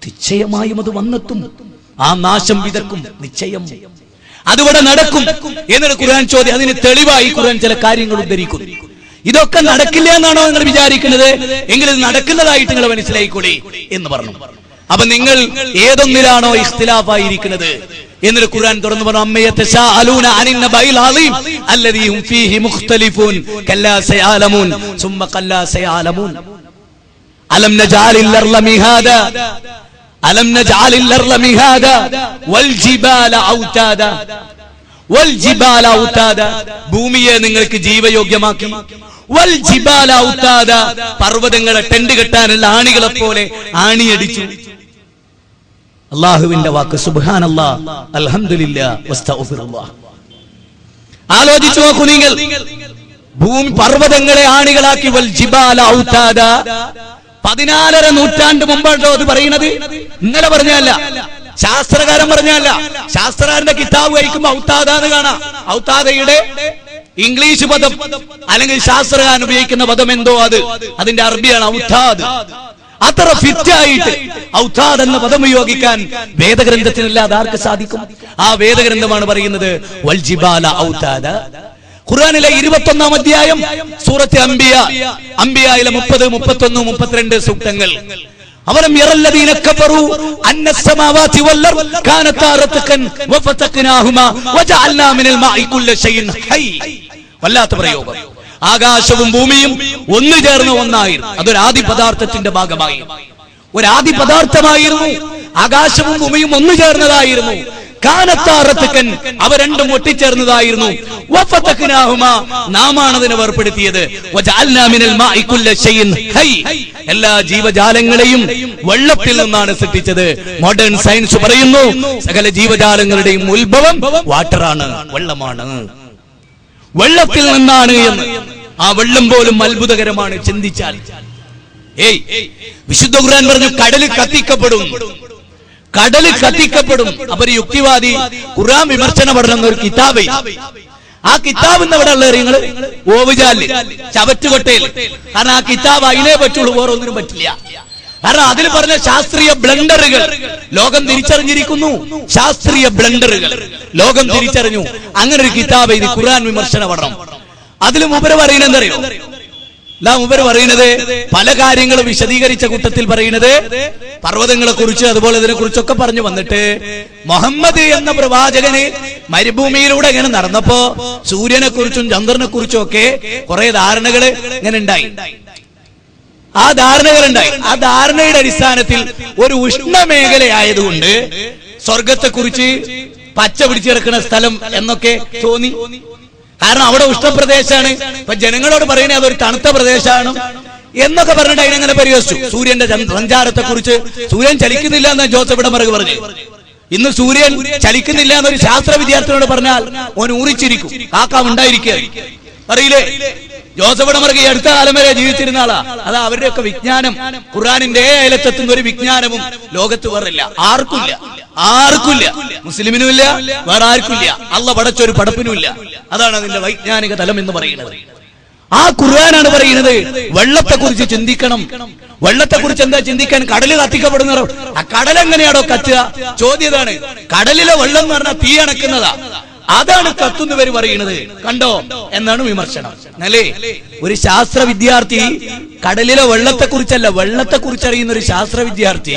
നിശ്ചയമായും അത് വന്നെത്തും. ആ നാശം വിതക്കും, നിശ്ചയം അതിവിടെ നടക്കും എന്നൊരു ഖുർആൻ ചോദ്യം. അതിന് തെളിവായി ഖുർആൻ ചില കാര്യങ്ങൾ ഉദ്ധരിക്കുന്നു. ഇതൊക്കെ നടക്കില്ല എന്നാണോ നിങ്ങൾ വിചാരിക്കുന്നത്? എങ്കിൽ ഇത് നടക്കുന്നതായിട്ട് നിങ്ങൾ മനസ്സിലായിക്കൂടെ എന്ന് പറഞ്ഞു. അപ്പൊ നിങ്ങൾ ഏതൊന്നിലാണോ ഇഖ്തിലാഫായിരിക്കുന്നത് എന്നിട്ട് ഖുർആൻ തുറന്നു പറഞ്ഞു, അമ്മയതശാഅലൂന അനിന്നബഇൽ അലീം അല്ലദീ ഹും ഫീഹി മുഖ്തലിഫൂൻ കല്ലാ സയഅലമൂൻ സുമ്മ കല്ലാ സയഅലമൂൻ. അലം നജഅലിൽ അർള മിഹാദ അലം നജഅലിൽ അർള മിഹാദ വൽ ജിബാല ഔതാദ വൽ ജിബാല ഔതാദ. ഭൂമിയെ നിങ്ങൾക്ക് ജീവയോഗ്യമാക്കി. വൽ ജിബാല ഔതാദ, പർവ്വതങ്ങളെ ടെന്റ് കെട്ടാനുള്ള ആണികളെ പോലെ ആണിയടിച്ചു. അള്ളാഹുവിന്റെ വാക്ക് സുബ്ഹാനല്ലാഹ്, അൽഹംദുലില്ലാഹ്, വസ്തഗ്ഫിറുല്ലാഹ്. ആലോചിച്ചു നോക്കൂ നിങ്ങൾ. ഭൂമി പർവ്വതങ്ങളെ ആണികളാക്കി, വൽ ജിബാല ഔതാദ. 14 നൂറ്റാണ്ട് മുമ്പാണോ അത് പറയുന്നത്? ഇന്നലെ പറഞ്ഞല്ല, ശാസ്ത്രകാരൻ പറഞ്ഞല്ല. ശാസ്ത്രകാരന്റെ കിതാബ് വായിക്കുമ്പോ ഔതാദ എന്ന് കാണാം. ഔതാദയുടെ ഇംഗ്ലീഷ് പദം അല്ലെങ്കിൽ ശാസ്ത്രകാരൻ ഉപയോഗിക്കുന്ന പദം എന്തോ അതിന്റെ അറബിയാണ് ഔതാദ്. അത്ര ഫിറ്റായിട്ട് ഔതാദ് എന്ന പദം ഉപയോഗിക്കാൻ വേദഗ്രന്ഥത്തിനല്ലാതെ ആർക്ക് സാധിക്കും? ആ വേദഗ്രന്ഥമാണ് പറയുന്നത് വൽ ജിബാല ഔതാദ. ഖുർആനിലെ 21-ാം അധ്യായം സൂറത്ത് അംബിയായിലെ 30, 31, 32 സൂക്തങ്ങൾ. അവലം യറല്ലദീന കഫറു അന്നസ്സമാവാതി വൽഅർദ് കാനതാ റത്ഖൻ വഫതഖ്നാഹുമാ വജഅൽനാ മിനൽ മാഇ കുല്ല ഷൈഇൻ ഹൈ. വല്ലാത്ത പ്രയോഗം. ആകാശവും ഭൂമിയും ഒന്നു ചേർന്ന ഒന്നായിരുന്നു. അതൊരു ആദി പദാർത്ഥത്തിന്റെ ഭാഗമായി, ഒരു ആദി പദാർത്ഥമായിരുന്നു. ആകാശവും ഭൂമിയും ഒന്നു ചേർന്നതായിരുന്നു. കാനത്താറത്തുക്കൻ, അവ രണ്ടും ഒട്ടിച്ചേർന്നതായിരുന്നു. വഫതഖ്നാഹുമാ, നാമാണ് അതിനെ വേർപ്പെടുത്തിയത്. വജഅൽനാ മിനൽ മാഇ കുല്ല ഷൈഇൻ ഹൈ, എല്ലാ ജീവജാലങ്ങളെയും വെള്ളത്തിൽ നിന്നാണ് സൃഷ്ടിച്ചത്. മോഡേൺ സയൻസ് പറയുന്നു സകല ജീവജാലങ്ങളുടെയും ഉത്ഭവം വാട്ടറാണ്, വെള്ളമാണ്, വെള്ളത്തിൽ നിന്നാണ് എന്ന്. ആ വെള്ളം പോലും അത്ഭുതകരമാണ് ചിന്തിച്ചാൽ. വിശുദ്ധ ഖുർആൻ പറഞ്ഞു കടല് കത്തിക്കപ്പെടും, കടല് കത്തിക്കപ്പെടും. അപ്പൊ യുക്തിവാദി ഖുർആൻ വിമർശന പഠനം എന്നൊരു കിതാബ്, ആ കിതാബ് എവിടെ ഉള്ള നിങ്ങള് ഓവുചാല് ചവറ്റുകൊട്ടയിൽ. കാരണം ആ കിതാബ് അതിനെ പറ്റുള്ളൂ, വേറെ ഒന്നിനും പറ്റില്ല. കാരണം അതിൽ പറഞ്ഞ ശാസ്ത്രീയ ബ്ലണ്ടറുകൾ ലോകം തിരിച്ചറിഞ്ഞിരിക്കുന്നു. ശാസ്ത്രീയ ബ്ലണ്ടറുകൾ ലോകം തിരിച്ചറിഞ്ഞു. അങ്ങനെ ഒരു കിതാബ് ഇത് ഖുർആൻ വിമർശന പഠനം. അതിലും ഉപരി പറയുന്നത് എന്തറിയോ? ഉപരി പറയുന്നത് പല കാര്യങ്ങളും വിശദീകരിച്ച കൂട്ടത്തിൽ പറയുന്നത് പർവ്വതങ്ങളെ കുറിച്ച് അതുപോലെ ഇതിനെ കുറിച്ചൊക്കെ പറഞ്ഞു വന്നിട്ട് മുഹമ്മദ് എന്ന പ്രവാചകന് മരുഭൂമിയിലൂടെ ഇങ്ങനെ നടന്നപ്പോ സൂര്യനെ കുറിച്ചും ചന്ദ്രനെ കുറിച്ചും ഒക്കെ കുറെ ധാരണകൾ ഇങ്ങനെ ഉണ്ടായി. ആ ധാരണകളുണ്ടായി. ആ ധാരണയുടെ അടിസ്ഥാനത്തിൽ ഒരു ഉഷ്ണമേഖലയായതുകൊണ്ട് സ്വർഗത്തെ കുറിച്ച് പച്ച പിടിച്ചു കിടക്കുന്ന സ്ഥലം എന്നൊക്കെ തോന്നി. കാരണം അവിടെ ഉഷ്ണപ്രദേശമാണ്. ഇപ്പൊ ജനങ്ങളോട് പറയുന്നത് അതൊരു തണുത്ത പ്രദേശമാണ് എന്നൊക്കെ പറഞ്ഞിട്ട് അതിനെങ്ങനെ പരിഹസിച്ചു. സൂര്യന്റെ സഞ്ചാരത്തെ കുറിച്ച് സൂര്യൻ ചലിക്കുന്നില്ല എന്ന് ജോസഫ് ഇടമറുക് പറഞ്ഞു. ഇന്ന് സൂര്യൻ ചലിക്കുന്നില്ല എന്നൊരു ശാസ്ത്ര വിദ്യാർത്ഥിയോട് പറഞ്ഞാൽ ഓൻ ഊറിച്ചിരിക്കും, കാക്ക ഉണ്ടായിരിക്കുക അറിയില്ലേ. ജോസഫ് ഇടമറുക് ഈ അടുത്ത കാലം വരെ ജീവിച്ചിരുന്ന ആളാ. അത് അവരുടെയൊക്കെ വിജ്ഞാനം, ഖുർആനിന്റെ ഏലത്തെത്തുന്ന ഒരു വിജ്ഞാനവും ലോകത്ത് വേറില്ല, ആർക്കുമില്ല, ആർക്കുമില്ല, മുസ്ലിമിനും ഇല്ല, വേറെ ആർക്കുമില്ല, അള്ള പടച്ചൊരു പടപ്പിനുമില്ല. അതാണ് അതിന്റെ വൈജ്ഞാനിക തലം എന്ന് പറയുന്നത്. ആ ഖുർആനാണ് പറയുന്നത് വെള്ളത്തെ കുറിച്ച് ചിന്തിക്കണം. വെള്ളത്തെ കുറിച്ച് എന്താ ചിന്തിക്കാൻ? കടല് കത്തിക്കപ്പെടുന്ന ആ കടൽ എങ്ങനെയാണോ കത്തുക? ചോദ്യതാണ്. കടലിലെ വെള്ളം എന്ന് പറഞ്ഞാൽ തീ അണക്കുന്നതാ, അതാണ് കത്തുന്നവര് പറയുന്നത്. കണ്ടോ എന്നാണ് വിമർശനം. അല്ലേ, ഒരു ശാസ്ത്ര വിദ്യാർത്ഥി കടലിലെ വെള്ളത്തെ കുറിച്ചല്ല, വെള്ളത്തെ കുറിച്ച് അറിയുന്ന ഒരു ശാസ്ത്ര വിദ്യാർത്ഥി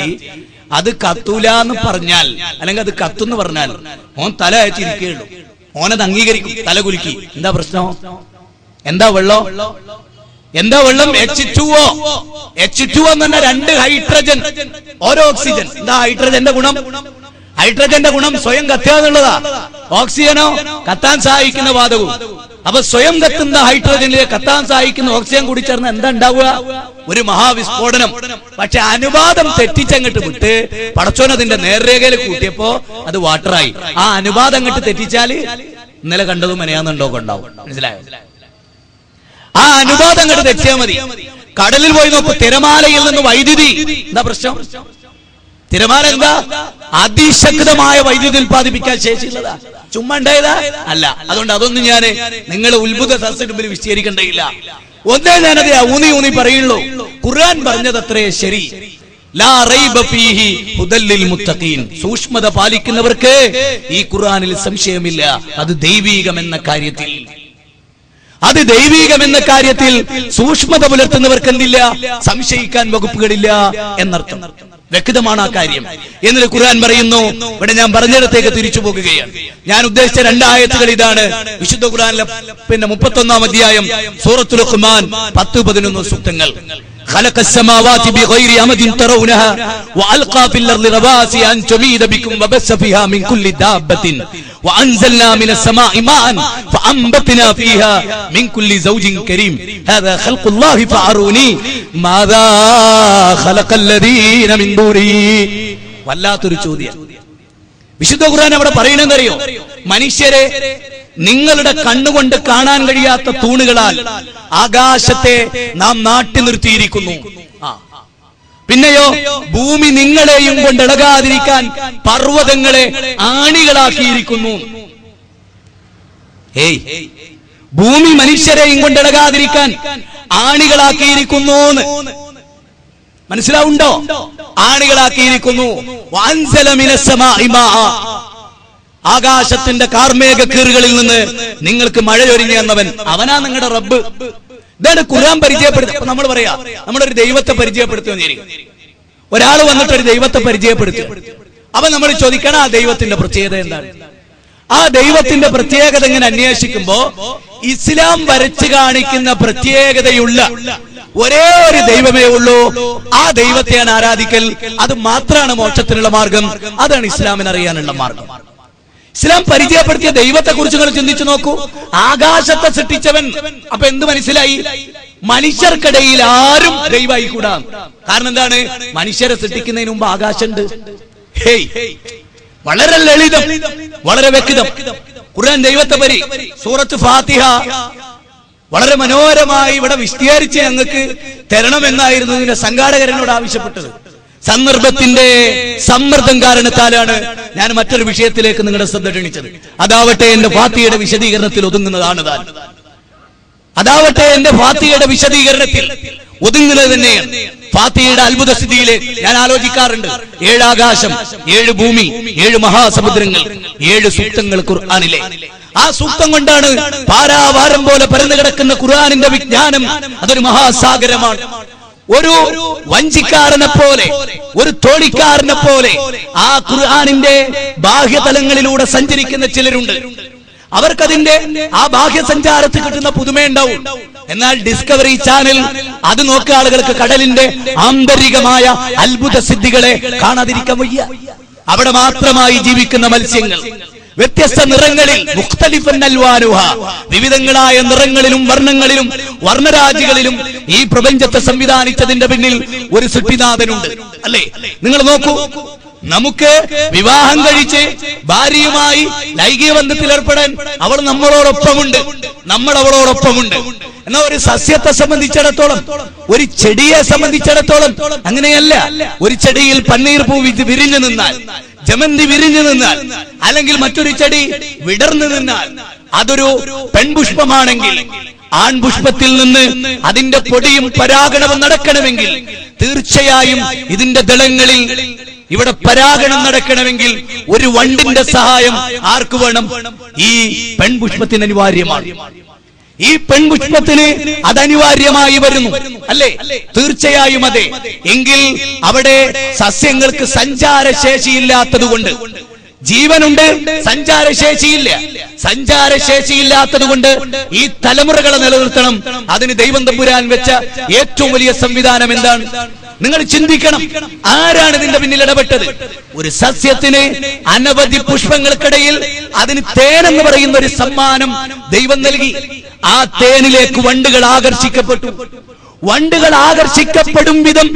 അത് കത്തൂല എന്ന് പറഞ്ഞാൽ അല്ലെങ്കിൽ അത് കത്തുന്ന് പറഞ്ഞാൽ ഓൻ തല അയച്ചിരിക്കുകയുള്ളൂ. ഓനത് അംഗീകരിക്കും, തല കുലുക്കി. എന്താ പ്രശ്നം? എന്താ വെള്ളം? എന്താ വെള്ളം? H2O. H2O എന്ന് പറഞ്ഞാൽ 2 ഹൈഡ്രജൻ, ഓരോ ഓക്സിജൻ. എന്താ ഹൈഡ്രജന്റെ ഗുണം? ഹൈഡ്രജന്റെ ഗുണം സ്വയം കത്തുക എന്നുള്ളതാ. ഓക്സിജനോ കത്താൻ സഹായിക്കുന്ന വാതകവും. അപ്പൊ സ്വയം കത്തുന്ന ഹൈഡ്രജനിലെ കത്താൻ സഹായിക്കുന്ന ഓക്സിജൻ കൂടി ചേർന്ന് എന്താ ഉണ്ടാവുക? ഒരു മഹാവിസ്ഫോടനം. പക്ഷെ അനുപാതം തെറ്റിച്ചങ്ങട്ട് വിട്ട് പടച്ചോൻ അതിന്റെ നേർരേഖയിൽ കൂട്ടിയപ്പോ അത് വാട്ടറായി. ആ അനുപാതം അങ്ങോട്ട് തെറ്റിച്ചാല് ഇന്നലെ കണ്ടതും മെനയാന്നുണ്ടോ ഉണ്ടാവും. മനസ്സിലായോ? ആ അനുപാതം അങ്ങോട്ട് തെറ്റിയാൽ മതി. കടലിൽ പോയി നോക്കൂ, തിരമാലയിൽ നിന്ന് വൈദ്യുതി. എന്താ പ്രശ്നം? തിരമാല എന്താ? അതിശക്തമായ വൈദ്യുതി ഉൽപ്പാദിപ്പിക്കാൻ ശേഷിയുള്ളതാ. ചുമ്മാ ഉണ്ടായതാ അല്ല. അതുകൊണ്ട് അതൊന്നും ഞാൻ നിങ്ങളെ ഉത്ഭുത സദസ്സിന് മുമ്പിൽ വിശദീകരിക്കേണ്ടയില്ല. ഒന്നേ ഞാനത് ഊന്നി പറയുള്ളൂ. ഖുർആൻ പറഞ്ഞത് അത്രേ ശരി. ലാ റൈബ ഫീഹി ഹുദൽ ലിൽ മുത്തഖീൻ. സൂക്ഷ്മത പാലിക്കുന്നവർക്ക് ഈ ഖുർആനിൽ സംശയമില്ല. അത് ദൈവീകം എന്ന കാര്യത്തിൽ, അത് ദൈവീകം എന്ന കാര്യത്തിൽ സൂക്ഷ്മത പുലർത്തുന്നവർക്ക് എന്തില്ല? സംശയിക്കാൻ വകുപ്പുകളില്ല എന്നർത്ഥം. വ്യക്തമാണ് ആ കാര്യം. എന്നിട്ട് ഖുർആൻ പറയുന്നു, ഇവിടെ ഞാൻ പറഞ്ഞിടത്തേക്ക് തിരിച്ചു പോകുകയാണ്. ഞാൻ ഉദ്ദേശിച്ച 2 ആയത്തുകൾ ഇതാണ്. വിശുദ്ധ ഖുർആനിലെ 31-ാം അധ്യായം സൂറത്തുൽ ലുഖ്മാൻ 10-11 സൂക്തങ്ങൾ. خلق السماوات بغير عمد ترونها وألقى في الأرض رواسي أن تميد بكم وبث فيها من كل دابة وأنزلنا من السماء ماء فأنبتنا فيها من كل زوج كريم هذا خلق الله فأروني ماذا خلق الذين من دونه വല്ലാത്തൊരു ചോദ്യം. വിശുദ്ധ ഖുർആൻ അവിടെ പറയണെന്നറിയോ? മനുഷ്യരെ നിങ്ങളുടെ കണ്ണുകൊണ്ട് കാണാൻ കഴിയാത്ത തൂണുകളാൽ ആകാശത്തെ നാം നാട്ടി നിർത്തിയിരിക്കുന്നു. പിന്നെയോ ഭൂമി നിങ്ങളെയും കൊണ്ട് ഇളകാതിരിക്കാൻ പർവ്വതങ്ങളെ ആണികളാക്കിയിരിക്കുന്നു. ഭൂമി മനുഷ്യരെയും കൊണ്ട് ഇളകാതിരിക്കാൻ ആണികളാക്കിയിരിക്കുന്നു. മനസ്സിലാവുണ്ടോ? ആണികളാക്കിയിരിക്കുന്നു. ആകാശത്തിന്റെ കാർമേഘ കീറുകളിൽ നിന്ന് നിങ്ങൾക്ക് മഴയൊരിഞ്ഞു തന്നവൻ അവനാ നിങ്ങളുടെ റബ്ബ്. ഇതാണ് ഖുർആൻ പരിചയപ്പെടുത്തുക. അപ്പൊ നമ്മൾ പറയാ നമ്മളൊരു ദൈവത്തെ പരിചയപ്പെടുത്തുക. ഒരാൾ വന്നിട്ട് ഒരു ദൈവത്തെ പരിചയപ്പെടുത്തുക. അപ്പൊ നമ്മൾ ചോദിക്കണം, ആ ദൈവത്തിന്റെ പ്രത്യേകത എന്താണ്? ആ ദൈവത്തിന്റെ പ്രത്യേകത ഇങ്ങനെ അന്വേഷിക്കുമ്പോ ഇസ്ലാം വരച്ചു കാണിക്കുന്ന പ്രത്യേകതയുള്ള ഒരേ ഒരു ദൈവമേ ഉള്ളൂ. ആ ദൈവത്തെയാണ് ആരാധിക്കൽ. അത് മാത്രമാണ് മോക്ഷത്തിനുള്ള മാർഗം. അതാണ് ഇസ്ലാമിന് അറിയാനുള്ള മാർഗം. ഇസ്ലാം പരിചയപ്പെടുത്തിയ ദൈവത്തെ കുറിച്ച് നിങ്ങൾ ചിന്തിച്ചു നോക്കൂ. ആകാശത്തെ സൃഷ്ടിച്ചവൻ. അപ്പൊ എന്ത് മനസ്സിലായി? മനുഷ്യർക്കിടയിൽ ആരും ദൈവമായി കൂടാ. കാരണം എന്താണ്? മനുഷ്യരെ സൃഷ്ടിക്കുന്നതിന് മുമ്പ് ആകാശമുണ്ട്. വളരെ ലളിതം, വളരെ വ്യക്തം. ഖുർആൻ ദൈവത്തെ പരി സൂറത്ത് ഫാത്തിഹ വളരെ മനോഹരമായി ഇവിടെ വിസ്തീരിച്ച് ഞങ്ങൾക്ക് തരണമെന്നായിരുന്നു ഇതിന്റെ സംഘാടകരനോട് ആവശ്യപ്പെട്ടത്. സന്ദർഭത്തിന്റെ സമ്മർദ്ദം കാരണത്താലാണ് ഞാൻ മറ്റൊരു വിഷയത്തിലേക്ക് നിങ്ങളുടെ ശ്രദ്ധ ക്ഷണിച്ചത്. അതാവട്ടെ എന്റെ ഫാത്തിഹയുടെ വിശദീകരണത്തിൽ ഒതുങ്ങുന്നതാണ് താൻ. അതാവട്ടെ എന്റെ ഫാത്തിഹയുടെ വിശദീകരണത്തിൽ ഒതുങ്ങുന്നത് തന്നെയാണ്. ഫാത്തിഹയുടെ അത്ഭുത സ്ഥിതിയിലേക്ക് ഞാൻ ആലോചിക്കാറുണ്ട്. 7 ആകാശം, 7 ഭൂമി, 7 മഹാസമുദ്രങ്ങൾ, 7 സൂക്തങ്ങൾ ഖുർആനിലെ. ആ സൂക്തം കൊണ്ടാണ് പാരാവാരം പോലെ പരന്നു കിടക്കുന്ന ഖുർആനിന്റെ വിജ്ഞാനം. അതൊരു മഹാസാഗരമാണ്. ഒരു വഞ്ചിക്കാരനെ പോലെ, ഒരു തോണിക്കാരനെ പോലെ ആ ഖുർആനിന്റെ ബാഹ്യതലങ്ങളിലൂടെ സഞ്ചരിക്കുന്ന ചിലരുണ്ട്. അവർക്കതിന്റെ ആ ബാഹ്യ സഞ്ചാരത്തിൽ കിട്ടുന്ന പുതുമയുണ്ടാവും. എന്നാൽ ഡിസ്കവറി ചാനൽ അത് നോക്കുക ആളുകൾക്ക് കടലിന്റെ ആന്തരികമായ അത്ഭുത സിദ്ധികളെ കാണാതിരിക്കാൻ വയ്യ. അവിടെ മാത്രമായി ജീവിക്കുന്ന മത്സ്യങ്ങൾ, വ്യത്യസ്ത നിറങ്ങളിൽ, മുഖ്തലിഫൻ അൽവാനുഹ, വിവിധങ്ങളായ നിറങ്ങളിലും വർണ്ണങ്ങളിലും വർണ്ണരാജികളിലും ഈ പ്രപഞ്ചത്തെ സംവിധാനിച്ചതിന്റെ പിന്നിൽ ഒരു സൃഷ്ടിനാഥനുണ്ട്. അല്ലേ? നിങ്ങൾ നോക്കൂ, നമുക്ക് വിവാഹം കഴിച്ച് ഭാര്യയുമായി ലൈംഗിക ബന്ധത്തിൽ ഏർപ്പെടാൻ അവൾ നമ്മളോടൊപ്പമുണ്ട്, നമ്മൾ അവളോടൊപ്പമുണ്ട്. എന്നാൽ ഒരു സസ്യത്തെ സംബന്ധിച്ചിടത്തോളം, ഒരു ചെടിയെ സംബന്ധിച്ചിടത്തോളം അങ്ങനെയല്ല. ഒരു ചെടിയിൽ പന്നീർ പൂ വിരിഞ്ഞു നിന്നാൽ, ജമന്തി വിരിഞ്ഞു നിന്നാൽ, അല്ലെങ്കിൽ മറ്റൊരു ചെടി വിടർന്നു നിന്നാൽ അതൊരു പെൺപുഷ്പമാണെങ്കിൽ ആൺപുഷ്പത്തിൽ നിന്ന് അതിന്റെ പൊടിയും പരാഗണവും നടക്കണമെങ്കിൽ തീർച്ചയായും ഇതിന്റെ ദളങ്ങളിൽ ഇവിടെ പരാഗണം നടക്കണമെങ്കിൽ ഒരു വണ്ടിന്റെ സഹായം ആർക്ക് വേണം? ഈ പെൺപുഷ്പത്തിന് അനിവാര്യമാണ്. ഈ പെൺപുഷ്പത്തിന് അത് അനിവാര്യമായി വരുന്നു, അല്ലേ? തീർച്ചയായും അതെ. എങ്കിൽ അവിടെ സസ്യങ്ങൾക്ക് സഞ്ചാരശേഷിയില്ലാത്തതുകൊണ്ട്, ജീവനുണ്ട്, സഞ്ചാരശേഷിയില്ല. സഞ്ചാരശേഷിയില്ലാത്തത് കൊണ്ട് ഈ തലമുറകളെ നിലനിർത്തണം. അതിന് ദൈവം തമ്പുരാൻ വെച്ച ഏറ്റവും വലിയ സംവിധാനം എന്താണ്? നിങ്ങൾ ചിന്തിക്കണം, ആരാണ് ഇതിന്റെ പിന്നിൽ ഇടപെട്ടത്? ഒരു സസ്യത്തിന് അനവധി പുഷ്പങ്ങൾക്കിടയിൽ അതിന് തേനെന്ന് പറയുന്ന ഒരു സമ്മാനം ദൈവം നൽകി. ആ തേനിലേക്ക് വണ്ടുകൾ ആകർഷിക്കപ്പെട്ടു. വണ്ടുകൾ ആകർഷിക്കപ്പെടും വിധം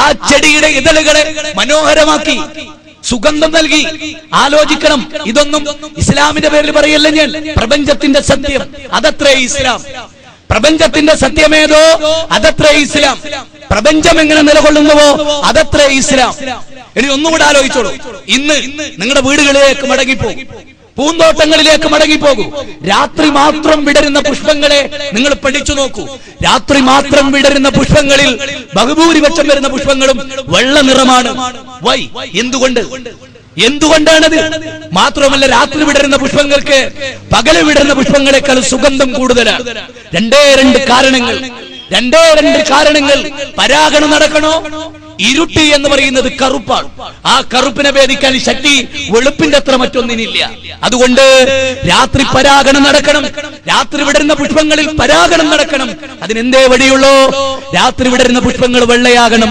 ആ ചെടിയുടെ ഇതളുകളെ മനോഹരമാക്കി, സുഗന്ധം നൽകി. ആലോചിക്കണം, ഇതൊന്നും ഇസ്ലാമിന്റെ പേരിൽ പറയല്ല ഞാൻ. പ്രപഞ്ചത്തിന്റെ സത്യം അതത്രേ ഇസ്ലാം. പ്രപഞ്ചത്തിന്റെ സത്യമേതോ അതത്രേ ഇസ്ലാം. പ്രപഞ്ചം എങ്ങനെ നിലകൊള്ളുന്നുവോ അതത്രേ ഇസ്ലാം. ഇനി ഒന്നുകൂടെ ആലോചിച്ചോളൂ. ഇന്ന് നിങ്ങളുടെ വീടുകളിലേക്ക് മടങ്ങിപ്പോകും, പൂന്തോട്ടങ്ങളിലേക്ക് മടങ്ങിപ്പോകൂ. രാത്രി മാത്രം വിടരുന്ന പുഷ്പങ്ങളെ നിങ്ങൾ പഠിച്ചു നോക്കൂ. രാത്രി മാത്രം വിടരുന്ന പുഷ്പങ്ങളിൽ ബഹുഭൂരിപക്ഷം വരുന്ന പുഷ്പങ്ങളും വെള്ള നിറമാണ്. വൈ? എന്തുകൊണ്ടാണത്? മാത്രമല്ല, രാത്രി വിടരുന്ന പുഷ്പങ്ങൾക്ക് പകല് വിടരുന്ന പുഷ്പങ്ങളെക്കാൾ സുഗന്ധം കൂടുതലാണ്. രണ്ടേ രണ്ട് കാരണങ്ങൾ. പരാഗണം നടക്കണോ? ഇരുട്ട് എന്ന് പറയുന്നത് കറുപ്പാണ്. ആ കറുപ്പിനെ ഭേദിക്കാൻ ശക്തി വെളുപ്പിന്റെ അത്ര മറ്റൊന്നിനില്ല. അതുകൊണ്ട് രാത്രി പരാഗണം നടക്കണം. രാത്രി വിടരുന്ന പുഷ്പങ്ങളിൽ പരാഗണം നടക്കണം. അതിനെന്തേ വഴിയുള്ളൂ? രാത്രി വിടരുന്ന പുഷ്പങ്ങൾ വെള്ളയാകണം,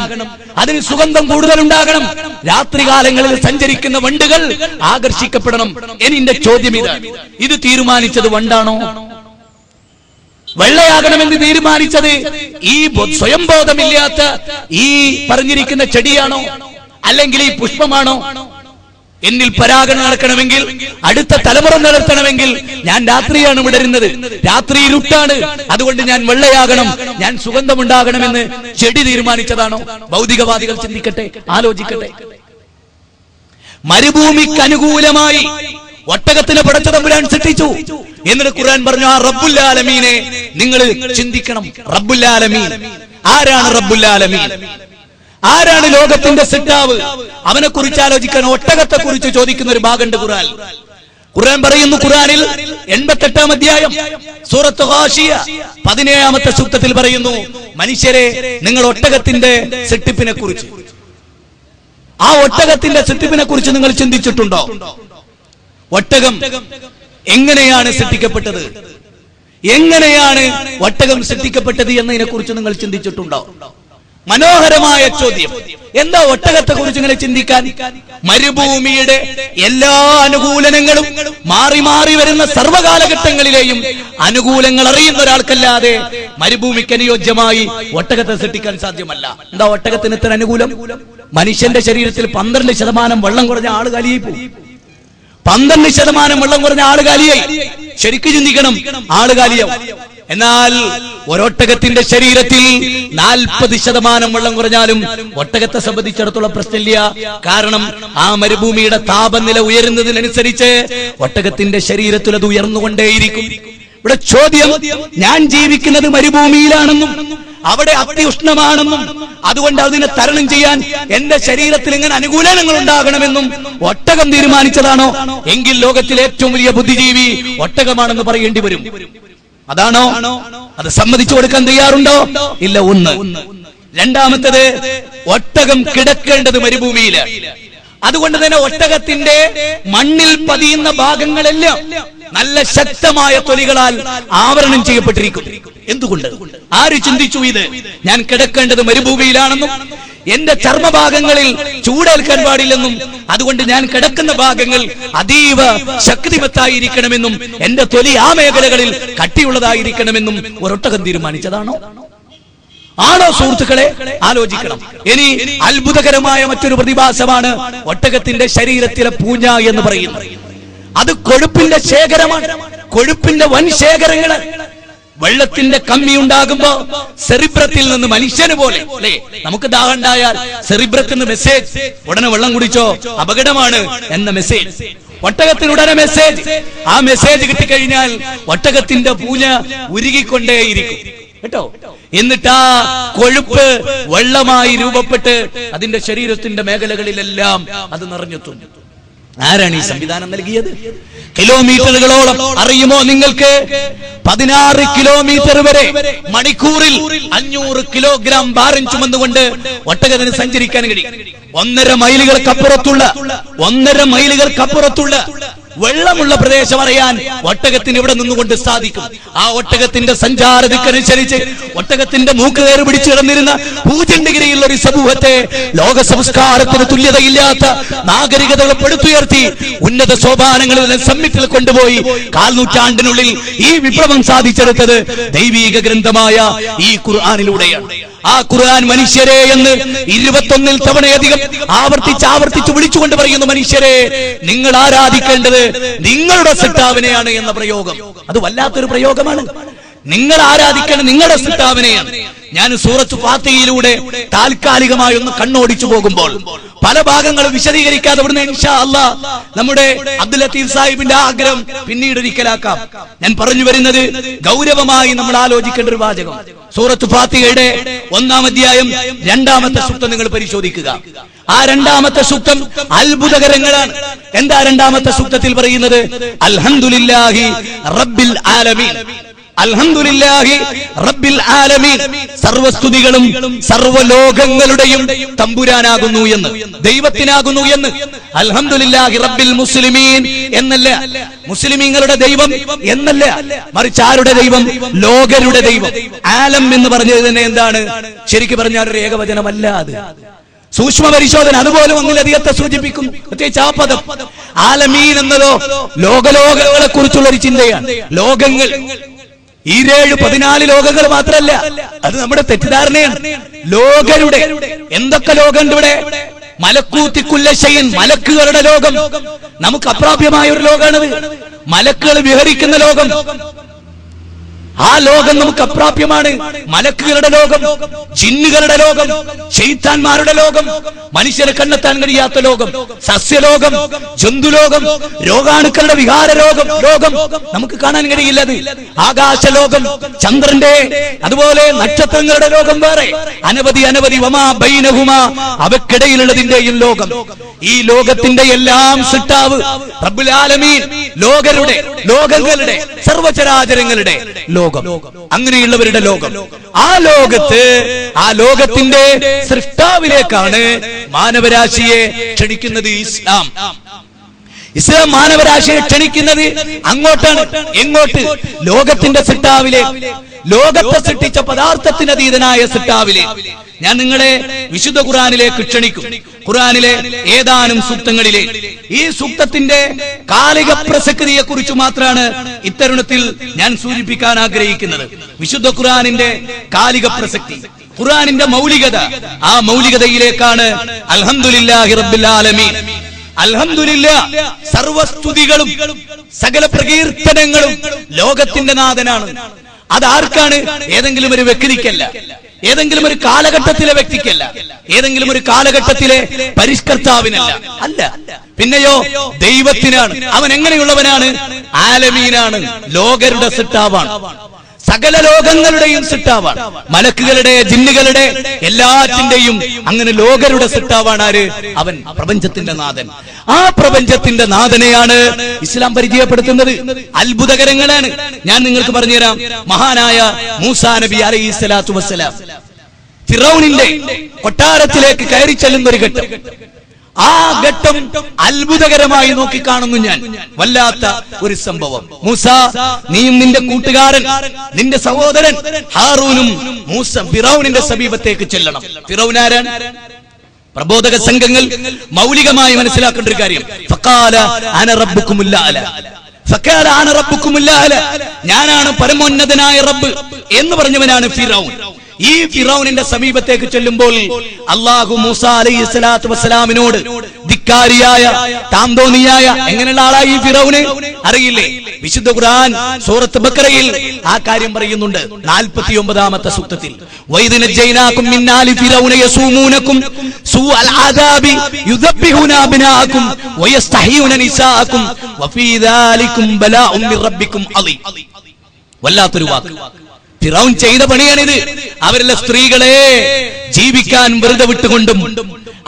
അതിന് സുഗന്ധം കൂടുതലുണ്ടാകണം. രാത്രികാലങ്ങളിൽ സഞ്ചരിക്കുന്ന വണ്ടുകൾ ആകർഷിക്കപ്പെടണം. എന്റെ ചോദ്യം ഇതാണ്, ഇത് തീരുമാനിച്ചത് വണ്ടാണോ? വെള്ളയാകണമെന്ന് തീരുമാനിച്ചത് ഈ സ്വയം ബോധമില്ലാത്ത ഈ പറഞ്ഞിരിക്കുന്ന ചെടിയാണോ? അല്ലെങ്കിൽ ഈ പുഷ്പമാണോ? എന്നിൽ പരാഗണം നടക്കണമെങ്കിൽ, അടുത്ത തലമുറ നടത്തണമെങ്കിൽ ഞാൻ രാത്രിയാണ് വിടരുന്നത്, രാത്രി ഇരുട്ടാണ്, അതുകൊണ്ട് ഞാൻ വെള്ളയാകണം, ഞാൻ സുഗന്ധമുണ്ടാകണമെന്ന് ചെടി തീരുമാനിച്ചതാണോ? ഭൗതികവാദികൾ ചിന്തിക്കട്ടെ, ആലോചിക്കട്ടെ. മരുഭൂമിക്ക് അനുകൂലമായി ഒട്ടകത്തിന് പടച്ച തമ്പുരാൻ സൃഷ്ടിച്ചു. എന്നിട്ട് ഖുർആൻ പറഞ്ഞു, ആ റബ്ബുൽ ആലമീനെ നിങ്ങൾ ചിന്തിക്കണം. റബ്ബുൽ ആലമീൻ ആരാണ്? റബ്ബുൽ ആലമീൻ ആരാണ്? ലോകത്തിന്റെ സൃഷ്ടാവ്. അവനെ കുറിച്ച് ആലോചിക്കാൻ ഒട്ടകത്തെ കുറിച്ച് ചോദിക്കുന്ന ഒരു ഭാഗമുണ്ട് ഖുർആൻ. ഖുർആൻ പറയുന്നു, ഖുർആനിൽ 88-ാം അധ്യായം സൂറത്ത് ഗാശിയ 17-ാമത്തെ സൂക്തത്തിൽ പറയുന്നു, മനുഷ്യരെ നിങ്ങൾ ഒട്ടകത്തിന്റെ സൃഷ്ടിപ്പിനെ കുറിച്ച്, ആ ഒട്ടകത്തിന്റെ സൃഷ്ടിപ്പിനെ കുറിച്ച് നിങ്ങൾ ചിന്തിച്ചിട്ടുണ്ടോ? ഒട്ടകം എങ്ങനെയാണ് സൃഷ്ടിക്കപ്പെട്ടത്? എങ്ങനെയാണ് ഒട്ടകം സൃഷ്ടിക്കപ്പെട്ടത് എന്നതിനെ കുറിച്ച് നിങ്ങൾ ചിന്തിച്ചിട്ടുണ്ടോ? മനോഹരമായ ചോദ്യം. എന്താ ഒട്ടകത്തെ കുറിച്ച് ഇങ്ങനെ ചിന്തിക്കാൻ? മരുഭൂമിയുടെ എല്ലാ അനുകൂലനങ്ങളും മാറി മാറി വരുന്ന സർവ്വകാലഘട്ടങ്ങളിലെയും അനുകൂലങ്ങൾ അറിയുന്ന ഒരാൾക്കല്ലാതെ മരുഭൂമിക്ക് അനുയോജ്യമായി ഒട്ടകത്തെ സൃഷ്ടിക്കാൻ സാധ്യമല്ല. എന്താ ഒട്ടകത്തിന് ഇത്ര അനുകൂലം? മനുഷ്യന്റെ ശരീരത്തിൽ 12% വെള്ളം കുറഞ്ഞ ആള് കാലിയായി പോകും. 12% വെള്ളം കുറഞ്ഞ ആള് കാലിയായി. ശരിക്കും ചിന്തിക്കണം, ആള് കാലിയാവും. എന്നാൽ ഒരൊട്ടകത്തിന്റെ ശരീരത്തിൽ 40% വെള്ളം കുറഞ്ഞാലും ഒട്ടകത്തെ സംബന്ധിച്ചിടത്തോളം പ്രശ്നമില്ല. കാരണം ആ മരുഭൂമിയുടെ താപനില ഉയരുന്നതിനനുസരിച്ച് ഒട്ടകത്തിന്റെ ശരീരത്തിൽ അത് ഉയർന്നുകൊണ്ടേയിരിക്കും. ഇവിടെ ചോദ്യം, ഞാൻ ജീവിക്കുന്നത് മരുഭൂമിയിലാണെന്നും അവിടെ അത്യുഷ്ണമാണെന്നും അതുകൊണ്ട് അതിനെ തരണം ചെയ്യാൻ എന്റെ ശരീരത്തിൽ ഇങ്ങനെ അനുകൂലനങ്ങൾ ഉണ്ടാകണമെന്നും ഒട്ടകം തീരുമാനിച്ചതാണോ? എങ്കിൽ ലോകത്തിലെ ഏറ്റവും വലിയ ബുദ്ധിജീവി ഒട്ടകമാണെന്ന് പറയേണ്ടി വരും. അതാണോ? അത് സമ്മതിച്ചു കൊടുക്കാൻ തയ്യാറുണ്ടോ? ഇല്ല. ഒന്ന്. രണ്ടാമത്തേത്, ഒട്ടകം കിടക്കേണ്ടത് മരുഭൂമിയിലാണ്. അതുകൊണ്ട് തന്നെ ഒട്ടകത്തിന്റെ മണ്ണിൽ പതിയുന്ന ഭാഗങ്ങളെല്ലാം നല്ല ശക്തമായ തൊലികളാൽ ആവരണം ചെയ്യപ്പെട്ടിരിക്കും. എന്തുകൊണ്ട്? ആര് ചിന്തിച്ചു ഇത്? ഞാൻ കിടക്കേണ്ടത് മരുഭൂമിയിലാണെന്നും എന്റെ ചർമ്മഭാഗങ്ങളിൽ ചൂടേൽക്കാൻ പാടില്ലെന്നും അതുകൊണ്ട് ഞാൻ കിടക്കുന്ന ഭാഗങ്ങൾ അതീവ ശക്തിമത്തായിരിക്കണമെന്നും എന്റെ തൊലി ആ മേഖലകളിൽ കട്ടിയുള്ളതായിരിക്കണമെന്നും ഒരൊട്ടകം തീരുമാനിച്ചതാണോ? ആണോ? സുഹൃത്തുക്കളെ, ആലോചിക്കണം. ഇനി അത്ഭുതകരമായ മറ്റൊരു പ്രതിഭാസമാണ് ഒട്ടകത്തിന്റെ ശരീരത്തിലെ പൂഞ്ഞ എന്ന് പറയുന്നത്. അത് കൊഴുപ്പിന്റെ ശേഖരമാണ്, കൊഴുപ്പിന്റെ വൻ ശേഖരങ്ങള്. വെള്ളത്തിന്റെ കമ്മി ഉണ്ടാകുമ്പോ സെറിബ്രത്തിൽ നിന്ന് മനുഷ്യന് പോലെ അല്ലെ, നമുക്ക് ദാഹം ഉണ്ടായാൽ സെറിബ്രത്തിൽ നിന്ന് മെസ്സേജ്, ഉടനെ വെള്ളം കുടിച്ചോ അപകടമാണ് എന്ന മെസ്സേജ്. ഒട്ടകത്തിന് ഉടനെ മെസ്സേജ്. ആ മെസ്സേജ് കിട്ടിക്കഴിഞ്ഞാൽ ഒട്ടകത്തിന്റെ പൂഞ്ഞ ഉരുകിക്കൊണ്ടേയിരിക്കും കേട്ടോ. എന്നിട്ട് ആ കൊഴുപ്പ് വെള്ളമായി രൂപപ്പെട്ട് അതിന്റെ ശരീരത്തിന്റെ മേഖലകളിലെല്ലാം അത് നിറഞ്ഞെത്തുന്നു. ആരാണ് ഈ സംവിധാനം നൽകിയത്? കിലോമീറ്ററുകളോളം അറിയുമോ നിങ്ങൾക്ക്? 16 കിലോമീറ്റർ വരെ മണിക്കൂറിൽ 500 കിലോഗ്രാം ഭാരം ചുമന്നുകൊണ്ട് ഒട്ടകത്തിന് സഞ്ചരിക്കാൻ കഴിയും. 1.5 മൈലുകൾക്കപ്പുറത്തുള്ള വെള്ളമുള്ള പ്രദേശം അറിയാൻ ഒട്ടകത്തിന് ഇവിടെ നിന്നുകൊണ്ട് സാധിക്കും. ആ ഒട്ടകത്തിന്റെ സഞ്ചാരത്തിനനുസരിച്ച് ഒട്ടകത്തിന്റെ മൂക്ക് കയറി പിടിച്ചു കിടന്നിരുന്ന പൂജണ്ഡഗിരിയുള്ള ഒരു സമൂഹത്തെ ലോക സംസ്കാരത്തിന് തുല്യതയില്ലാത്ത നാഗരികതകൾ പടുത്തുയർത്തി ഉന്നത സോപാനങ്ങളിൽ സമ്മിറ്റിൽ കൊണ്ടുപോയി 4 നൂറ്റാണ്ടിനുള്ളിൽ ഈ വിപ്ലവം സാധിച്ചെടുത്തത് ദൈവീക ഗ്രന്ഥമായ ഈ ഖുർആനിലൂടെയാണ്. ആ ഖുർആൻ മനുഷ്യരെ എന്ന് 21 തവണയധികം ആവർത്തിച്ച് വിളിച്ചുകൊണ്ട് പറയുന്നു, മനുഷ്യരെ നിങ്ങൾ ആരാധിക്കേണ്ടത് നിങ്ങളുടെ സൃഷ്ടാവിനെയാണ് എന്ന പ്രയോഗം. അത് വല്ലാത്തൊരു പ്രയോഗമാണ്. നിങ്ങൾ ആരാധിക്കണം നിങ്ങളുടെ സൃഷ്ടാവിനെയാണ്. ഞാൻ സൂറത്ത് ഫാത്തിഹയിലൂടെ താൽക്കാലികമായി ഒന്ന് കണ്ണോടിച്ചു പോകുമ്പോൾ പല ഭാഗങ്ങളും വിശദീകരിക്കാതെ ഇവിടുന്ന് ഇൻഷാ അല്ലാഹ് നമ്മുടെ അബ്ദുൽ ലത്തീഫ് സാഹിബിന്റെ ആഗ്രഹം പിന്നീട് ഒരിക്കലാക്കാം. ഞാൻ പറഞ്ഞു വരുന്നത് ഗൗരവമായി നമ്മൾ ആലോചിക്കേണ്ട ഒരു വാചകം. സൂറത്ത് ഫാത്തിഹയുടെ 1-ാം അധ്യായം 2-ാമത്തെ സൂക്തം നിങ്ങൾ പരിശോധിക്കുക. ആ 2-ാമത്തെ സൂക്തം അത്ഭുതകരങ്ങളാണ്. എന്താ 2-ാമത്തെ സൂക്തത്തിൽ പറയുന്നത്? അൽഹംദുലില്ലാഹി റബ്ബിൽ ആലമീൻ. അൽഹംദുലില്ലാഹി റബ്ബിൽ ആലമീൻ, സർവസ്തുതികളും സർവ്വലോകങ്ങളുടെയും തമ്പുരാനാകുന്നു എന്ന്, ദൈവത്തിനാകുന്നു എന്ന്. അൽഹംദുലില്ലാഹി റബ്ബിൽ മുസ്ലിമീൻ എന്നല്ല, മുസ്ലിമീങ്ങളുടെ ദൈവം എന്നല്ല, മറിച്ച് ആരുടെ ദൈവം? ലോകരുടെ ദൈവം. ആലം എന്ന് പറഞ്ഞത് തന്നെ എന്താണ്? ശരിക്കും പറഞ്ഞാൽ ഒരു ഏകവചനമല്ല, അത് സൂക്ഷ്മ പരിശോധന. അതുപോലെ ഒന്നിലധികത്തെ സൂചിപ്പിക്കുന്നു, പ്രത്യേകിച്ച് ആ പദം. ആലമീൻ എന്നതോ ലോകലോകങ്ങളെ കുറിച്ചുള്ള ഒരു ചിന്തയാണ്. ലോകങ്ങൾ ഈ 14 ലോകങ്ങൾ മാത്രമല്ല, അത് നമ്മുടെ തെറ്റിദ്ധാരണയാണ്. ലോകരുടെ എന്തൊക്കെ ലോകമുണ്ട് ഇവിടെ? മലക്കൂത്തി കുല്ല ഷൈഇൻ, മലക്കുകളുടെ ലോകം. നമുക്ക് അപ്രാപ്യമായ ഒരു ലോകമാണത്. മലക്കുകൾ വിഹരിക്കുന്ന ലോകം, ആ ലോകം നമുക്ക് അപ്രാപ്യമാണ്. മലക്കുകളുടെ ലോകം, ജിന്നുകളുടെ ലോകം, ശൈത്താന്മാരുടെ ലോകം, മനുഷ്യരെ കണ്ടെത്താൻ കഴിയാത്ത ലോകം, സസ്യലോകം, ജന്തുലോകം, രോഗാണുക്കളുടെ വികാര ലോകം നമുക്ക് കാണാൻ കഴിയില്ലത്. ആകാശലോകം, ചന്ദ്രന്റെ അതുപോലെ നക്ഷത്രങ്ങളുടെ ലോകം വേറെ, അനവധി വമാ ബൈനഹുമാ, അവക്കിടയിലുള്ളതിന്റെയും ലോകം. ഈ ലോകത്തിന്റെ എല്ലാം സൃഷ്ടാവ് റബ്ബുൽ ആലമീൻ, ലോകങ്ങളുടെ സർവചരാചരങ്ങളുടെ ലോകം, അങ്ങനെയുള്ളവരുടെ ലോകം. ആ ലോകത്തിന്റെ സൃഷ്ടാവിലേക്കാണ് മാനവരാശിയെ ക്ഷണിക്കുന്നത് ഇസ്ലാം. ഇസ്ലാം മാനവരാശിയെ ക്ഷണിക്കുന്നത് അങ്ങോട്ടാണ്. എങ്ങോട്ട്? ലോകത്തിന്റെ സൃഷ്ടാവിലേക്ക്, ലോകത്തെ സൃഷ്ടിച്ച പദാർത്ഥത്തിന് അതീതനായ സൃഷ്ടാവിലേക്ക്. ഞാൻ നിങ്ങളെ വിശുദ്ധ ഖുർആനിലേക്ക് ക്ഷണിക്കും. ഖുർആനിലെ ഏതാനും സൂക്തങ്ങളിലെ ഈ സൂക്തത്തിന്റെ കാലിക പ്രസക്തിയെ കുറിച്ച് മാത്രമാണ് ഇത്തരുണത്തിൽ ഞാൻ സൂചിപ്പിക്കാൻ ആഗ്രഹിക്കുന്നത്. വിശുദ്ധ ഖുർആനിന്റെ കാലിക പ്രസക്തി, ഖുർആനിന്റെ മൗലികത, ആ മൗലികതയിലേക്കാണ് അൽഹംദുലില്ലാഹി റബ്ബിൽ ആലമീൻ. അൽഹംദുലില്ലാഹ്, സർവസ്തുതികളും സകല പ്രകീർത്തനങ്ങളും ലോകത്തിന്റെ നാഥനാണ്. അതാർക്കാണ്? ഏതെങ്കിലും ഒരു വ്യക്തിക്കല്ല, ഏതെങ്കിലും ഒരു കാലഘട്ടത്തിലെ വ്യക്തിക്കല്ല, ഏതെങ്കിലും ഒരു കാലഘട്ടത്തിലെ പരിഷ്കർത്താവിനല്ല, അല്ല. പിന്നെയോ ദൈവത്തിനാണ്. അവൻ എങ്ങനെയുള്ളവനാണ്? ആലമീനാണ്, ലോകരുടെ സൃഷ്ടാവാണ്, സകല ലോകങ്ങളുടെയും സൃഷ്ടാവാണ്, മലക്കുകളുടെ, ജിന്നുകളുടെ, എല്ലാറ്റിന്റെയും അങ്ങനെ ലോകരുടെ സൃഷ്ടാവാണ് ആര്? അവൻ പ്രപഞ്ചത്തിന്റെ നാഥൻ. ആ പ്രപഞ്ചത്തിന്റെ നാഥനെയാണ് ഇസ്ലാം പരിചയപ്പെടുത്തുന്നത്. അത്ഭുതകരങ്ങളാണ്. ഞാൻ നിങ്ങൾക്ക് പറഞ്ഞുതരാം. മഹാനായ മൂസാ നബി അലൈഹിസ്സലാത്തു വസ്സലാം ഫിറൗനിന്റെ കൊട്ടാരത്തിലേക്ക് കയറി ചെല്ലുന്ന ഒരു ഘട്ടം, ആ ഘട്ടം അത്ഭുതകരമായി നോക്കിക്കാണുന്നു ഞാൻ. വല്ലാത്ത ഒരു സംഭവം. മൂസാ, നീയും നിന്റെ കൂട്ടുകാരൻ, നിന്റെ സഹോദരൻ ഹാറൂനും ഫിറൗനിന്റെ സമീപത്തേക്ക് ചെല്ലണം. ഫിറൗൻ ആരാണ്? പ്രബോധക സംഘങ്ങൾ മൗലികമായി മനസ്സിലാക്കേണ്ട ഒരു കാര്യം. ഫഖാല അന റബ്ബുക്കുമുൽ അഅല, ഫഖാല അന റബ്ബുക്കുമുൽ അഅല, ഞാനാണ് പരമോന്നതനായ റബ്ബ് എന്ന് പറഞ്ഞവനാണ് ഫിറൗൻ. ഈ ഫിറൗനിന്റെ സമീപത്തേക്ക് ചെല്ലുമ്പോൾ അല്ലാഹു മൂസാ അലൈഹിസ്സലാത്തു വസ്സലാമിനോട് ധിക്കാരിയായ, താന്തോന്നിയായ, എങ്ങനെയുള്ള ആളായി ഈ ഫിറൗന് അറിയില്ലേ? വിശുദ്ധ ഖുർആൻ സൂറത്ത് ബഖറയിൽ ആ കാര്യം പറയുന്നുണ്ട്. 49-ാമത്തെ സൂക്തത്തിൽ വൈദ നജൈനാകും മിൻ ആലി ഫിറൗന യസൂമൂനകും സൂഅൽ അദാബി യുദബ്ബിഹുന അബ്നാഅകും വയസ്തഹീന നിസാഅകും വഫീ ദാലികും ബലാഉം മിർ റബ്ബികും അളീം. വല്ലാത്തൊരു വാക്ക്. ഫിറൗൻ ചെയ്ത പണിയാണിത്. അവരുടെ സ്ത്രീകളെ ജീവിക്കാൻ വെറുതെ വിട്ടുകൊണ്ടും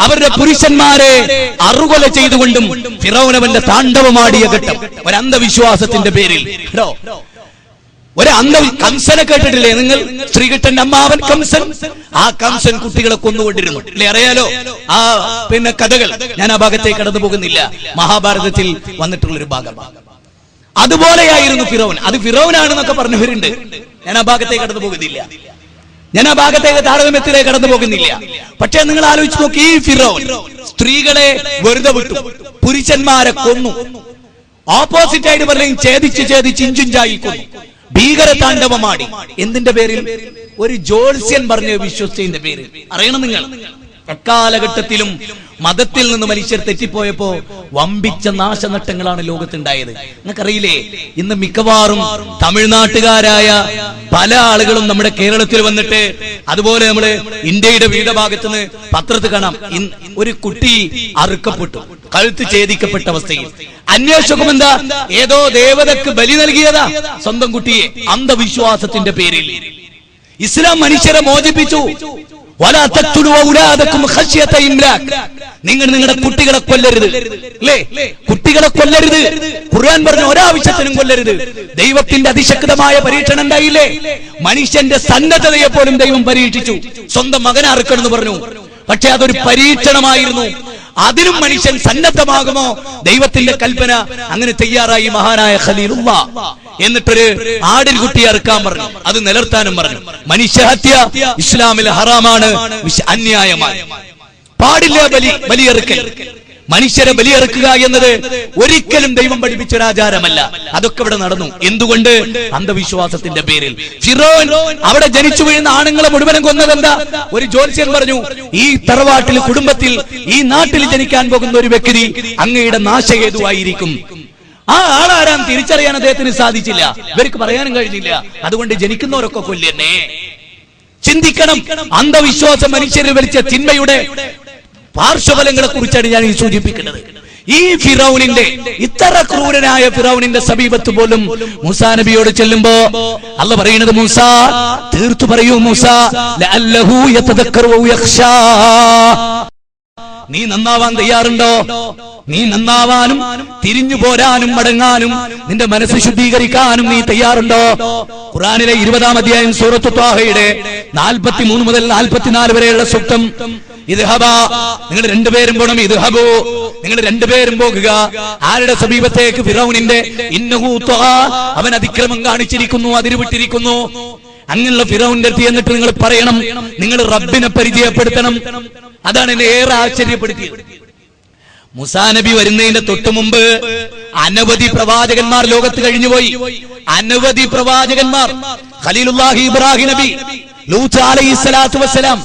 അവരുടെ പുരുഷന്മാരെ അറുകൊല ചെയ്തുകൊണ്ടും ഫിറൗൻ അവന്റെ താണ്ഡവമാടിയ ഘട്ടം. ഒരു അന്ധവിശ്വാസത്തിന്റെ പേരിൽ കംസനെ കേട്ടിട്ടില്ലേ നിങ്ങൾ? ശ്രീകൃഷ്ണന്റെ അമ്മാവൻ കംസൻ. ആ കംസൻ കുട്ടികളെ കൊന്നുകൊണ്ടിരുന്നു അല്ലെ? അറിയാലോ ആ കഥകൾ. ഞാൻ ആ ഭാഗത്തേക്ക് കടന്നു പോകുന്നില്ല. മഹാഭാരതത്തിൽ വന്നിട്ടുള്ളൊരു ഭാഗമാണ്. അതുപോലെയായിരുന്നു ഫിറൗൻ. അത് ഫിറൗനാണെന്നൊക്കെ പറഞ്ഞവരുണ്ട്. ഞാൻ ആ ഭാഗത്തേക്ക് കടന്നു പോകുന്നില്ല. ഞാൻ ആ ഭാഗത്തേക്ക് താരതമ്യത്തിലേക്ക് കടന്നു പോകുന്നില്ല. പക്ഷേ നിങ്ങൾ ആലോചിച്ച് നോക്കി, ഈ ഫിറൗൻ സ്ത്രീകളെ വെറുതെ വിട്ടു, പുരുഷന്മാരെ കൊന്നു. ഓപ്പോസിറ്റ് ആയിട്ട് പറയും ഛേദിച്ച് ഇഞ്ചിഞ്ചായി കൊന്നു. ഭീകര താണ്ഡവമാടി. എന്തിന്റെ പേരിൽ? ഒരു ജോത്സ്യൻ പറഞ്ഞ വിശ്വസിച്ചതിന്റെ പേരിൽ. അറിയണം നിങ്ങൾ, എക്കാലഘട്ടത്തിലും മതത്തിൽ നിന്ന് മനുഷ്യർ തെറ്റിപ്പോയപ്പോ വമ്പിച്ച നാശനഷ്ടങ്ങളാണ് ലോകത്തുണ്ടായത്. നിങ്ങൾക്കറിയില്ലേ, ഇന്ന് മിക്കവാറും തമിഴ്നാട്ടുകാരായ പല ആളുകളും നമ്മുടെ കേരളത്തിൽ വന്നിട്ട്, അതുപോലെ നമ്മള് ഇന്ത്യയുടെ വിവിധ ഭാഗത്തുനിന്ന് പത്രത്തിൽ കാണാം, ഒരു കുട്ടി അറുക്കപ്പെട്ടു, കഴുത്ത് ഛേദിക്കപ്പെട്ട അവസ്ഥയിൽ. അന്വേഷണം എന്താ? ഏതോ ദേവതക്ക് ബലി നൽകിയതാ സ്വന്തം കുട്ടിയെ, അന്ധവിശ്വാസത്തിന്റെ പേരിൽ. ഇസ്ലാം മനുഷ്യരെ മോചിപ്പിച്ചു. നിങ്ങൾ നിങ്ങളുടെ കുട്ടികളെ കൊല്ലരുത്, അല്ലേ? കുട്ടികളെ കൊല്ലരുത്. ഖുർആൻ പറഞ്ഞ ഒരാവശ്യത്തിനും കൊല്ലരുത്. ദൈവത്തിന്റെ അതിശക്തമായ പരീക്ഷണം ഉണ്ടായില്ലേ? മനുഷ്യന്റെ സന്നദ്ധതയെ പോലും ദൈവം പരീക്ഷിച്ചു. സ്വന്തം മകനെ അറുക്കണമെന്ന് പറഞ്ഞു. പക്ഷെ അതൊരു പരീക്ഷണമായിരുന്നു. അതിലും മനുഷ്യൻ സന്നദ്ധമാകുമോ? ദൈവത്തിന്റെ കൽപ്പന. അങ്ങനെ തയ്യാറായി മഹാനായ ഖലീലുള്ളാഹ്. എന്നിട്ടൊരു ആടിൻ കുട്ടിയെ അറുക്കാൻ പറഞ്ഞു, അത് നിലർത്താനും പറഞ്ഞു. മനുഷ്യഹത്യ ഇസ്ലാമിൽ ഹറാമാണ്, അന്യായമാണ്, പാടില്ല ബലിയെറുക്കൽ. മനുഷ്യരെ ബലിയെറുക്കുക എന്നത് ഒരിക്കലും ദൈവം പഠിപ്പിച്ച ഒരു ആചാരമല്ല. അതൊക്കെ ഇവിടെ നടന്നു. എന്തുകൊണ്ട്? അന്ധവിശ്വാസത്തിന്റെ പേരിൽ. ഫിറോൻ അവിടെ ജനിച്ചു വീഴുന്ന ആണുങ്ങളെ മുഴുവനും കൊന്നതെന്താ? ഒരു ജ്യോത്സ്യൻ പറഞ്ഞു, ഈ തറവാട്ടിൽ, കുടുംബത്തിൽ, ഈ നാട്ടിൽ ജനിക്കാൻ പോകുന്ന ഒരു വ്യക്തി അങ്ങയുടെ നാശഹേതുവായിരിക്കും. ആ ആളാരാൻ തിരിച്ചറിയാൻ അദ്ദേഹത്തിന് സാധിച്ചില്ല, ഇവർക്ക് പറയാനും കഴിഞ്ഞില്ല. അതുകൊണ്ട് ജനിക്കുന്നവരൊക്കെ കൊല്ലുന്നേ. ചിന്തിക്കണം. അന്ധവിശ്വാസം മനുഷ്യരെ വലിച്ച തിന്മയുടെ പാർശ്വഫലങ്ങളെ കുറിച്ചാണ് ഞാൻ ഈ സൂചിപ്പിക്കുന്നത്. ഈ ഫിറൗനിന്റെ, ഇത്ര ക്രൂരനായ ഫിറൗനിന്റെ സമീപത്ത് പോലും മൂസാ നബിയോട് ചെല്ലുമ്പോ അല്ലാഹു പറയുന്നത്, മൂസാ തീർത്തു പറയൂ മൂസാ, ലഅല്ലഹു യതദക്കറു യഖ്ശാ, നീ നന്നാവാൻ തയ്യാറുണ്ടോ? നീ നന്നാവാനും തിരിഞ്ഞു പോരാനും മടങ്ങാനും നിന്റെ മനസ്സ് ശുദ്ധീകരിക്കാനും നീ തയ്യാറുണ്ടോ? ഖുർആനിലെ 20-ാം അധ്യായം സൂറത്ത് ത്വാഹയുടെ 43 മുതൽ 44 വരെയുള്ള സൂക്തം. ഇദ്ഹബാ, നിങ്ങൾ രണ്ടുപേരും പോണം. ഇദ്ഹബൂ, നിങ്ങൾ രണ്ടുപേരും പോകുക. ആരുടെ സമീപത്തേക്ക്? ഫിറൗനിന്റെ. ഇന്നഹു ത്വഗാ, അവൻ അതിക്രമം കാണിച്ചിരിക്കുന്നു, അതിരുവിട്ടിരിക്കുന്നു. അങ്ങനെയുള്ള ഫിറൗനിന്റെ അടുത്ത് എന്നിട്ട് നിങ്ങൾ പറയണം, നിങ്ങൾ റബ്ബിനെ പരിചയപ്പെടുത്തണം. അതാണ് എന്നെ ഏറെ ആശ്ചര്യപ്പെടുത്തിയത്. മൂസാ നബി വരുന്നതിന്റെ തൊട്ടു മുമ്പ് അനവധി പ്രവാചകന്മാർ ലോകത്ത് കഴിഞ്ഞുപോയി. അനവധി പ്രവാചകന്മാർ. ഖലീലുല്ലാഹി ഇബ്രാഹിം നബി, ലൂത്ത് അലൈഹിസ്സലാത്തു വസ്സലാം,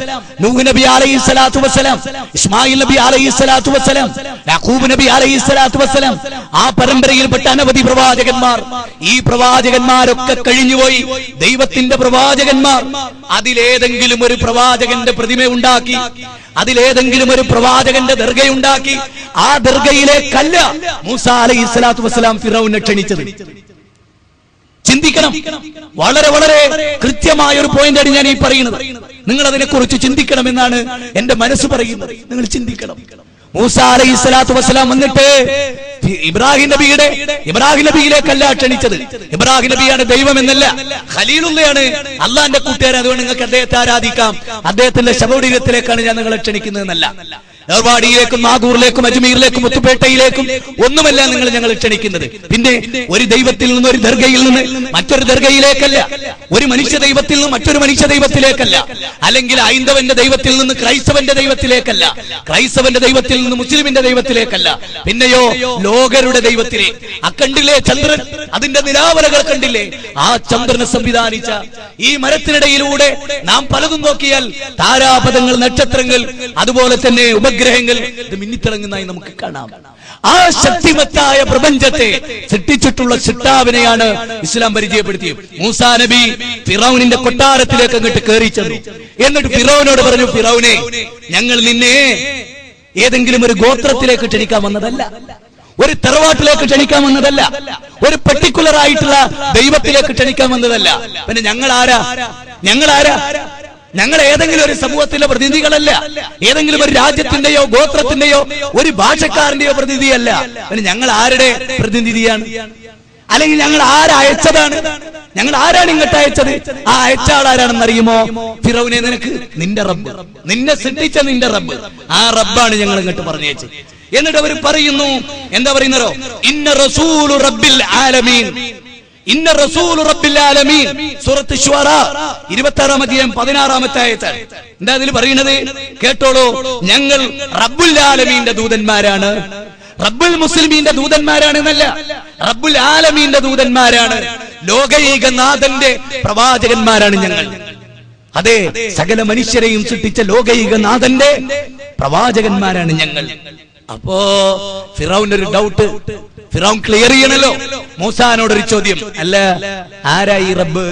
നൂഹ് നബി അലൈഹിസ്സലാത്തു വസ്സലാം, ഇസ്മായിൽ നബി അലൈഹിസ്സലാത്തു വസ്സലാം, യാക്കൂബ് നബി അലൈഹിസ്സലാത്തു വസ്സലാം, ആ പരമ്പരയിൽപ്പെട്ട അനവധി പ്രവാചകന്മാർ. ഈ പ്രവാചകന്മാരൊക്കെ കഴിഞ്ഞുപോയി. ദൈവത്തിന്റെ പ്രവാചകന്മാർ. അതിലേതെങ്കിലും ഒരു പ്രവാചകന്റെ പ്രതിമ ഉണ്ടാക്കി, അതിലേതെങ്കിലും ഒരു പ്രവാചകന്റെ ദർഗയുണ്ടാക്കി, ആ ദർഗയിലേക്കല്ല മൂസാ അലൈഹിസ്സലാത്തു വസ്സലാം ഫിറൗനെ ക്ഷണിച്ചത്. ചിന്തിക്കണം. വളരെ വളരെ കൃത്യമായ ഒരു പോയിന്റാണ് ഞാൻ ഈ പറയുന്നത്. നിങ്ങൾ അതിനെക്കുറിച്ച് ചിന്തിക്കണമെന്നാണ് എന്റെ മനസ്സ് പറയുന്നത്. നിങ്ങൾ ചിന്തിക്കണം. മൂസാ അലൈഹിസ്സലാത്തു വസ്സലാം വന്നിട്ട് ഇബ്രാഹിം നബിയിലേക്കല്ല ക്ഷണിച്ചത്. ഇബ്രാഹിം നബിയാണ് ദൈവം എന്നല്ല, ഖലീലുള്ളയാണ്, അള്ളാന്റെ കൂട്ടുകാരൻ. അതുകൊണ്ട് നിങ്ങൾക്ക് അദ്ദേഹത്തെ ആരാധിക്കാം. അദ്ദേഹത്തിന്റെ ശവകുടീരത്തിലേക്കാണ് ഞാൻ നിങ്ങളെ ക്ഷണിക്കുന്നതെന്നല്ല. ഏർവാടിയിലേക്കും നാഗൂറിലേക്കും അജ്മീറിലേക്കും മുത്തുപേട്ടയിലേക്കും ഒന്നുമല്ല നിങ്ങൾ ഞങ്ങൾ ക്ഷണിക്കുന്നത്. പിന്നെ ഒരു ദൈവത്തിൽ നിന്ന്, ഒരു ദർഗയിൽ നിന്ന് മറ്റൊരു ദർഗയിലേക്കല്ല, ഒരു മനുഷ്യ ദൈവത്തിൽ നിന്ന് മറ്റൊരു മനുഷ്യ ദൈവത്തിലേക്കല്ല, അല്ലെങ്കിൽ ഹൈന്ദവന്റെ ദൈവത്തിൽ നിന്ന് ക്രൈസ്തവന്റെ ദൈവത്തിലേക്കല്ല, ക്രൈസ്തവന്റെ ദൈവത്തിൽ നിന്ന് മുസ്ലിമിന്റെ ദൈവത്തിലേക്കല്ല. പിന്നെയോ ലോകരുടെ ദൈവത്തിലെ. അക്കണ്ടില്ലേ ചന്ദ്രൻ, അതിന്റെ നിലാവലകൾ കണ്ടില്ലേ? ആ ചന്ദ്രനെ സംവിധാനിച്ച ഈ മരത്തിനിടയിലൂടെ നാം പലതും നോക്കിയാൽ താരാപഥങ്ങൾ, നക്ഷത്രങ്ങൾ, അതുപോലെ തന്നെ ഉപഗ്രഹങ്ങൾ ഇത് മിന്നിത്തിളങ്ങുന്നതായി നമുക്ക് കാണാം. ആ ശക്തിമത്തായ പ്രപഞ്ചത്തെ സൃഷ്ടിച്ചിട്ടുള്ള സൃഷ്ടാവിനെയാണ് ഇസ്ലാം പരിചയപ്പെടുത്തിയത്. മൂസാ നബി ഫിറൗനിന്റെ കൊട്ടാരത്തിലേക്ക് അങ്ങോട്ട് കയറി ചെന്നു. എന്നിട്ട് ഫിറൗനോട് പറഞ്ഞു, ഫിറൗനെ, ഞങ്ങൾ നിന്നെ ഏതെങ്കിലും ഒരു ഗോത്രത്തിലേക്ക് ക്ഷണിക്കാൻ വന്നതല്ല, ഒരു തറവാട്ടിലേക്ക് ക്ഷണിക്കാൻ വന്നതല്ല, ഒരു പെർട്ടിക്കുലർ ആയിട്ടുള്ള ദൈവത്തിലേക്ക് ക്ഷണിക്കാൻ വന്നതല്ല. പിന്നെ ഞങ്ങളാരാ? ഞങ്ങൾ ഏതെങ്കിലും ഒരു സമൂഹത്തിലെ പ്രതിനിധികളല്ല, ഏതെങ്കിലും ഒരു രാജ്യത്തിന്റെയോ ഗോത്രത്തിന്റെയോ ഒരു ഭാഷക്കാരന്റെയോ പ്രതിനിധിയല്ല. പിന്നെ ഞങ്ങൾ ആരുടെ പ്രതിനിധിയാണ്? അല്ലെങ്കിൽ ഞങ്ങൾ ആരയച്ചതാണ്? ഞങ്ങൾ ആരാണ് ഇങ്ങോട്ട് അയച്ചത്? ആ അയച്ച ആളാരാണെന്ന് അറിയുമോ? ഫിറൗനെ, നിനക്ക് നിന്റെ റബ്ബ്, നിന്നെ സൃഷ്ടിച്ച നിന്റെ റബ്ബ്, ആ റബ്ബാണ് ഞങ്ങൾ ഇങ്ങോട്ട് പറഞ്ഞയച്ചത്. എന്നിട്ട് അവർ പറയുന്നു, എന്താ പറയുന്നോ? ഇന്ന റസൂലു റബ്ബിൽ ആലമീൻ, ഇന്ന റസൂലു റബ്ബിൽ ആലമീൻ. സൂറത്ത് ശുആറാ 26-ാം അധ്യായം 16-ാമത്തെ ആയത്താണ്. എന്താ അതിൽ പറയുന്നത്? കേട്ടോളൂ. ഞങ്ങൾ റബ്ബുൽ ആലമീന്റെ ദൂതന്മാരാണ്, റബ്ബുൽ മുസ്ലിമീന്റെ ദൂതന്മാരാണ് എന്നല്ല, റബ്ബുൽ ആലമീന്റെ ദൂതന്മാരാണ്, ലോകൈകനാഥന്റെ പ്രവാചകന്മാരാണ് ഞങ്ങൾ. അതെ, സകല മനുഷ്യരെയും സൃഷ്ടിച്ച ലോകൈകനാഥന്റെ പ്രവാചകന്മാരാണ് ഞങ്ങൾ. അപ്പോ ഫിറൗന്റെ ഒരു ഡൗട്ട് ഫിറൗൻ ക്ലിയർ ചെയ്യണല്ലോ. മൂസാനോടൊരു ചോദ്യം, അല്ല ആരായി റബ്ബ്?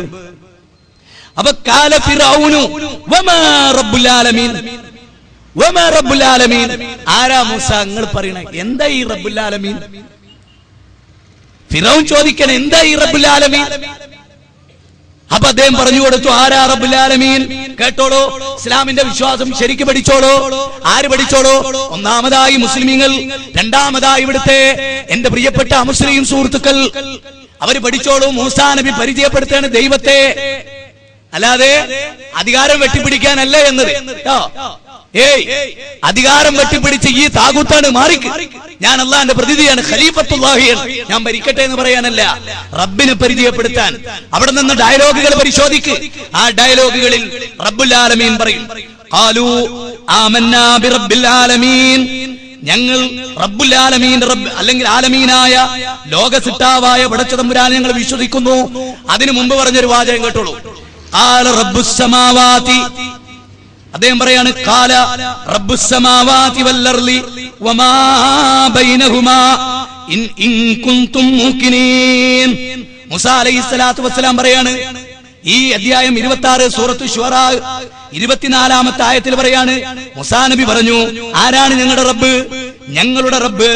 അപ്പൊ കാല ഫിറൗനു വമാ റബ്ബുൽ ആലമീൻ, വമാ റബ്ബുൽ ആലമീൻ. ആരാ മൂസ നിങ്ങൾ പറയണേ? എന്താ ഈ റബ്ബുൽ ആലമീൻ? ഫിറൗൻ ചോദിക്കണേ, എന്താ ഈ റബ്ബുൽ ആലമീൻ? അപ്പൊ അദ്ദേഹം പറഞ്ഞു കൊടുത്തു, ആരാ റബ്ബുൽ ആലമീൻ? കേട്ടോളൂ, ഇസ്ലാമിന്റെ വിശ്വാസം ശരിക്ക് പഠിച്ചോളൂ. ആര് പഠിച്ചോളൂ? ഒന്നാമതായി മുസ്ലിമീങ്ങൾ, രണ്ടാമതായി ഇവിടുത്തെ എന്റെ പ്രിയപ്പെട്ട അമുസ്ലിം സുഹൃത്തുക്കൾ, അവര് പഠിച്ചോളൂ. മൂസാ നബി പരിചയപ്പെടുത്താണ് ദൈവത്തെ, അല്ലാതെ അധികാരം വെട്ടിപ്പിടിക്കാനല്ല എന്നത്. അധികാരം വെട്ടിപ്പിടിച്ച് ഈ താകൂത്താണ് മാറിക്ക്, ഞാൻ അള്ളാന്റെ പ്രതിനിധിയാണ്, ഖലീഫത്തുല്ലാഹിയാണ്, ഞാൻ ഭരിക്കട്ടെ എന്ന് പറയാനല്ല, റബ്ബിനെ പരിചയപ്പെടുത്താൻ. അവിടെ നിന്ന് ഡയലോഗുകൾ പരിശോധിക്ക്. ആ ഡയലോഗുകളിൽ റബ്ബുൽ ആലമീൻ പറയും, ഖാലൂ ആമന്നാ ബിറബ്ബിൽ ആലമീൻ, ഞങ്ങൾ റബ്ബുൽ ആലമീന്റെ റബ്ബ് അല്ലെങ്കിൽ ആലമീനായ ലോകസിട്ടാവായ പടച്ചതമ്പുരാനെ ഞങ്ങൾ വിശ്വസിക്കുന്നു. അതിനു മുമ്പ് പറഞ്ഞൊരു വാചകം കേട്ടോളൂ. ഖാല റബ്ബുസ് സമാവാതി, അദ്ദേഹം പറയാണ് ഖാല റബ്ബുസ് സമാവാതി വൽ അർളി വമാ ബൈനഹുമാ ഇൻ കുൻതും മൂഖിനീൻ. മൂസ അലൈഹിസ്സലാത്തു വസ്സലാം പറയാണ്, ഈ അധ്യായം 26 സൂറത്തു ശുഅറ 24-ാമത്തെ ആയത്തിൽ പറയാണ്, മൂസാ നബി പറഞ്ഞു, ആരാണ് ഞങ്ങളുടെ റബ്ബ്? ഞങ്ങളുടെ റബ്ബ്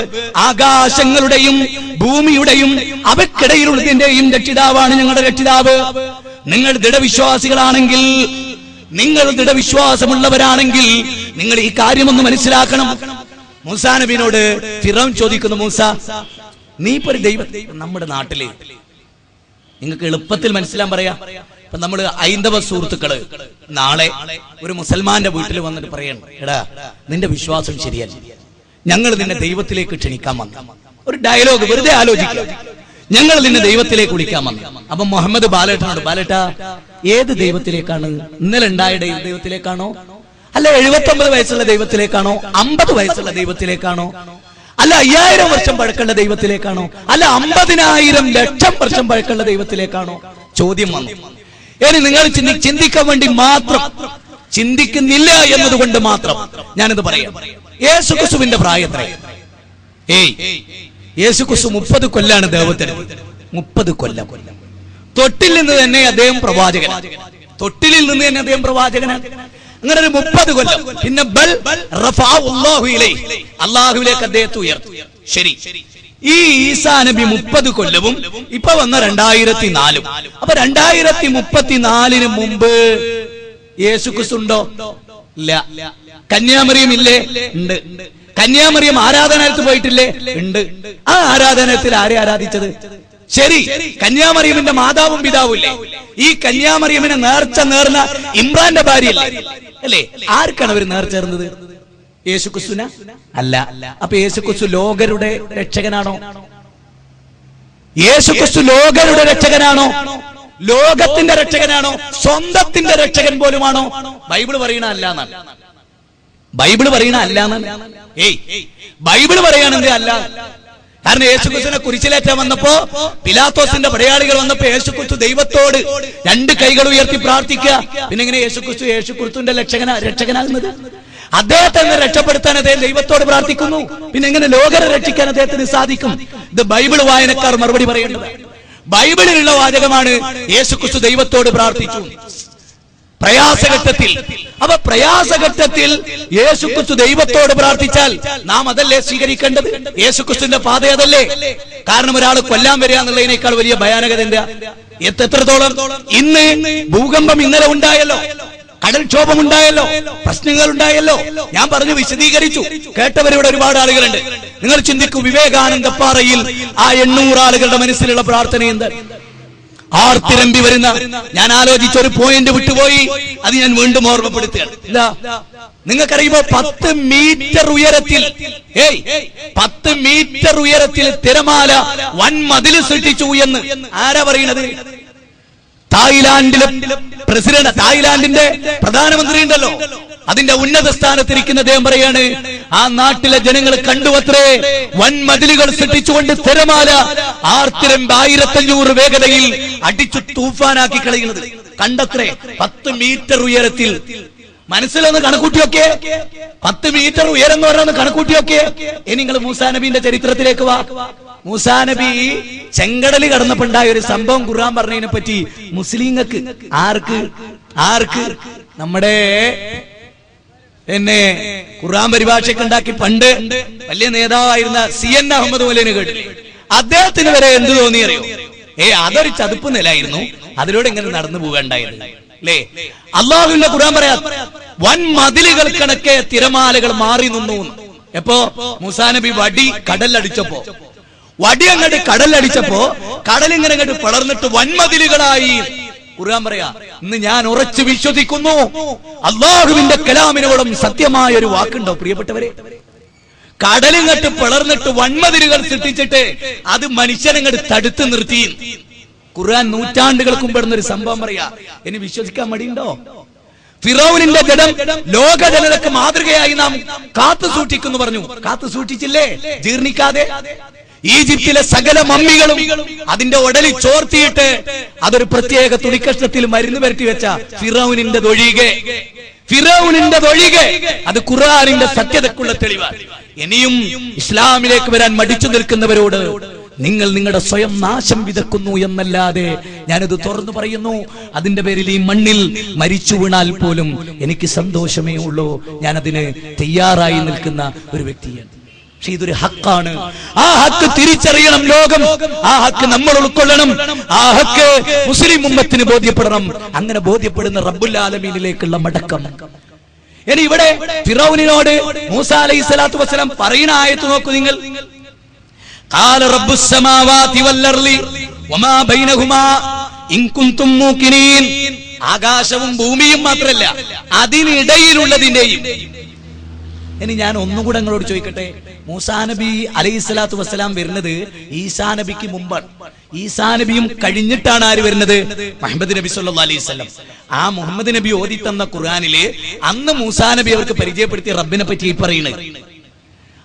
ആകാശങ്ങളുടെയും ഭൂമിയുടെയും അവക്കിടയിലുള്ളതിന്റെയും രക്ഷിതാവാണ് ഞങ്ങളുടെ രക്ഷിതാവ്. നിങ്ങൾ ദൃഢവിശ്വാസികളാണെങ്കിൽ, നിങ്ങൾ ദൃഢവിശ്വാസമുള്ളവരാണെങ്കിൽ നിങ്ങൾ ഈ കാര്യമൊന്ന് മനസ്സിലാക്കണം. മൂസാ നബിയോട് ഫിറൗൻ ചോദിക്കുന്നു, മൂസ നീ ഇപ്പൊ ഒരു ദൈവം, നമ്മുടെ നാട്ടില് നിങ്ങൾക്ക് എളുപ്പത്തിൽ മനസ്സിലാൻ പറയാം. ഇപ്പൊ നമ്മള് ഹൈന്ദവ സുഹൃത്തുക്കള് നാളെ ഒരു മുസൽമാന്റെ വീട്ടിൽ വന്നിട്ട് പറയണം, എടാ നിന്റെ വിശ്വാസം ശരിയല്ല, ഞങ്ങൾ നിന്നെ ദൈവത്തിലേക്ക് ക്ഷണിക്കാൻ വന്നു. ഒരു ഡയലോഗ് വെറുതെ ആലോചിക്കുക, ഞങ്ങൾ നിന്നെ ദൈവത്തിലേക്ക് വിളിക്കാൻ വന്നു. അപ്പൊ മുഹമ്മദ് ബാലേട്ടനോട്, ബാലേട്ടാ ഏത് ദൈവത്തിലേക്കാണ്? ഇന്നലെ ഉണ്ടായ ദൈവത്തിലേക്കാണോ, അല്ല 79 വയസ്സുള്ള ദൈവത്തിലേക്കാണോ, 50 വയസ്സുള്ള ദൈവത്തിലേക്കാണോ, അല്ല 5000 വർഷം പഴക്കമുള്ള ദൈവത്തിലേക്കാണോ, അല്ല 50,000 ലക്ഷം വർഷം പഴക്കമുള്ള ദൈവത്തിലേക്കാണോ? ചോദ്യം വന്നു. ഇനി നിങ്ങൾ ചിന്തിക്കാൻ വേണ്ടി മാത്രം, ചിന്തിക്കുന്നില്ല എന്നതുകൊണ്ട് മാത്രം ഞാനിത് പറയാം. യേശുക്രിസ്തുവിന്റെ പ്രായത്ര? യേശുക്രിസ്തു 30 കൊല്ലാണ് ദൈവത്തിന്. 30 കൊല്ലം. തൊട്ടിൽ നിന്ന് തന്നെ അദ്ദേഹം പ്രവാചകനാണ്. തൊട്ടിലിൽ നിന്ന് തന്നെ അദ്ദേഹം പ്രവാചകനാണ്. അങ്ങനെ ഒരു 30 കൊല്ലം. പിന്നെ അള്ളാഹുവിലേക്ക് അദ്ദേഹത്തെ ഉയർത്തി. ശരി, ഈ ഈസാ നബി 30 കൊല്ലവും ഇപ്പൊ വന്ന 2004. അപ്പൊ 2034 മുമ്പ് യേശുക്രിസ്തു ഉണ്ടോ? ഇല്ല. കന്യാമറിയം ഇല്ലേ? ഉണ്ട്. കന്യാമറിയം ആരാധനാലയത്തിൽ പോയിട്ടില്ലേ? ഉണ്ട്. ആ ആരാധനാലയത്തിൽ ആരെ ആരാധിച്ചത്? ശരി, കന്യാമറിയമിന്റെ മാതാവും പിതാവും ഇല്ലേ? ഈ കന്യാമറിയമിനെ നേർച്ച നേർന്ന ഇമ്രാന്റെ ഭാര്യയല്ലേ? അല്ലേ? ആർക്കാണ് അവർ നേർച്ചേർന്നത്? യേശുക്രിസ്തുവിന? അല്ല. അപ്പൊ യേശുക്രിസ്തു ലോകരുടെ രക്ഷകനാണോ? യേശുക്രിസ്തു ലോകരുടെ രക്ഷകനാണോ? ലോകത്തിന്റെ രക്ഷകനാണോ? സ്വന്തത്തിന്റെ രക്ഷകൻ പോലുമാണോ? ബൈബിള് പറയണ അല്ല എന്നാണ്. ബൈബിള് പറയണ അല്ല എന്നാണ്. ബൈബിള് പറയുകയാണെങ്കിൽ അല്ല. കാരണം യേശുക്രിസ്തുവിനെ കുരിശിലേറ്റാൻ വന്നപ്പോ പിലാത്തോസിന്റെ പടയാളികൾ വന്നപ്പോ യേശുക്രിസ്തു ദൈവത്തോട് 2 കൈകൾ ഉയർത്തി പ്രാർത്ഥിക്കുക. പിന്നെ എങ്ങനെ യേശുക്രിസ്തുവിന്റെ രക്ഷകനാകുന്നത്? അദ്ദേഹത്തെ രക്ഷപ്പെടുത്താൻ അദ്ദേഹം ദൈവത്തോട് പ്രാർത്ഥിക്കുന്നു. പിന്നെ എങ്ങനെ ലോകരെ രക്ഷിക്കാൻ അദ്ദേഹത്തിന് സാധിക്കും? ഇത് ബൈബിൾ വായനക്കാർ മറുപടി പറയേണ്ടത്. ബൈബിളിലുള്ള വാചകമാണ് യേശുക്രിസ്തു ദൈവത്തോട് പ്രാർത്ഥിച്ചു പ്രയാസഘട്ടത്തിൽ. അപ്പൊ പ്രയാസഘട്ടത്തിൽ യേശുക്രിസ്തു ദൈവത്തോട് പ്രാർത്ഥിച്ചാൽ നാം അതല്ലേ സ്വീകരിക്കേണ്ടത്? യേശുക്രിസ്തുവിന്റെ പാത അതല്ലേ? കാരണം ഒരാൾ കൊല്ലാൻ വരിക എന്നുള്ളതിനേക്കാൾ വലിയ ഭയാനകത എന്താ? എത്രത്തോളം ഇന്ന് ഭൂകമ്പം ഇന്നലെ ഉണ്ടായല്ലോ, കടൽക്ഷോഭം ഉണ്ടായല്ലോ, പ്രശ്നങ്ങൾ ഉണ്ടായല്ലോ. ഞാൻ പറഞ്ഞു, വിശദീകരിച്ചു. കേട്ടവരിവിടെ ഒരുപാട് ആളുകളുണ്ട്. നിങ്ങൾ ചിന്തിക്കൂ, വിവേകാനന്ദ പാറയിൽ ആ 800 ആളുകളുടെ മനസ്സിലുള്ള പ്രാർത്ഥന എന്ത്? ആർത്തിരമ്പി വരുന്ന, ഞാൻ ആലോചിച്ച ഒരു പോയിന്റ് വിട്ടുപോയി, അത് ഞാൻ വീണ്ടും ഓർമ്മപ്പെടുത്തുകയാണ്. ഇല്ല, നിങ്ങൾക്കറിയുമോ 10 മീറ്റർ ഉയരത്തിൽ 10 മീറ്റർ ഉയരത്തിൽ തിരമാല വൻമതിൽ സൃഷ്ടിച്ചു എന്ന് ആരാ പറയുന്നത്? തായ്ലാന്റിലെ പ്രസിഡന്റ്, തായ്ലാന്റിന്റെ പ്രധാനമന്ത്രി ഉണ്ടല്ലോ, അതിന്റെ ഉന്നത സ്ഥാനത്തിരിക്കുന്ന അദ്ദേഹം പറയാണ്, ആ നാട്ടിലെ ജനങ്ങൾ കണ്ടുവത്രേ വൻമതിലുകൾ സൃഷ്ടിച്ചുകൊണ്ട് തിരമാല ആർത്തിരമ്പ് 1500 വേഗതയിൽ അടിച്ചു തൂഫാനാക്കി കളയുന്നത് കണ്ടത്രേ. 10 മീറ്റർ ഉയരത്തിൽ. മനസ്സിലൊന്ന് കണക്കൂട്ടിയൊക്കെ, 10 മീറ്റർ ഉയരം എന്ന് പറഞ്ഞൊന്ന് കണക്കൂട്ടിയൊക്കെ. ഇനി നിങ്ങൾ മൂസാ നബിന്റെ ചരിത്രത്തിലേക്ക് വാ. മൂസാ നബി ചെങ്കടല് കടന്നപ്പോ ഉണ്ടായ ഒരു സംഭവം ഖുർആൻ പറഞ്ഞതിനെ പറ്റി മുസ്ലിങ്ങൾക്ക് ആർക്ക് നമ്മുടെ എന്നെ ഖുർആൻ പരിഭാഷയൊക്കെ ഉണ്ടാക്കി പണ്ട് വലിയ നേതാവായിരുന്ന CN അഹമ്മദ് മൗലവിനെ കേട്ടില്ലേ? അദ്ദേഹത്തിന് വരെ എന്ത് തോന്നിയറിയോ? അതൊരു ചതുപ്പ് നിലായിരുന്നു, അതിലൂടെ ഇങ്ങനെ നടന്നു പോകണ്ടായത് അല്ലേ? അള്ളാഹുവിന്റെ ഖുർആൻ പറയാ, വൻ മതിലുകൾ കണക്കെ തിരമാലകൾ മാറി നിന്നു. എപ്പോ? മൂസാ നബി വടി കടലടിച്ചപ്പോ, വടി അങ്ങോട്ട് കടലടിച്ചപ്പോ കടലിങ്ങനെ അങ്ങോട്ട് പടർന്നിട്ട് വൻമതിലുകളായി. ഖുർആൻ പറയാ, ഇന്ന് ഞാൻ ഉറച്ചു വിശ്വസിക്കുന്നു, അള്ളാഹുവിന്റെ കലാമിനോടും സത്യമായ ഒരു വാക്കുണ്ടോ പ്രിയപ്പെട്ടവരെ? കടലിങ്ങട്ട് പിളർന്നിട്ട് വൻമതിലുകൾ സൃഷ്ടിച്ചിട്ട് അത് മനുഷ്യനങ്ങട്ട് തടുത്തു നിർത്തി. ഖുർആൻ നൂറ്റാണ്ടുകൾക്ക് മുമ്പ് ഒരു സംഭവം പറയാ. ഇനി വിശ്വസിക്കാൻ മടിയുണ്ടോ? ഫിറൗനിന്റെ ജഡം ലോക ജനതയ്ക്ക് മാതൃകയായി നാം കാത്തു സൂക്ഷിക്കുന്നു പറഞ്ഞു. കാത്തു സൂക്ഷിച്ചില്ലേ? ജീർണിക്കാതെ. ഈജിപ്തിലെ സകല മമ്മികളും അതിന്റെ ഉടലിൽ ചോർത്തിയിട്ട് അതൊരു പ്രത്യേക തുണിക്കഷ്ണത്തിൽ മരുന്ന് പരത്തി വെച്ച ഫിറൗനിന്റെതൊഴികെ അത് ഖുർആനിന്റെ സത്യതക്കുള്ള തെളിവാണ്. ഇനിയും ഇസ്ലാമിലേക്ക് വരാൻ മടിച്ചു നിൽക്കുന്നവരോട് നിങ്ങൾ നിങ്ങളുടെ സ്വയം നാശം വിതക്കുന്നു എന്നല്ലാതെ ഞാനിത് തുറന്നു പറയുന്നു. അതിന്റെ പേരിൽ ഈ മണ്ണിൽ മരിച്ചു വീണാൽ പോലും എനിക്ക് സന്തോഷമേ ഉള്ളൂ. ഞാനതിന് തയ്യാറായി നിൽക്കുന്ന ഒരു വ്യക്തിയാണ്. പക്ഷെ ഇതൊരു ഹക്കാണ്. ആ ഹക്ക് തിരിച്ചറിയണം ലോകം. ആ ഹക്ക് നമ്മൾ ഉൾക്കൊള്ളണം. ആ ഹക്ക് മുസ്ലിം ഉമ്മത്തിന് ബോധ്യപ്പെടണം. അങ്ങനെ ബോധ്യപ്പെടുന്ന റബ്ബുൽ ആലമീനിലേക്കുള്ള മടക്കം. ഇനി ഇവിടെ ഫിറൗനിനോട് മൂസ അലൈഹിസ്സലാത്തു വസ്സലാം പറയുന്ന ആയത്ത് നോക്കൂ നിങ്ങൾ. ഖാല റബ്ബുസ് സമാവാതി വൽ അർളി വമാ ബൈനഹുമാ ഇൻ കുൻതും മൂഖിനീൻ. ആകാശവും ഭൂമിയും മാത്രമല്ല, അതിനിടയിലുള്ളതിന്റെയും. ഇനി ഞാൻ ഒന്നുകൂടെ നിങ്ങളോട് ചോദിക്കട്ടെ, മൂസാ നബി അലൈഹിസ്സലാത്തു വസ്സലാം വരുന്നത് ഈസാ നബിക്ക് മുമ്പാണ്. ഈസാ നബിയും കഴിഞ്ഞിട്ടാണ് ആര് വരുന്നത്? മുഹമ്മദ് നബി സല്ലല്ലാഹു അലൈഹി വസല്ലം. ആ മുഹമ്മദ് നബി ഓതി തന്ന ഖുർആനിലെ അന്ന് മൂസാ നബി അവർക്ക് പരിചയപ്പെടുത്തിയ റബ്ബിനെ പറ്റി പറയുന്നത്.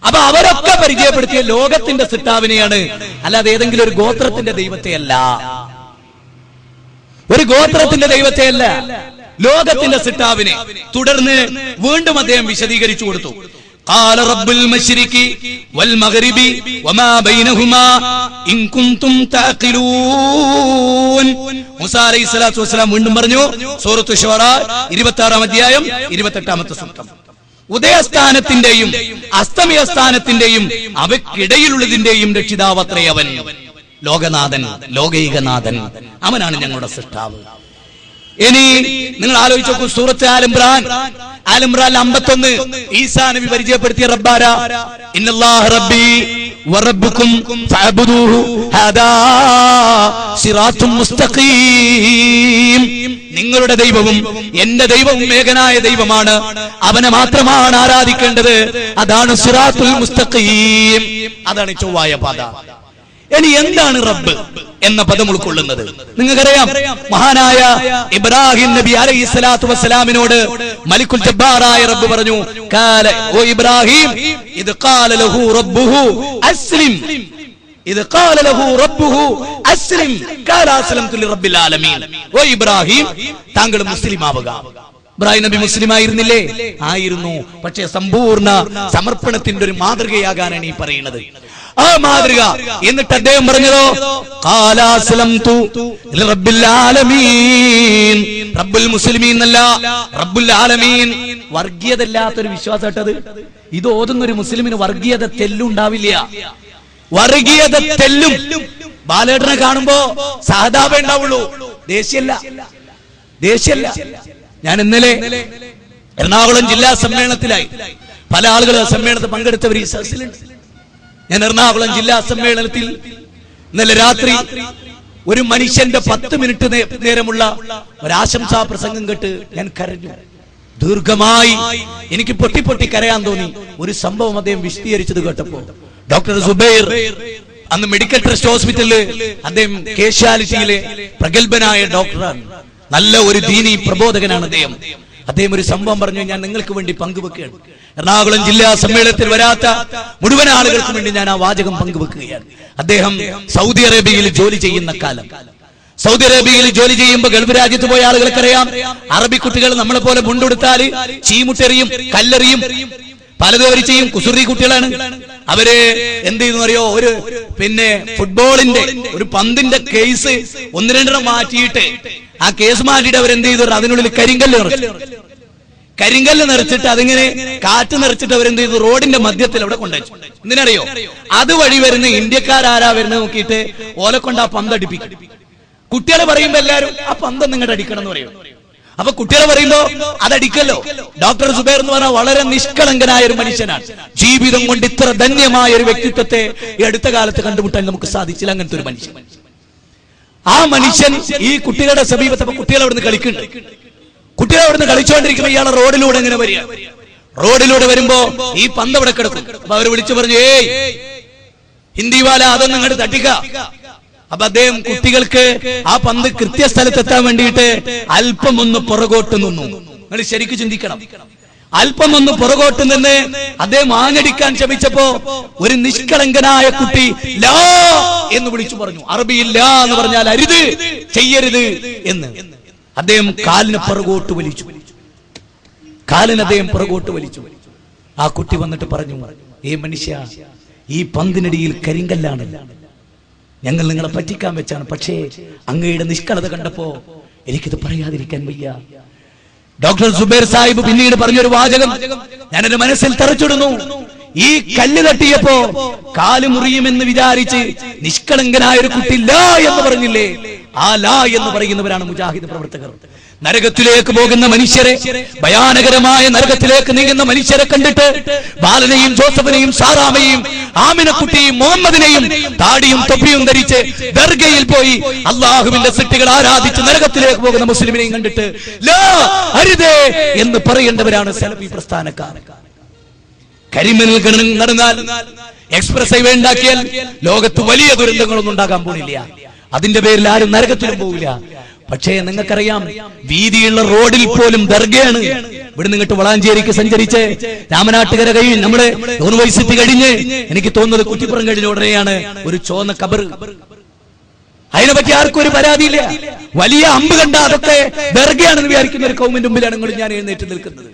അപ്പൊ അവരൊക്കെ പരിചയപ്പെടുത്തിയ ലോകത്തിന്റെ സിട്ടാവിനെയാണ്, അല്ലാതെ ഏതെങ്കിലും ഒരു ഗോത്രത്തിന്റെ ദൈവത്തെയല്ല. ഒരു ഗോത്രത്തിന്റെ ദൈവത്തെയല്ല, ലോകത്തിന്റെ സിട്ടാവിനെ. തുടർന്ന് വീണ്ടും അദ്ദേഹം വിശദീകരിച്ചു കൊടുത്തു. ഖാല റബ്ബുൽ മശ്രിഖി വൽ മഗ്രിബി വമാ ബൈനഹുമാ ഇൻ കുൻതും തഅഖിലൂൻ. മൂസാ അലൈഹിസ്സലാത്തു വസ്സലാം വീണ്ടും പറഞ്ഞു, സൂറത്തു ശുആറ 26-ാം അധ്യായം 28-ാമത്തെ സൂക്തം. ഉദയസ്ഥാനത്തിന്റെയും അസ്തമയസ്ഥാനത്തിന്റെയും അവയ്ക്കിടയിലുള്ളതിന്റെയും രക്ഷിതാവത്രേ അവൻ. ലോകനാഥൻ, ലോകൈകനാഥൻ, അവനാണ് ഞങ്ങളുടെ സൃഷ്ടാവ്. ഇനി നിങ്ങൾ ആലോചിച്ച് നോക്കൂ, സൂറത്ത് ആൽ ഇംറാൻ 51 ഈസാ നബി പരിചയപ്പെടുത്തിയ റബ്ബാര. ഇന്നല്ലാഹ റബ്ബി വറബ്ബുക്കും ഫഅബ്ദൂഹു ഹാദാ സിറാത്തും മുസ്തഖീം. നിങ്ങളുടെ ദൈവവും എന്റെ ദൈവവും ഏകനായ ദൈവമാണ്, അവനെ മാത്രമാണ് ആരാധിക്കേണ്ടത്. അതാണ് സിറാത്തുൽ മുസ്തഖീം, അതാണ് ചൊവ്വായ പാത. ഇനി എന്താണ് റബ്ബ് എന്ന പദം ഉൾക്കൊള്ളുന്നത്? നിങ്ങൾക്കറിയാം, മഹാനായ ഇബ്രാഹിം നബി അലൈഹിസ്സലാത്തു വസ്സലാമിനോട് മലിക്കുൽ ജബ്ബാറായ റബ്ബ് പറഞ്ഞു, ഖാല ഓ ഇബ്രാഹിം, ഇദ് ഖാല ലഹു റബ്ബുഹു അസ്ലിം, ഇദ് ഖാല ലഹു റബ്ബുഹു അസ്ലിം ഖാല അസ്ലംതു ലിറബ്ബിൽ ആലമീൻ. ഓ ഇബ്രാഹിം, താങ്കൾ മുസ്ലിം ആവുക. ഇബ്രാഹിം നബി മുസ്ലിം ആയിരുന്നില്ലേ? ആയിരുന്നു. പക്ഷേ സമ്പൂർണ്ണ സമർപ്പണത്തിന്റെ ഒരു മാതൃകയാകാനാണ് ഈ പറയുന്നത്. ആ മാതൃക. എന്നിട്ട് അദ്ദേഹം പറഞ്ഞതോ, ഖാല അസ്ലംതു ലിറബ്ബിൽ ആലമീൻ. റബ്ബുൽ മുസ്ലിമീൻ എന്നല്ല, റബ്ബുൽ ആലമീൻ. വർഗീയതല്ലാത്തൊരു വിശ്വാസട്ടത്. ഇത് ഓതുന്നൊരു മുസ്ലിമിന് വർഗീയത തെല്ലുണ്ടാവില്ല. വർഗീയത തെല്ലും ബാലേട്ടനെ കാണുമ്പോ സഹതാപേ ഉണ്ടാവുള്ളൂ, ദേഷ്യല്ല. ഞാൻ ഇന്നലെ എറണാകുളം ജില്ലാ സമ്മേളനത്തിലായി. പല ആളുകൾ സമ്മേളനത്തിൽ പങ്കെടുത്തവർ ഈ സദസ്സിലുണ്ട്. ഞാൻ എറണാകുളം ജില്ലാ സമ്മേളനത്തിൽ ഇന്നലെ രാത്രി ഒരു മനുഷ്യന്റെ 10 മിനിറ്റ് നേരമുള്ള ഒരാശംസാ പ്രസംഗം കേട്ട് ഞാൻ കരഞ്ഞു. ദീർഘമായി എനിക്ക് പൊട്ടി കരയാൻ തോന്നി. ഒരു സംഭവം അദ്ദേഹം വിശദീകരിച്ചത് കേട്ടപ്പോ, ഡോക്ടർ സുബൈർ അന്ന് മെഡിക്കൽ ട്രസ്റ്റ് ഹോസ്പിറ്റലില് അദ്ദേഹം കേഷ്യാലിറ്റിയിലെ പ്രഗത്ഭനായ ഡോക്ടറാണ്. നല്ല ഒരു ദീനി പ്രബോധകനാണ് അദ്ദേഹം. ഒരു സംഭവം പറഞ്ഞു, ഞാൻ നിങ്ങൾക്ക് വേണ്ടി പങ്കുവെക്കുകയാണ്. എറണാകുളം ജില്ലാ സമ്മേളനത്തിൽ വരാത്ത മുഴുവൻ ആളുകൾക്കും വേണ്ടി ഞാൻ ആ വാചകം പങ്കുവെക്കുകയാണ്. അദ്ദേഹം സൗദി അറേബ്യയിൽ ജോലി ചെയ്യുന്ന കാലം. സൗദി അറേബ്യയിൽ ജോലി ചെയ്യുമ്പോൾ ഗൾഫ് രാജ്യത്ത് പോയ ആളുകൾക്കറിയാം, അറബി കുട്ടികൾ നമ്മളെ പോലെ മുണ്ടെടുത്താല് ചീമുട്ടെറിയും, കല്ലെറിയും, പലതും അവർ ചെയ്യും. കുസൃതി കുട്ടികളാണ് അവര്. എന്ത് ചെയ്യുന്നു അറിയോ? ഒരു ഫുട്ബോളിന്റെ ഒരു പന്തിന്റെ കേസ് 1-2 മാറ്റിയിട്ട്, ആ കേസ് മാറ്റിയിട്ട് അവരെന്ത് ചെയ്തു? അതിനുള്ളിൽ കരിങ്കല്ല് നിറച്ചിട്ട് അതിങ്ങനെ കാറ്റ് നിറച്ചിട്ട് അവരെന്ത് ചെയ്തു? റോഡിന്റെ മധ്യത്തിൽ അവിടെ കൊണ്ടുവച്ചു. എന്തിനറിയോ? അതുവഴി വരുന്ന ഇന്ത്യക്കാരാരാ വരുന്നത് നോക്കിയിട്ട് ഓലെ കൊണ്ട് ആ പന്ത് അടിപ്പിക്കും. കുട്ടികളെ പറയുമ്പോ എല്ലാരും ആ പന്ത് നിങ്ങളുടെ അടിക്കണം എന്ന് പറയും. അപ്പൊ കുട്ടികളെ പറയുമ്പോ അതടിക്കല്ലോ. ഡോക്ടർ സുബൈർ എന്ന് പറഞ്ഞാൽ വളരെ നിഷ്കളങ്കനായ ഒരു മനുഷ്യനാണ്. ജീവിതം കൊണ്ട് ഇത്ര ധന്യമായ ഒരു വ്യക്തിത്വത്തെ ഈ അടുത്ത കാലത്ത് കണ്ടുമുട്ടാൻ നമുക്ക് സാധിച്ചില്ല. അങ്ങനത്തെ ഒരു മനുഷ്യൻ. ആ മനുഷ്യൻ ഈ കുട്ടികളുടെ സമീപത്ത് കുട്ടികൾ അവിടുന്ന് കളിക്കുന്നുണ്ട്. കുട്ടികൾ അവിടുന്ന് കളിച്ചുകൊണ്ടിരിക്കുമ്പോ ഇയാളെ റോഡിലൂടെ എങ്ങനെ വരിക? റോഡിലൂടെ വരുമ്പോ ഈ പന്ത് അവിടെ കിടക്കും. അപ്പൊ അവര് വിളിച്ചു പറഞ്ഞു, ഏയ് ഹിന്ദി വാല, അതൊന്നും ഇങ്ങോട്ട് തട്ടിക്ക. അപ്പൊ അദ്ദേഹം കുട്ടികൾക്ക് ആ പന്ത് കൃത്യസ്ഥലത്തെത്താൻ വേണ്ടിയിട്ട് അല്പം ഒന്ന് പുറകോട്ട് നിന്നു. നിങ്ങൾ ശരിക്കും ചിന്തിക്കണം. അല്പം ഒന്ന് പുറകോട്ട് നിന്ന് അദ്ദേഹം ആഞ്ഞടിക്കാൻ ശ്രമിച്ചപ്പോ ഒരു നിഷ്കളങ്കനായ കുട്ടി ലാ എന്ന് വിളിച്ചു പറഞ്ഞു. അറബിയിൽ ലാ എന്ന് പറഞ്ഞാൽ അരുത്, ചെയ്യരുത് എന്ന്. അദ്ദേഹം കാലിന് പുറകോട്ട് വലിച്ചു. ആ കുട്ടി വന്നിട്ട് പറഞ്ഞു, മനുഷ്യ, ഈ പന്തിനടിയിൽ കരിങ്കല്ലാണ്, ഞങ്ങൾ നിങ്ങളെ പറ്റിക്കാൻ വെച്ചാണ്. പക്ഷേ അങ്ങയുടെ നിഷ്കളത കണ്ടപ്പോ എനിക്കിത് പറയാതിരിക്കാൻ വയ്യ. ഡോക്ടർ സുബൈർ സാഹിബ് പിന്നീട് പറഞ്ഞൊരു വാചകം ഞാൻ എന്റെ മനസ്സിൽ തറച്ചിടുന്നു. ഈ കല്ല് തട്ടിയപ്പോ കാല് മുറിയുമെന്ന് വിചാരിച്ച് നിഷ്കളങ്കനായ ഒരു കുട്ടി ലാ എന്ന് പറഞ്ഞില്ലേ, ആ ലാ എന്ന് പറയുന്നവരാണ് മുജാഹിദ് പ്രവർത്തകർ. നരകത്തിലേക്ക് പോകുന്ന മനുഷ്യരെ, ഭയാനകരമായ നരകത്തിലേക്ക് നീങ്ങുന്ന മനുഷ്യരെ കണ്ടിട്ട് ബാലനെയും ജോസഫിനെയും സാറാമയെയും ആമിനക്കുട്ടിയെയും മുഹമ്മദിനെയും താടിയും തൊപ്പിയും ധരിച്ച് ദർഗയിൽ പോയി അള്ളാഹുവിന്റെ സൃഷ്ടികൾ ആരാധിച്ച് നരകത്തിലേക്ക് പോകുന്ന മുസ്ലിമിനെയും കണ്ടിട്ട് ലാ, അരുതേ എന്ന് പറയേണ്ടവരാണ് സലഫി പ്രസ്ഥാനക്കാർ. കരിമനിൽ നടന്നാൽ, എക്സ്പ്രസ് ഹൈവേ ഉണ്ടാക്കിയാൽ ലോകത്ത് വലിയ ദുരന്തങ്ങളൊന്നും ഉണ്ടാകാൻ പോണില്ല. അതിന്റെ പേരിൽ ആരും നരകത്തിലും പോവില്ല. പക്ഷേ നിങ്ങൾക്കറിയാം, വീതിയുള്ള റോഡിൽ പോലും ദർഗയാണ്. ഇവിടെ നിന്നിട്ട് വളാഞ്ചേരിക്ക് സഞ്ചരിച്ച് രാമനാട്ടുകര കഴിഞ്ഞ് നമ്മുടെ യൂണിവേഴ്സിറ്റി കഴിഞ്ഞ് എനിക്ക് തോന്നുന്നത് കുറ്റിപ്പുറം കഴിഞ്ഞ ഉടനെയാണ് ഒരു ചോന്ന കബർ. അതിനെപ്പറ്റി ആർക്കും ഒരു പരാതിയില്ല. വലിയ അമ്പ് കണ്ട അതൊക്കെ ദർഗയാണെന്ന് വിചാരിക്കുന്ന ഒരു കൗമിന്റെ മുമ്പിലാണ് നിങ്ങൾ ഞാൻ എഴുന്നേറ്റ് നിൽക്കുന്നത്.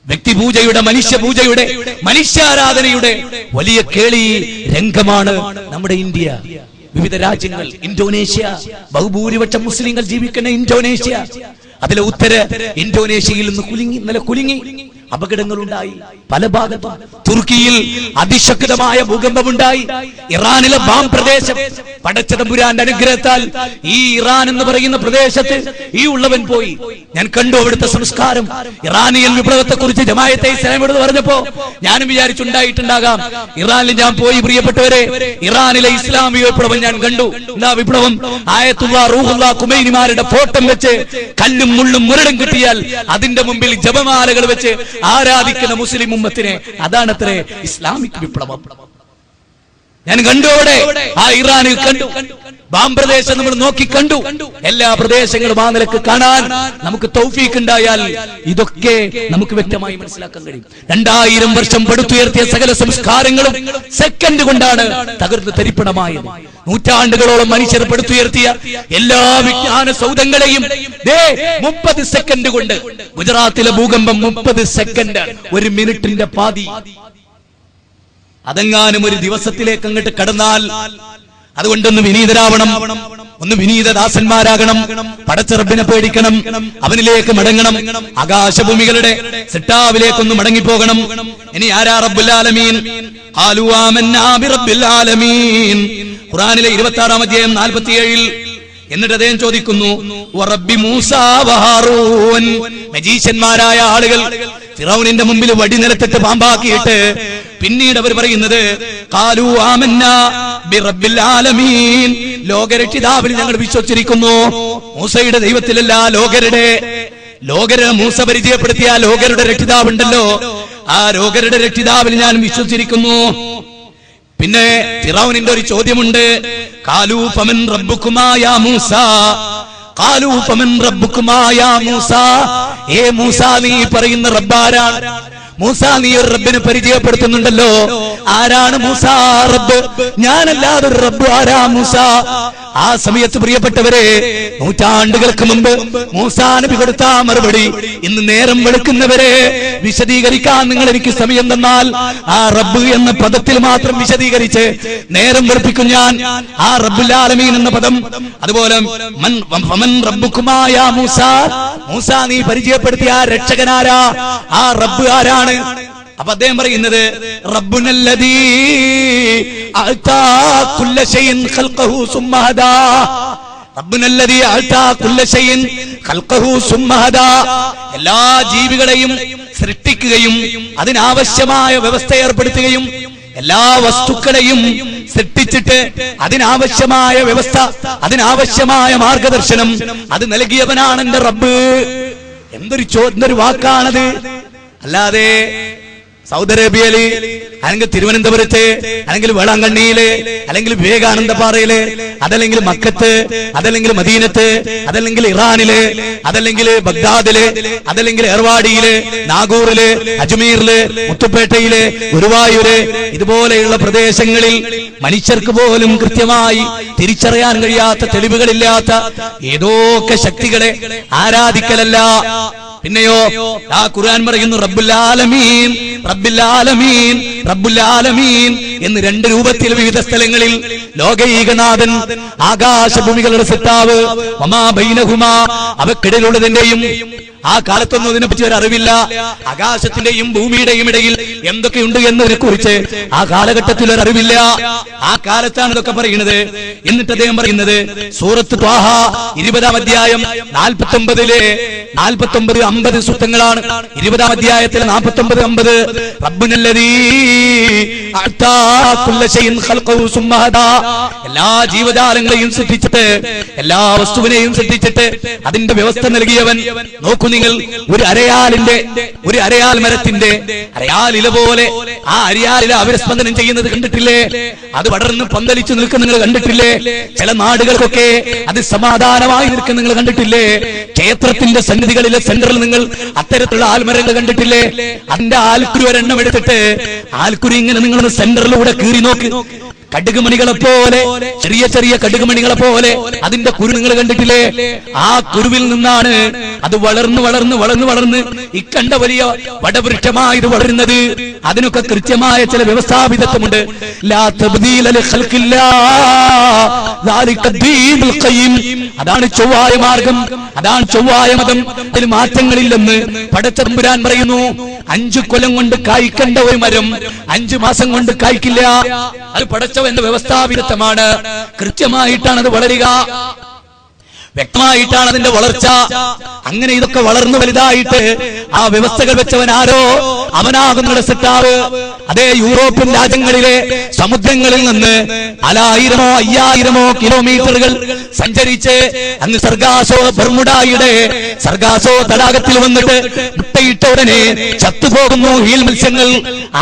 വ്യക്തിപൂജയുടെ, മനുഷ്യപൂജയുടെ, മനുഷ്യാരാധനയുടെ വലിയ കേളി രംഗമാണ് നമ്മുടെ ഇന്ത്യ. വിവിധ രാജ്യങ്ങൾ, ഇന്തോനേഷ്യ, ബഹുഭൂരിപക്ഷം മുസ്ലിങ്ങൾ ജീവിക്കുന്ന ഇന്തോനേഷ്യ, അതിലെ ഉത്തര ഇന്തോനേഷ്യയിൽ നിന്ന് ഇന്നലെ കുലുങ്ങി അപകടങ്ങളുണ്ടായി പല ഭാഗത്തും. തുർക്കിയിൽ അതിശക്തമായ ഭൂകമ്പമുണ്ടായി. ഇറാനിലെ ബാം പ്രദേശം പടച്ചതമ്പുരാന്റെ അനുഗ്രഹത്താൽ ഈ ഇറാൻ എന്ന് പറയുന്ന പ്രദേശത്ത് ഈ ഉള്ളവൻ പോയി. ഞാൻ കണ്ടു അവിടുത്തെ സംസ്കാരം. ഇറാനിയൻ വിപ്ലവത്തെ കുറിച്ച് ജമാഅത്തെ ഇസ്ലാമിയോട് പറഞ്ഞപ്പോ ഞാനും വിചാരിച്ചുണ്ടായിട്ടുണ്ടാകാം. ഇറാനിൽ ഞാൻ പോയി, പ്രിയപ്പെട്ടവരെ, ഇറാനിലെ ഇസ്ലാമിക വിപ്ലവം ഞാൻ കണ്ടു. എന്താ വിപ്ലവം? ആയത്തുള്ള റൂഹുള്ള ഖുമൈനിമാരുടെ ഫോട്ടോ വെച്ച് കല്ലും മുള്ളും മുരടും കിട്ടിയാൽ അതിന്റെ മുമ്പിൽ ജപമാലകൾ വെച്ച് ആരാധിക്കുന്ന മുസ്ലിം ഉമ്മത്തിനെ, അതാണത്രേ ഇസ്ലാമിക് വിപ്ലവം. ഞാൻ കണ്ടോടെ ആ ഇറാനിൽ കണ്ടു. ബാം പ്രദേശം നമ്മൾ നോക്കി കണ്ടു. എല്ലാ പ്രദേശങ്ങളും ആ നിലക്ക് കാണാൻ നമുക്ക് തൗഫീഖ് ഉണ്ടായാൽ ഇതൊക്കെ നമുക്ക് വ്യക്തമായി മനസ്സിലാക്കാൻ കഴിയും. 2000 വർഷം പടുത്തുയർത്തിയ സകല സംസ്കാരങ്ങളും സെക്കൻഡ് കൊണ്ടാണ് തകർന്ന് തരിപ്പണമായത്. നൂറ്റാണ്ടുകളോളം മനുഷ്യർ പടുത്തുയർത്തിയ എല്ലാ വിജ്ഞാന സൗധങ്ങളെയും 30 സെക്കൻഡ് കൊണ്ട്, ഗുജറാത്തിലെ ഭൂകമ്പം 30 സെക്കൻഡ്, 1 മിനിറ്റിന്റെ പാതി. അതെങ്ങാനും ഒരു ദിവസത്തിലേക്ക് അങ്ങോട്ട് കടന്നാൽ, അതുകൊണ്ടൊന്ന് വിനീതരാവണം, ഒന്ന് വിനീതദാസന്മാരാകണം, പടച്ച റബ്ബിനെ പേടിക്കണം, അവനിലേക്ക് മടങ്ങണം, ആകാശഭൂമികളുടെ സിട്ടാവിലേക്കൊന്ന് മടങ്ങിപ്പോകണം. ഇനി ആരാ റബ്ബുൽ ആലമീൻ? ഖാലൂ ആമന്നാ ബിറബ്ബിൽ ആലമീൻ. ഖുർആനിലെ 26-ാം അധ്യായം 47-ൽ എന്നിട്ട് അദ്ദേഹം ചോദിക്കുന്നു, വറബ്ബി മൂസാ വഹാറൂൻ. മജീഷ്യന്മാരായ ആളുകൾ ഫിറൗനിന്റെ മുമ്പിൽ വടി നിലത്തിട്ട് പാമ്പാക്കിയിട്ട് പിന്നീട് അവർ പറയുന്നത്, ഖാലൂ ആമന്നാ ബിറബ്ബിൽ ആലമീൻ, ലോകരക്ഷിതാവിൽ ഞങ്ങൾ വിശ്വസിച്ചിരിക്കുന്നു. മൂസയുടെ ദൈവത്തിലല്ല, ലോകരുടെ മൂസ പരിചയപ്പെടുത്തിയ ലോകരുടെ രക്ഷിതാവുണ്ടല്ലോ, ആ ലോകരുടെ രക്ഷിതാവിൽ ഞാൻ വിശ്വസിച്ചിരിക്കുന്നു. പിന്നെ ഫിറൗനിന്റെ ഒരു ചോദ്യമുണ്ട്, ഖാലൂ ഫമൻ റബ്ബുകുമാ യാ മൂസ, ഖാലൂ ഫമൻ റബ്ബുകുമാ യാ മൂസ. ഏ മൂസ, നീ പറയുന്ന റബ്ബാരാണ്? മൂസ, നീ ഒരു റബ്ബിനെ പരിചയപ്പെടുത്തുന്നുണ്ടല്ലോ, ആരാണ് മൂസ റബ്ബ്? ഞാനല്ലാതെ ഒരു റബ്ബ് ആരാ മൂസ? ആ സമയത്ത് പ്രിയപ്പെട്ടവരെ, നൂറ്റാണ്ടുകൾക്ക് മുമ്പ് മൂസാ നബി കൊടുത്ത മറുപടി ഇന്ന് നേരം വെളുക്കുന്നവരെ വിശദീകരിക്കാൻ നിങ്ങൾ എനിക്ക് സമയം തന്നാൽ ആ റബ്ബ് എന്ന പദത്തിൽ മാത്രം വിശദീകരിച്ച് നേരം വെളുപ്പിക്കും ഞാൻ. ആ റബ്ബുൽ ആലമീൻ എന്ന പദം, അതുപോലെ മൻ റബ്ബുകുമാ യാ മൂസ, മൂസ നീ പരിചയപ്പെടുത്തിയ ആ രക്ഷകനാരാ? ആ റബ്ബ് ആരാണ്? അപ്പൊ അദ്ദേഹം പറയുന്നത്, റബ്ബുനല്ലദീ അഅതാ കുല്ല ശൈഇൻ ഖൽഖഹു സുമ്മ ഹദാ. റബ്ബുനല്ലദീ അഅതാ കുല്ല ശൈഇൻ ഖൽഖഹു സുമ്മ ഹദാ. എല്ലാ ജീവികളെയും സൃഷ്ടിക്കുകയും അതിനാവശ്യമായ വ്യവസ്ഥ ഏർപ്പെടുത്തുകയും എല്ലാ വസ്തുക്കളെയും സൃഷ്ടിച്ചിട്ട് അതിനാവശ്യമായ വ്യവസ്ഥ, അതിനാവശ്യമായ മാർഗദർശനം അത് നൽകിയവനാണ് എന്റെ റബ്ബ്. എന്തൊരു വാക്കാണത്! അല്ലാതെ സൗദി അറേബ്യയില്, അല്ലെങ്കിൽ തിരുവനന്തപുരത്ത്, അല്ലെങ്കിൽ വേളാങ്കണ്ണിയില്, അല്ലെങ്കിൽ വിവേകാനന്ദ പാറയില്, അതല്ലെങ്കിൽ മക്കത്ത്, അതല്ലെങ്കിൽ മദീനത്ത്, അതല്ലെങ്കിൽ ഇറാനില്, അതല്ലെങ്കിൽ ബഗ്ദാദില്, അതല്ലെങ്കിൽ ഏർവാടിയില്, നാഗൂറില്, അജ്മീറില്, മുത്തുപേട്ടയില്, ഗുരുവായൂര്, ഇതുപോലെയുള്ള പ്രദേശങ്ങളിൽ മനുഷ്യർക്ക് പോലും കൃത്യമായി തിരിച്ചറിയാൻ കഴിയാത്ത, തെളിവുകളില്ലാത്ത ഏതൊക്കെ ശക്തികളെ ആരാധിക്കലല്ല. പിന്നെയോ ആ ഖുർആൻ പറയുന്നു റബ്ബുൽ ആലമീൻ, റബ്ബുൽ ആലമീൻ, റബ്ബുൽ ആലമീൻ എന്ന് രണ്ട് രൂപത്തിൽ വിവിധ സ്ഥലങ്ങളിൽ. ലോകൈകനാഥൻ, ആകാശഭൂമികളുടെ സൃഷ്ടാവ്, വമാ ബൈനഹുമാ, അവക്കിടയിലുള്ളതിന്റെയും. ആ കാലത്തൊന്നും ഇതിനെപ്പറ്റി ഒരു അറിവില്ല. ആകാശത്തിന്റെയും ഭൂമിയുടെയും ഇടയിൽ എന്തൊക്കെയുണ്ട് എന്നതിനെ കുറിച്ച് ആ കാലഘട്ടത്തിൽ ഒരു അറിവില്ല. ആ കാലത്താണ് ഇതൊക്കെ പറയുന്നത്. എന്നിട്ട് അദ്ദേഹം പറയുന്നത് സൂറത്ത് ത്വാഹ 20-ാം അധ്യായം 49-50 സൂക്തങ്ങളാണ്. 20-ാം അധ്യായത്തിൽ 49-50 റബ്ബുനല്ലദീ അഅതാ കുല്ല ശൈഇൻ ഖൽഖഹു സുമ്മ ഹദാ, എല്ലാ ജീവജാലങ്ങളെയും സൃഷ്ടിച്ചിട്ട്, എല്ലാ വസ്തുവിനെയും സൃഷ്ടിച്ചിട്ട് അതിന്റെ വ്യവസ്ഥ നൽകിയവൻ. നോക്കൂ നിങ്ങൾ, ഒരു അരയാൽ മരത്തിന്റെ അരയാലില പോലെ ആ അരയാലില അവിരസ്പന്ദനം ചെയ്യുന്നത് കണ്ടിട്ടില്ലേ? അത് പടർന്ന് പന്തലിച്ചു നിൽക്കുന്ന നിങ്ങൾ കണ്ടിട്ടില്ലേ? ചില നാടുകൾക്കൊക്കെ അത് സമാധാനമായി നിൽക്കുന്ന നിങ്ങൾ കണ്ടിട്ടില്ലേ? ക്ഷേത്രത്തിന്റെ സന്നിധികളിലെ സെന്ററിൽ നിങ്ങൾ അത്തരത്തിലുള്ള ആൽമരങ്ങൾ കണ്ടിട്ടില്ലേ? അതിന്റെ ആൽക്കുരു ഒരെണ്ണം എടുത്തിട്ട് ആൽക്കുരു ഇങ്ങനെ നിങ്ങളൊന്ന് സെന്ററിലൂടെ കീറി നോക്ക്. കടുകുമണികളെ പോലെ, ചെറിയ ചെറിയ കടുകുമണികളെ പോലെ അതിന്റെ കുരു നിങ്ങൾ കണ്ടിട്ടില്ലേ? ആ കുരുവിൽ നിന്നാണ് അത് വളർന്ന് ഇക്കണ്ട വലിയ വടവൃക്ഷമായി ഇത് വളരുന്നത്. അതിനൊക്കെ കൃത്യമായ ചില വ്യവസ്ഥാപിതത്വമുണ്ട്. ലാ തബ്ദീല ലിഖൽഖില്ലാഹ് ദാലിക ദീനുൽ ഖയ്യിം, അതാണ് ചൊവ്വായ മാർഗം, അതാണ് ചൊവ്വായ മതം. അതിൽ മാറ്റങ്ങളില്ലെന്ന് പടച്ച തമ്പുരാൻ പറയുന്നു. 5 കൊല്ലം കൊണ്ട് കായ്ക്കേണ്ട ഒരു മരം 5 മാസം കൊണ്ട് കായ്ക്കില്ല. അത് പടച്ചവന്റെ വ്യവസ്ഥാപിതത്വമാണ്. കൃത്യമായിട്ടാണ് അത് വളരുക, വ്യക്തമായിട്ടാണ് അതിന്റെ വളർച്ച. അങ്ങനെ ഇതൊക്കെ വളർന്നു വലുതായിട്ട് ആ വ്യവസ്ഥകൾ വെച്ചവൻ ആരോ, അവനാകുന്ന സൃഷ്ടാവ്. അതേ യൂറോപ്യൻ രാജ്യങ്ങളിലെ സമുദ്രങ്ങളിൽ നിന്ന് 1000-ഓ 5000-ഓ കിലോമീറ്ററുകൾ സഞ്ചരിച്ച് അങ്ങ് സർഗാസോ ബർമുഡായുടെ സർഗാസോ തടാകത്തിൽ വന്നിട്ട് മുട്ടയിട്ട ഉടനെ ചത്തുപോകുന്നു ഹീൽ മത്സ്യങ്ങൾ.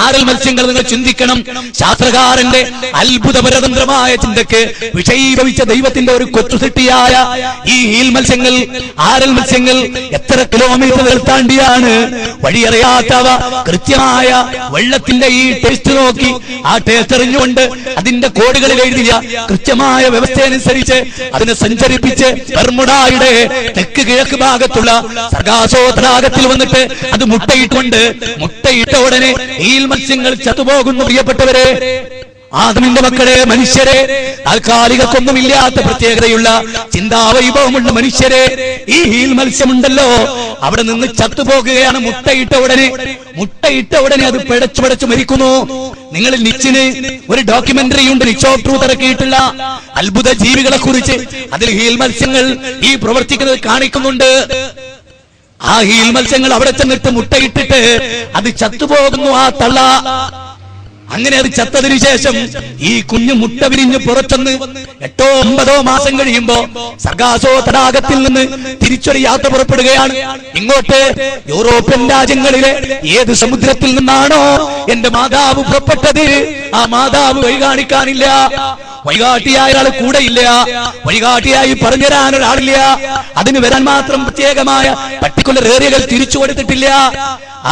ആരൽ മത്സ്യങ്ങൾ നിങ്ങൾ ചിന്തിക്കണം. ശാസ്ത്രകാരന്റെ അത്ഭുതപരതന്ത്രമായ ചിന്തക്ക് വിഷയീഭവിച്ച ദൈവത്തിന്റെ ഒരു കൊച്ചു സൃഷ്ടിയായ ഈ ഹീൽ മത്സ്യങ്ങൾ, ആരൽ മത്സ്യങ്ങൾ എത്ര കിലോമീറ്ററുകൾ താണ്ടിയാണ് വഴിയറിയാത്തവ കൃത്യമായ വെള്ളത്തിന്റെ ഈ ടേസ്റ്റ് നോക്കി ആ ടേസ്റ്റ് അറിഞ്ഞുകൊണ്ട് അതിന്റെ കോഡുകളിൽ എഴുതിയ കൃത്യമായ വ്യവസ്ഥയനുസരിച്ച് അതിനെ സഞ്ചരിപ്പിച്ച് ബർമുഡായുടെ തെക്ക് കിഴക്ക് ഭാഗത്തുള്ള സർഗാസോ തടാകത്തിൽ വന്നിട്ട് അത് മുട്ടയിട്ട ഉടനെ ഹീൽ മത്സ്യങ്ങൾ ചത്തുപോകുന്നു. പ്രിയപ്പെട്ടവരെ, ആദമിന്റെ മക്കളെ, മനുഷ്യരെ, താൽക്കാലികക്കൊന്നുമില്ലാത്ത പ്രത്യേകതയുള്ള ചിന്താവൈഭവമുള്ള മനുഷ്യരെ, ഈ ഹീൽ മത്സ്യമുണ്ടല്ലോ അവിടെ നിന്ന് ചത്തുപോകുകയാണ്. മുട്ടയിട്ട ഉടനെ അത് പിടച്ചു മരിക്കുന്നു. നിങ്ങൾ നിച്ചിന് ഒരു ഡോക്യുമെന്ററി ഉണ്ട്, നിച്ച് ഓഫ് ട്രൂത്ത് ഇറക്കിയിട്ടുള്ള അത്ഭുത ജീവികളെ കുറിച്ച്. അതിൽ ഹീൽ മത്സ്യങ്ങൾ ഈ പ്രവർത്തിക്കുന്നത് കാണിക്കുന്നുണ്ട്. ആ ഹീൽ മത്സ്യങ്ങൾ അവിടെ ചെന്നിട്ട് മുട്ടയിട്ടിട്ട് അത് ചത്തുപോകുന്നു. ആ തള്ള അങ്ങനെ അത് ചത്തതിനു ശേഷം ഈ കുഞ്ഞു മുട്ട വിരിഞ്ഞ് പുറത്തുനിന്ന് 8-ഓ 9-ഓ മാസം കഴിയുമ്പോ സർഗാസോ തടാകത്തിൽ നിന്ന് തിരിച്ചൊരു യാത്ര പുറപ്പെടുകയാണ്. ഇങ്ങോട്ട് യൂറോപ്യൻ രാജ്യങ്ങളിലെ ഏത് സമുദ്രത്തിൽ നിന്നാണോ എന്റെ മാതാവ് പുറപ്പെട്ടത്, ആ മാതാവ് വഴി കാണിക്കാനില്ല, വഴികാട്ടിയായ ഒരാൾ കൂടെയില്ല, വഴികാട്ടിയായി പറഞ്ഞുതരാൻ ഒരാളില്ല. അതിന് വരാൻ മാത്രം പ്രത്യേകമായ പർട്ടിക്കുലർ ഏരിയകൾ തിരിച്ചു കൊടുത്തിട്ടില്ല.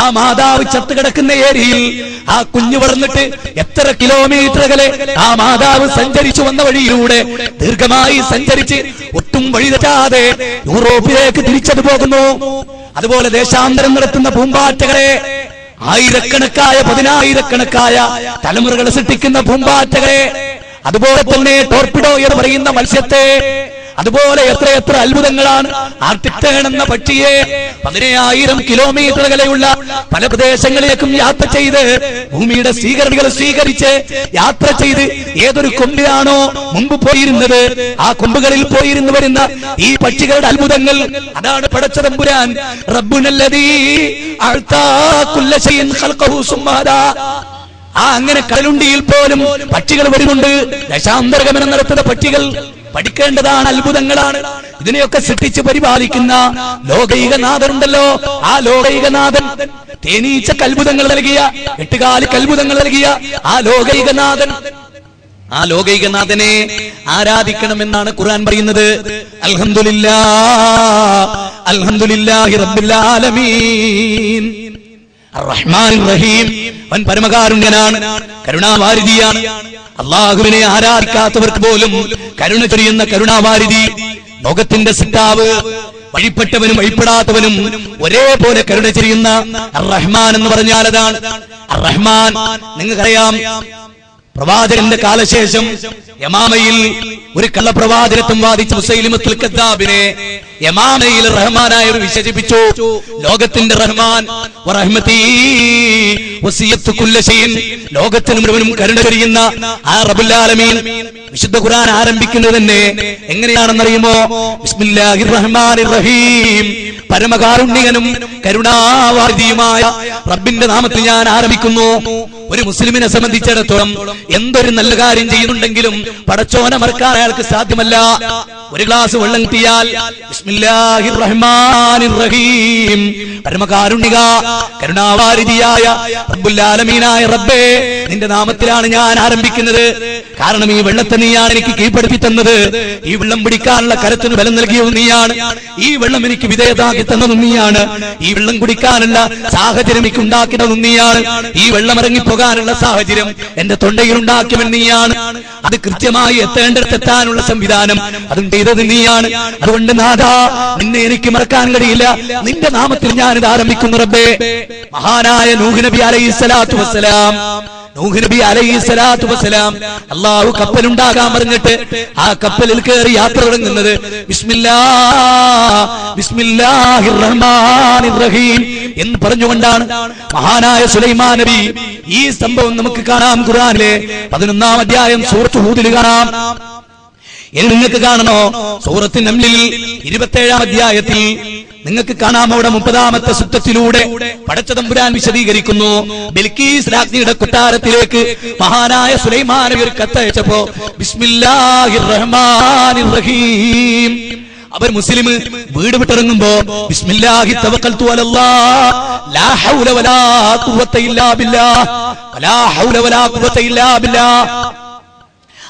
ആ മാതാവ് ചത്തുകിടക്കുന്ന ഏരിയയിൽ ആ കുഞ്ഞു വളർന്നിട്ട് എത്ര കിലോമീറ്ററുകളെ ആ മാതാവ് സഞ്ചരിച്ചു വന്ന വഴിയിലൂടെ ദീർഘമായി സഞ്ചരിച്ച് ഒട്ടും വഴി തെറ്റാതെ യൂറോപ്പിലേക്ക് തിരിച്ചത് പോകുന്നു. അതുപോലെ ദേശാന്തരം നടത്തുന്ന പൂമ്പാറ്റകളെ, ആയിരക്കണക്കായ 10000-കണക്കായ തലമുറകൾ സൃഷ്ടിക്കുന്ന പൂമ്പാറ്റകളെ, അതുപോലെ തന്നെ ടോർപിഡോ എന്ന് പറയുന്ന മത്സ്യത്തെ, അതുപോലെ എത്ര അത്ഭുതങ്ങളാണ്. ആർട്ടിക്ടേൺ എന്ന പക്ഷിയെ 10000 കിലോമീറ്ററുകളെയുള്ള പല പ്രദേശങ്ങളിലേക്കും യാത്ര ചെയ്ത് ഭൂമിയുടെ സ്വീകരണികൾ സ്വീകരിച്ച് യാത്ര ചെയ്ത് ഏതൊരു കൊമ്പിലാണോ മുമ്പ് പോയിരുന്നത് ആ കൊമ്പുകളിൽ പോയിരുന്നു വരുന്ന ഈ പക്ഷികളുടെ അത്ഭുതങ്ങൾ, അതാണ് പടച്ച തമ്പുരാൻ റബ്ബുനല്ലദീ അഅതാ കുല്ല ശൈഇൻ ഖൽഖഹു സുമ്മ ഹദാ. ആ അങ്ങനെ കടലുണ്ടിയിൽ പോലും പക്ഷികൾ വരുന്നുണ്ട്. ദശാന്തരഗമനം നടത്തുന്ന പക്ഷികൾ പഠിക്കേണ്ടതാണ്, അത്ഭുതങ്ങളാണ്. ഇതിനെയൊക്കെ സൃഷ്ടിച്ച് പരിപാലിക്കുന്ന ലോകൈകനാഥനുണ്ടല്ലോ, ആ ലോകൈകനാഥൻ തേനീച്ചക്ക് അത്ഭുതങ്ങൾ നൽകിയ, 8 കാലിക്ക് അത്ഭുതങ്ങൾ നൽകിയ ആ ലോകൈകനാഥനെ ആരാധിക്കണമെന്നാണ് ഖുർആൻ പറയുന്നത്. അൽഹംദുലില്ലാഹി റബ്ബിൽ ആലമീൻ. അർ-റഹ്മാനിർ റഹീം, അവൻ പരമകാരുണ്യനാണ്, കരുണാവാരിധിയാണ്. അല്ലാഹുവിനെ ആരാധിക്കാത്തവർക്ക് പോലും കരുണ ചൊരിയുന്ന കരുണാവാരിധി, ലോകത്തിന്റെ സിട്ടാവ്, വഴിപ്പെട്ടവനും വഴിപ്പെടാത്തവനും ഒരേപോലെ കരുണ ചൊരിയുന്ന അർ-റഹ്മാൻ എന്ന് പറഞ്ഞാൽ അതാണ്. അർ-റഹ്മാൻ നിങ്ങൾക്കറിയാം, പ്രവാചകന്റെ കാലശേഷം യമാമയിൽ ഒരു കള്ളപ്രവാചകത്വം വാദിച്ച മുസൈലിമത്തുൽ കദ്ദാബിനെ യമാമയിൽ റഹ്മാനായി വിശേഷിപ്പിച്ചു. ലോകത്തിന്റെ റഹ്മാൻ വറഹ്മതീ വസിയത്തു കുല്ല ശൈഇൻ, ലോകത്തിന് മുഴുവനും കരുണ ചൊരിയുന്ന ആ റബ്ബുൽ ആലമീൻ. വിശുദ്ധ ഖുർആൻ ആരംഭിക്കുന്നത് തന്നെ എങ്ങനെയാണെന്നറിയുമോ? ബിസ്മില്ലാഹിർ റഹ്മാനിർ റഹീം, പരമകാരുണ്യകനും കരുണാവാരിധിയുമായ റബ്ബിന്റെ നാമത്തിൽ ഞാൻ ആരംഭിക്കുന്നു. ഒരു മുസ്ലിമിനെ സംബന്ധിച്ചിടത്തോളം എന്തൊരു നല്ല കാര്യം ചെയ്യുന്നുണ്ടെങ്കിലും പടച്ചോനെ മറക്കാൻ അയാൾക്ക് സാധ്യമല്ല. ഒരു ഗ്ലാസ് വെള്ളം കിട്ടിയാൽ ബിസ്മില്ലാഹിർ റഹ്മാനിർ റഹീം, പരമകാരുണ്യക കരുണാവാരിധിയായ റബ്ബുൽ ആലമീനായ റബ്ബേ, നിന്റെ നാമത്തിലാണ് ഞാൻ ആരംഭിക്കുന്നത്. കാരണം ഈ വെള്ളത്തെ നീയാണ് എനിക്ക് കീഴ്പ്പെടുത്തി തന്നത്. ഈ വെള്ളം പിടിക്കാനുള്ള കരത്തിന് ബലം നൽകിയത് നീയാണ്. ഈ വെള്ളം എനിക്ക് വിധേയതാക്കി തന്നതും നീയാണ്. ഈ വെള്ളം കുടിക്കാനുള്ള സാഹചര്യം എനിക്ക് ഉണ്ടാക്കിയതും നീയാണ്. ഈ വെള്ളം ഇറങ്ങിപ്പോകാനുള്ള സാഹചര്യം എന്റെ തൊണ്ടയിൽ ഉണ്ടാക്കിയവൻ നീയാണ്. അത് കൃത്യമായി എത്തേണ്ടെത്താനുള്ള സംവിധാനം അതും ചെയ്തത് നീയാണ്. അതുകൊണ്ട് നാഥാ, നിന്നെ എനിക്ക് മറക്കാൻ കഴിയില്ല. നിന്റെ നാമത്തിൽ ഞാനിത് ആരംഭിക്കുന്നു റബ്ബേ. മഹാനായ നൂഹ് നബി അലൈഹിസ്സലാത്തു വസ്സലാം അല്ലാഹു കപ്പലുണ്ടാകാൻ പറഞ്ഞിട്ട് ആ കപ്പലിൽ കയറി യാത്ര തുടങ്ങുന്നത് ബിസ്മില്ലാഹിർ റഹ്മാനിർ റഹീം എന്ന് പറഞ്ഞുകൊണ്ടാണ്. മഹാനായ സുലൈമാൻ നബി, ഈ സംഭവം നമുക്ക് കാണാം ഖുർആനിലെ 11-ാം അധ്യായം സൂറത്ത് ഹൂദിൽ കാണാം. ഇനി നിങ്ങൾക്ക് കാണണോ? സൂറത്ത് നംലിൽ 27-ാം അധ്യായത്തിൽ നിങ്ങൾക്ക് കാണാം. അവിടെ 30-ാമത്തെ സൂക്തത്തിലൂടെ പടച്ചതമ്പുരാൻ വിശദീകരിക്കുന്നു. ബിൽക്കീസ് രാജ്ഞിയുടെ കൊട്ടാരത്തിലേക്ക് മഹാനായ സുലൈമാൻ നബി ഒരു കത്തയച്ചപ്പോ ബിസ്മില്ലാഹിർ റഹ്മാനിർ റഹീം, അവർ മുസ്ലിം വീട് വിട്ടിറങ്ങുമ്പോ ബിസ്മില്ലാഹി തവക്കൽതു അലല്ലാഹ് ലാ ഹൗല വലാ ഖുവത ഇല്ലാ ബില്ലാഹ്,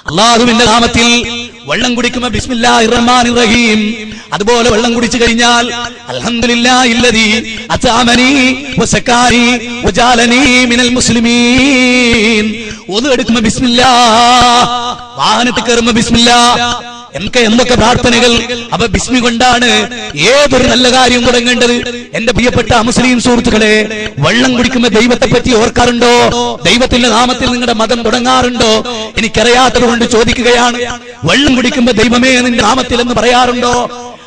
അല്ലാഹുവിന്റെ നാമത്തിൽ വെള്ളം കുടിക്കുമ്പോൾ ബിസ്മില്ലാഹിർ റഹ്മാനിർ റഹീം. അതുപോലെ വെള്ളം കുടിച്ചു കഴിഞ്ഞാൽ അൽഹംദുലില്ലാഹില്ലദീ അത്അമനീ വസക്കാനി വജഅലനീ മിനൽ മുസ്ലിമീൻ. ഒതു എടുക്കുമ്പോൾ ബിസ്മില്ലാഹ്, വാഹനത്തിൽ കയറുമ്പോൾ ബിസ്മില്ലാഹ്. എന്തൊക്കെ പ്രാർത്ഥനകൾ! അപ്പൊ ബിസ്മി കൊണ്ടാണ് ഏതൊരു നല്ല കാര്യം തുടങ്ങേണ്ടത്. എന്റെ പ്രിയപ്പെട്ട മുസ്ലിം സുഹൃത്തുക്കളെ, വെള്ളം കുടിക്കുമ്പോ ദൈവത്തെ പറ്റി ഓർക്കാറുണ്ടോ? ദൈവത്തിന്റെ നാമത്തിൽ നിങ്ങളുടെ മതം തുടങ്ങാറുണ്ടോ? എനിക്കറിയാത്തത് കൊണ്ട് ചോദിക്കുകയാണ്. വെള്ളം കുടിക്കുമ്പോ ദൈവമേ നിന്റെ നാമത്തിൽ എന്ന് പറയാറുണ്ടോ?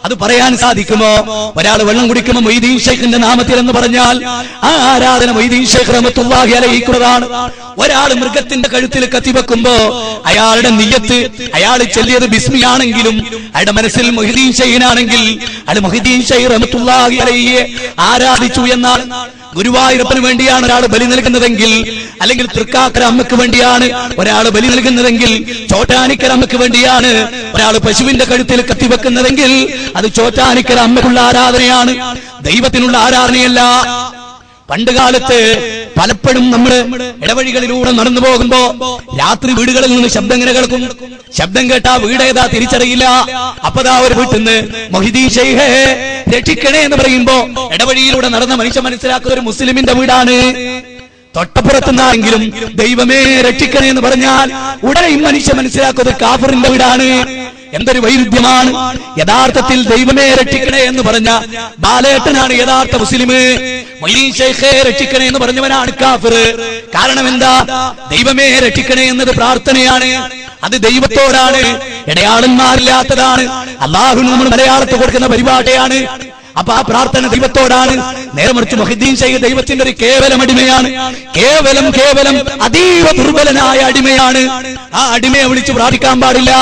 അത് പറയാൻ സാധിക്കുമോ? ഒരാൾ വെള്ളം കുടിക്കുമ്പോൾ മൊയ്തീൻ ഷൈഖിന്റെ നാമത്തിൽ എന്ന് പറഞ്ഞാൽ ആ ആരാധന മൊയ്തീൻ ഷൈഖ് റഹ്മത്തുള്ളാഹി അലൈഹിക്കുള്ളതാണ്. ഒരാൾ മൃഗത്തിന്റെ കഴുത്തിൽ കത്തിവെക്കുമ്പോ അയാളുടെ നിയ്യത്ത്, അയാൾ ചൊല്ലിയത് ബിസ്മിയാണെങ്കിലും അയാളുടെ മനസ്സിൽ മൊയ്തീൻ ഷൈഖിനാണെങ്കിൽ അയാൾ മൊയ്തീൻ ഷൈഖ് റഹ്മത്തുള്ളാഹി അലൈഹിയെ ആരാധിച്ചു എന്നാണ്. ഗുരുവായൂരപ്പന് വേണ്ടിയാണ് ഒരാൾ ബലി നൽകുന്നതെങ്കിൽ, അല്ലെങ്കിൽ തൃക്കാക്കര അമ്മക്ക് വേണ്ടിയാണ് ഒരാൾ ബലി നൽകുന്നതെങ്കിൽ, ചോറ്റാനിക്കര അമ്മക്ക് വേണ്ടിയാണ് ഒരാൾ പശുവിന്റെ കഴുത്തിൽ കത്തിവെക്കുന്നതെങ്കിൽ അത് ചോറ്റാനിക്കര അമ്മക്കുള്ള ആരാധനയാണ്, ദൈവത്തിനുള്ള ആരാധനയല്ല. പണ്ട് കാലത്ത് പലപ്പോഴും നമ്മള് ഇടവഴികളിലൂടെ നടന്നു പോകുമ്പോ രാത്രി വീടുകളിൽ നിന്ന് ശബ്ദം ഇങ്ങനെ കേൾക്കും. ശബ്ദം കേട്ടാ വീടേതാ തിരിച്ചറിയില്ല. അപ്പതാ ഒരു വീട്ടിൽ നിന്ന് മൊഹിദീൻ ഷൈഖേ രക്ഷിക്കണേ എന്ന് പറയുമ്പോ ഇടവഴിയിലൂടെ നടന്ന മനുഷ്യൻ മനസ്സിലാക്കുന്ന ഒരു മുസ്ലിമിന്റെ വീടാണ്. തൊട്ടപ്പുറത്തുനിന്നാണെങ്കിലും ദൈവമേ രക്ഷിക്കണേ എന്ന് പറഞ്ഞാൽ ഉടനെ മനുഷ്യൻ മനസ്സിലാക്കുന്നത് കാഫിറിന്റെ വീടാണ്. എന്തൊരു വൈരുദ്ധ്യമാണ്! യഥാർത്ഥത്തിൽ ദൈവമേ രക്ഷിക്കണേ എന്ന് പറഞ്ഞ ബാലേട്ടനാണ് യഥാർത്ഥ മുസ്ലിം. മൊയ്തീൻ ഷൈഖേ രക്ഷിക്കണേ എന്ന് പറഞ്ഞവനാണ് കാഫിർ. കാരണം എന്താ? ദൈവമേ രക്ഷിക്കണേ എന്നത് പ്രാർത്ഥനയാണ്, അത് ദൈവത്തോടാണ്, ഇടയാളന്മാരില്ലാത്തതാണ്. അല്ലാഹുവിന് നമ്മൾ മലയാളത്തിൽ കൊടുക്കുന്ന പരിപാടിയാണ്. അപ്പൊ ആ പ്രാർത്ഥന ദൈവത്തോടാണ്. നേരെ മറിച്ച് മൊഹിദ്ദീൻ ഷൈഖ് ദൈവത്തിന്റെ ഒരു കേവലം അടിമയാണ്, കേവലം അതീവ ദുർബലനായ അടിമയാണ്. ആ അടിമയെ വിളിച്ച് പ്രാർത്ഥിക്കാൻ പാടില്ല.